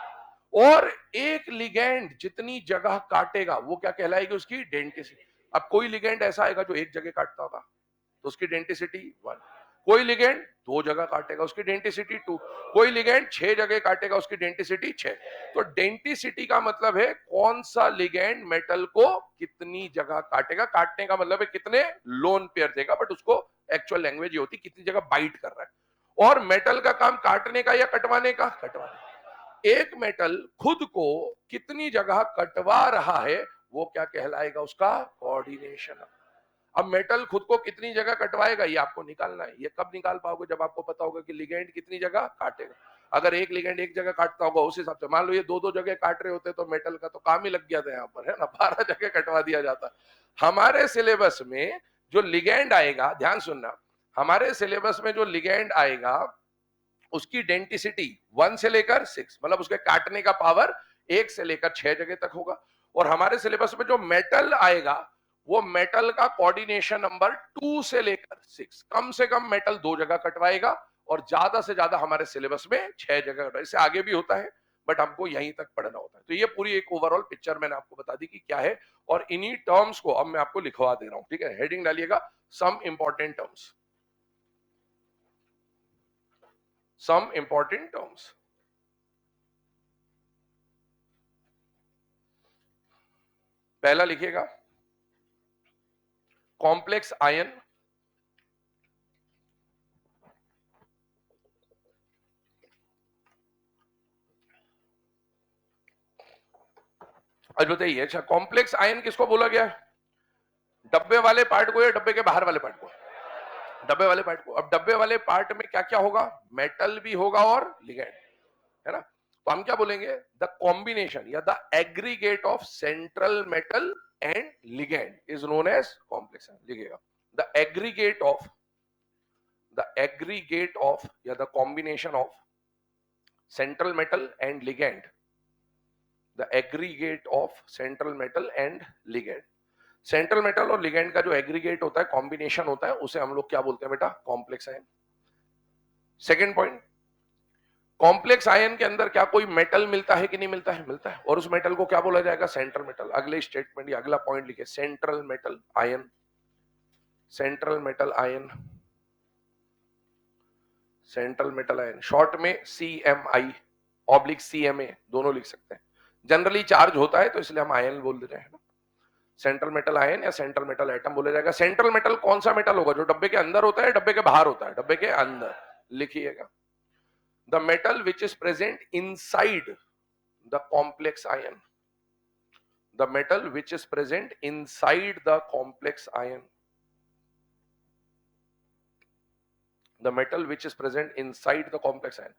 और एक लिगेंड जितनी जगह काटेगा वो क्या कहलाएगी? उसकी डेंटिसिटी। अब कोई लिगेंड ऐसा आएगा जो एक जगह काटता होगा तो उसकी डेंटिसिटी 1। कोई लिगेंड 2 जगह काटेगा, उसकी डेंटिसिटी 2। कोई लिगेंड 6 जगह काटेगा, उसकी डेंटिसिटी 6। तो डेंटिसिटी का मतलब है कौन सा लिगेंड मेटल को कितनी जगह काटेगा। काटने का मतलब है कितने लोन पेयर देगा, बट उसको एक्चुअल लैंग्वेज ये होती कितनी जगह बाइट कर रहा है। और मेटल का काम काटने का या कटवाने का? कटवाने। एक मेटल खुद को कितनी जगह कटवा रहा है वो क्या कहलाएगा? उसका कोऑर्डिनेशन। अब मेटल खुद को कितनी जगह कटवाएगा ये आपको निकालना है। ये कब निकाल पाओगे? जब आपको पता होगा कि लिगेंड कितनी जगह काटेगा। अगर एक लिगेंड एक जगह काटता होगा उस हिसाब से, मान लो ये 2-2 जगह काट रहे होते तो मेटल का तो काम ही लग गया था यहाँ पर, है ना। 12 जगह कटवा दिया जाता। हमारे सिलेबस में जो लिगेंड आएगा, ध्यान सुनना, हमारे सिलेबस में जो लिगेंड आएगा उसकी डेंटिसिटी 1 से लेकर 6, मतलब उसके काटने का पावर 1 से लेकर 6 जगह तक होगा। और हमारे सिलेबस में जो मेटल आएगा वो मेटल का कोऑर्डिनेशन नंबर 2 से लेकर 6, कम से कम मेटल 2 जगह कटवाएगा और ज्यादा से ज्यादा हमारे सिलेबस में 6 जगह कटवाएगा। इससे आगे भी होता है बट हमको यहीं तक पढ़ना होता है। तो ये पूरी एक ओवरऑल पिक्चर मैंने आपको बता दी कि क्या है, और इन्हीं टर्म्स को अब मैं आपको लिखवा दे रहा हूं, ठीक है। हेडिंग डालिएगा some important terms, some important terms. पहला लिखिएगा कॉम्प्लेक्स आयन, आज बताइए अच्छा कॉम्प्लेक्स आयन किसको बोला गया? डब्बे वाले पार्ट को या डब्बे के बाहर वाले पार्ट को? डब्बे वाले पार्ट को। अब डब्बे वाले पार्ट में क्या क्या होगा? मेटल भी होगा और लिगेंड, है ना। तो हम क्या बोलेंगे? द कॉम्बिनेशन या the aggregate of central metal and ligand is known as complex ion. लिखिएगा the aggregate of, the aggregate of या the combination of central metal and ligand, the aggregate of central metal and ligand. Central metal और ligand का जो aggregate होता है, combination होता है, उसे हम लोग क्या बोलते हैं बेटा? Complex ion. Second point, complex ion के अंदर क्या कोई मेटल मिलता है कि नहीं मिलता है? मिलता है। और उस मेटल को क्या बोला जाएगा? Central metal. अगले स्टेटमेंट या अगला पॉइंट लिखे central metal ion, central metal ion, central metal ion, short में CMI ऑब्लिक CMA दोनों लिख सकते हैं। जनरली चार्ज होता है तो इसलिए हम आयन बोल देते हैं। सेंट्रल मेटल आयन या सेंट्रल मेटल एटम बोला जाएगा। सेंट्रल मेटल कौन सा मेटल होगा? जो डब्बे के अंदर होता है, डब्बे के बाहर होता है? डब्बे के अंदर। लिखिएगा the metal which is present inside the complex ion, the metal which is present inside the complex ion, the metal which is present inside the complex ion.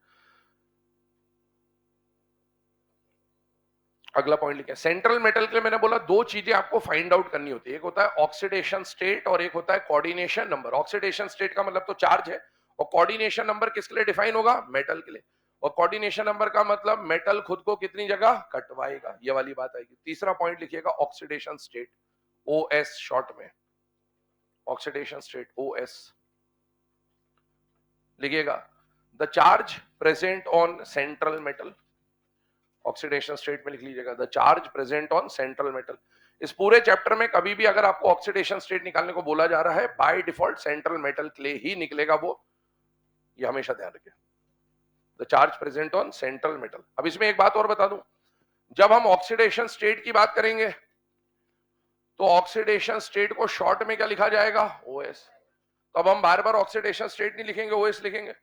अगला पॉइंट लिखा सेंट्रल मेटल के लिए मैंने बोला दो चीजें आपको फाइंड आउट करनी होती है, एक होता है ऑक्सीडेशन स्टेट और एक होता है कोऑर्डिनेशन नंबर। ऑक्सीडेशन स्टेट का मतलब तो चार्ज है, और कोऑर्डिनेशन नंबर किसके लिए डिफाइन होगा? मेटल के लिए। और कोऑर्डिनेशन नंबर का मतलब मेटल खुद को कितनी जगह कटवाएगा, ये वाली बात आएगी। तीसरा पॉइंट लिखिएगा ऑक्सीडेशन स्टेट, OS शॉर्ट में, ऑक्सीडेशन स्टेट OS लिखिएगा। The charge present on central metal, oxidation state में लिख लीजिएगा the charge present on central metal. इस पूरे चैप्टर में कभी भी अगर आपको ऑक्सीडेशन स्टेट निकालने को बोला जा रहा है, बाय डिफॉल्ट सेंट्रल मेटल के लिए ही निकलेगा वो, ये हमेशा ध्यान रखें। The charge present on central metal. अब इसमें एक बात और बता दूं, जब हम ऑक्सीडेशन स्टेट की बात करेंगे तो ऑक्सीडेशन स्टेट को शॉर्ट में क्या लिखा जाएगा? OS। तो अब हम बार बार ऑक्सीडेशन स्टेट नहीं लिखेंगे, OS लिखेंगे।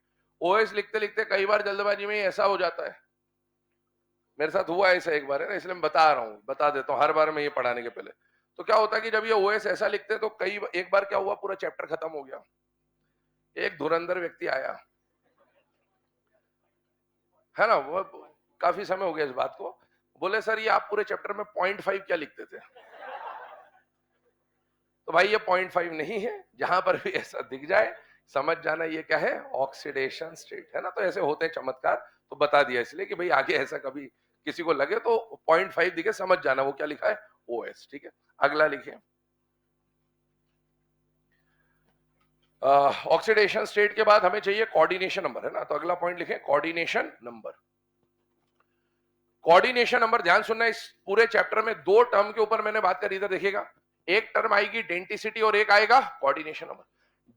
OS लिखते लिखते कई बार जल्दबाजी में ऐसा हो जाता है, मेरे साथ हुआ ऐसा एक बार, है ना, इसलिए मैं बता रहा हूँ, बता देता हूँ हर बार में ये पढ़ाने के पहले। तो क्या होता है कि जब ये OS ऐसा लिखते तो एक बार क्या हुआ, पूरा चैप्टर खत्म हो गया। एक धुरंधर व्यक्ति आया, है ना, वो काफी समय हो गया इस बात को, बोले सर ये आप पूरे चैप्टर में 0.5 क्या लिखते थे? तो भाई ये 0.5 नहीं है, जहां पर भी ऐसा दिख जाए समझ जाना ये क्या है? ऑक्सीडेशन स्टेट, है ना। तो ऐसे होते हैं चमत्कार, तो बता दिया इसलिए कि भाई आगे ऐसा कभी किसी को लगे तो 0.5 दिखे समझ जाना वो क्या लिखा है? OS, ठीक है। अगला लिखिए ऑक्सीडेशन स्टेट के बाद हमें चाहिए कोऑर्डिनेशन नंबर, है ना। तो अगला पॉइंट लिखें कोऑर्डिनेशन नंबर। कोऑर्डिनेशन नंबर ध्यान सुनना, इस पूरे चैप्टर में दो टर्म के ऊपर मैंने बात करी, इधर देखिएगा। एक टर्म आएगी डेंटिसिटी और एक आएगा कोऑर्डिनेशन नंबर।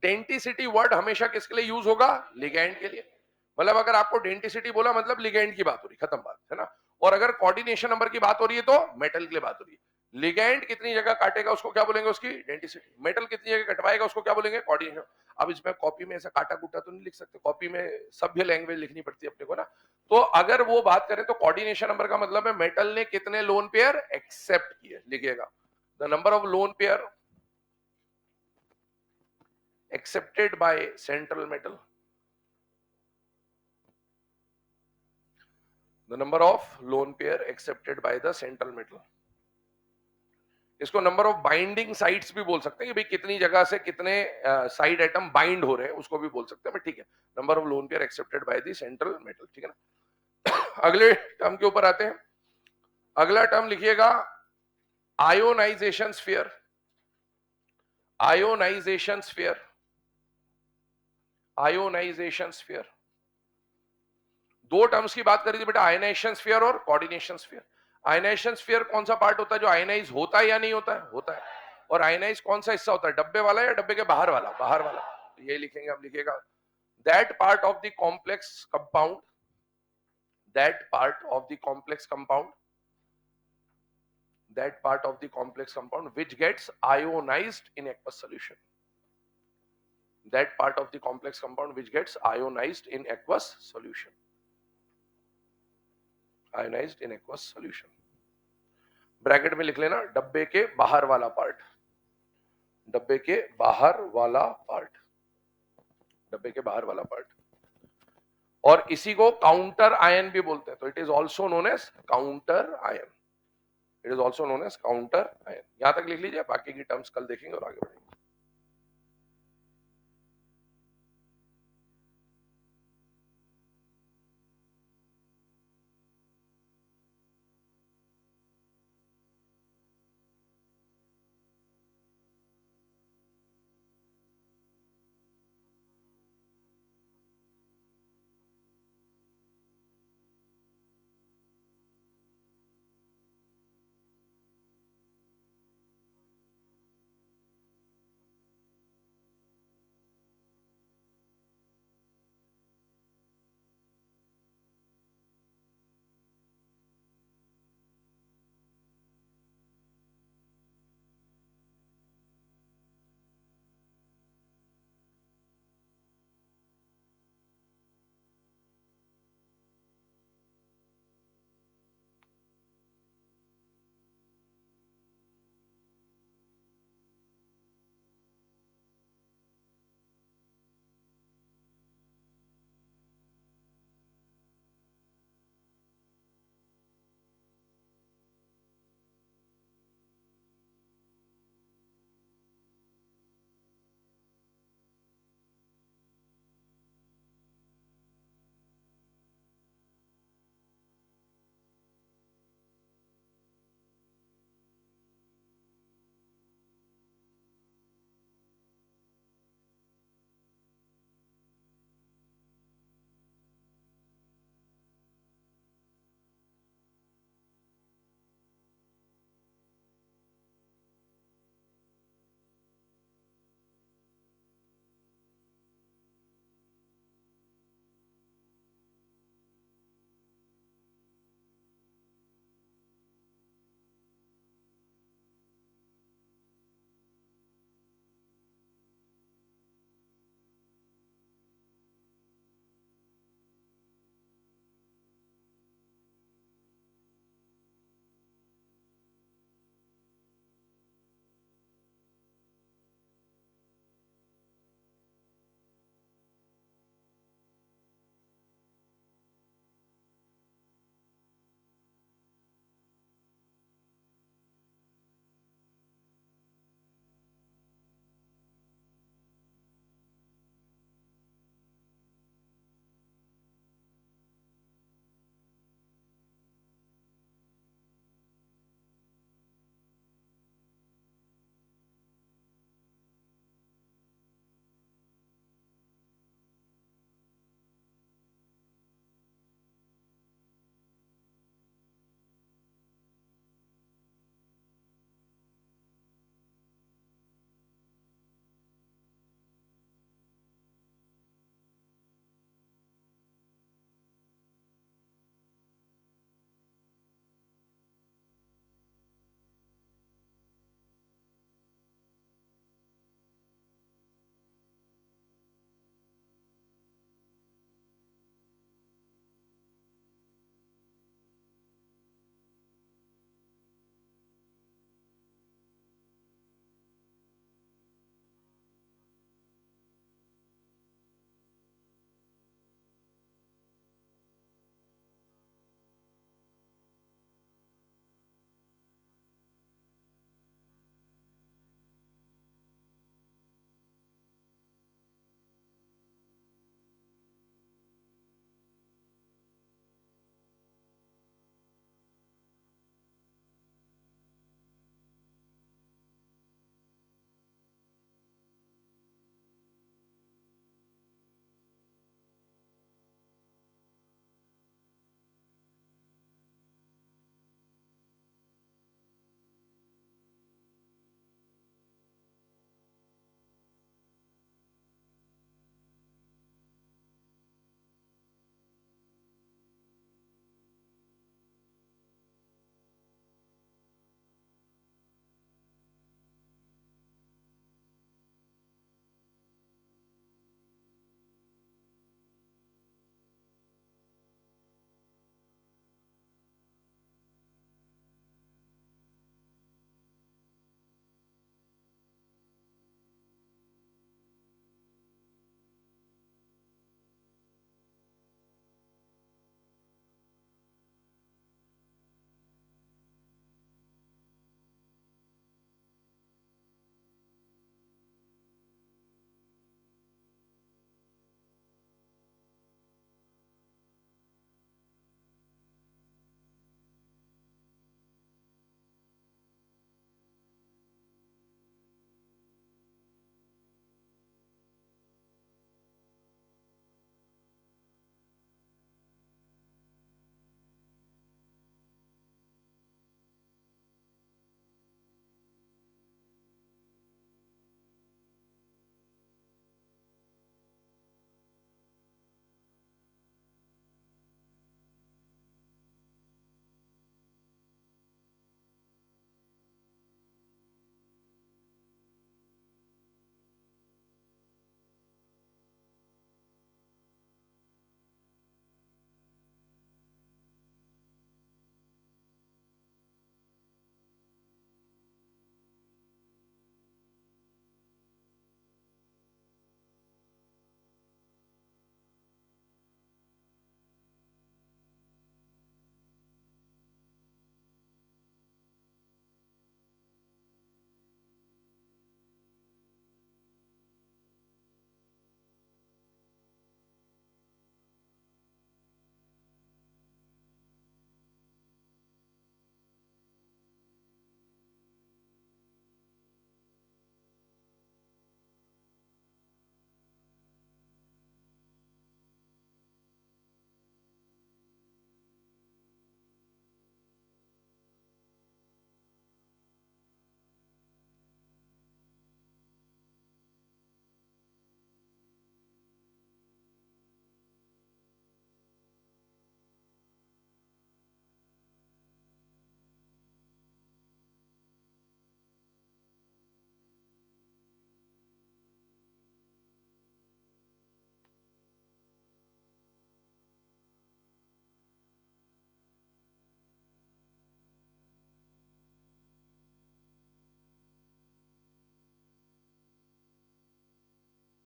डेंटिसिटी वर्ड हमेशा किसके लिए यूज होगा? लिगैंड के लिए। मतलब अगर आपको डेंटिसिटी बोला मतलब लिगैंड की बात हो रही, खत्म बात, है ना। और अगर कोऑर्डिनेशन नंबर की बात हो रही है तो मेटल के लिए बात हो रही है। लिगैंड कितनी जगह काटेगा उसको क्या बोलेंगे? उसकी डेंटिसिटी। मेटल कितनी जगह कटवाएगा उसको क्या बोलेंगे? कोऑर्डिनेशन। अब इसमें कॉपी में ऐसा काटा कूटा तो नहीं लिख सकते, कॉपी में सभ्य लैंग्वेज लिखनी पड़ती है अपने को ना। तो अगर वो बात करें तो कोऑर्डिनेशन नंबर का मतलब है मेटल ने कितने लोन पेयर एक्सेप्ट किए। लिखिएगा the number of lone pair accepted by central metal, the number of lone pair accepted by the central metal। इसको नंबर ऑफ बाइंडिंग साइट्स भी बोल सकते हैं कि भाई कितनी जगह से कितने साइड एटम बाइंड हो रहे हैं, उसको भी बोल सकते हैं, बट ठीक है, number of lone pair accepted by the central metal, ठीक है ना। अगले टर्म के ऊपर आते हैं। अगला टर्म लिखिएगा ionization sphere. Ionization sphere, ionization sphere, दो टर्म्स की बात करी थी बेटा, आयनाइजेशन स्फीयर और कोऑर्डिनेशन स्फीयर। आयनाइजेशन स्फीयर कौन सा पार्ट होता है जो आयनाइज होता है या नहीं होता है? होता है। और आयनाइज कौन सा हिस्सा होता है? डब्बे वाला या डब्बे के बाहर वाला? बाहर वाला। ये लिखेंगे, आप लिखिएगा, that part of the complex compound, that part of the complex compound, that part of the complex compound which gets ionized in aqueous solution, that part of the complex compound which gets ionized in aqueous solution, ionized in aqueous solution। Bracket में लिख लेना डब्बे के बाहर वाला part, डब्बे के बाहर वाला पार्ट, डब्बे के बाहर वाला पार्ट। और इसी को काउंटर आयन भी बोलते हैं, तो it is also known as counter ion, it is also known as counter ion. यहां तक लिख लीजिए, बाकी की टर्म्स कल देखेंगे और आगे बढ़ेंगे।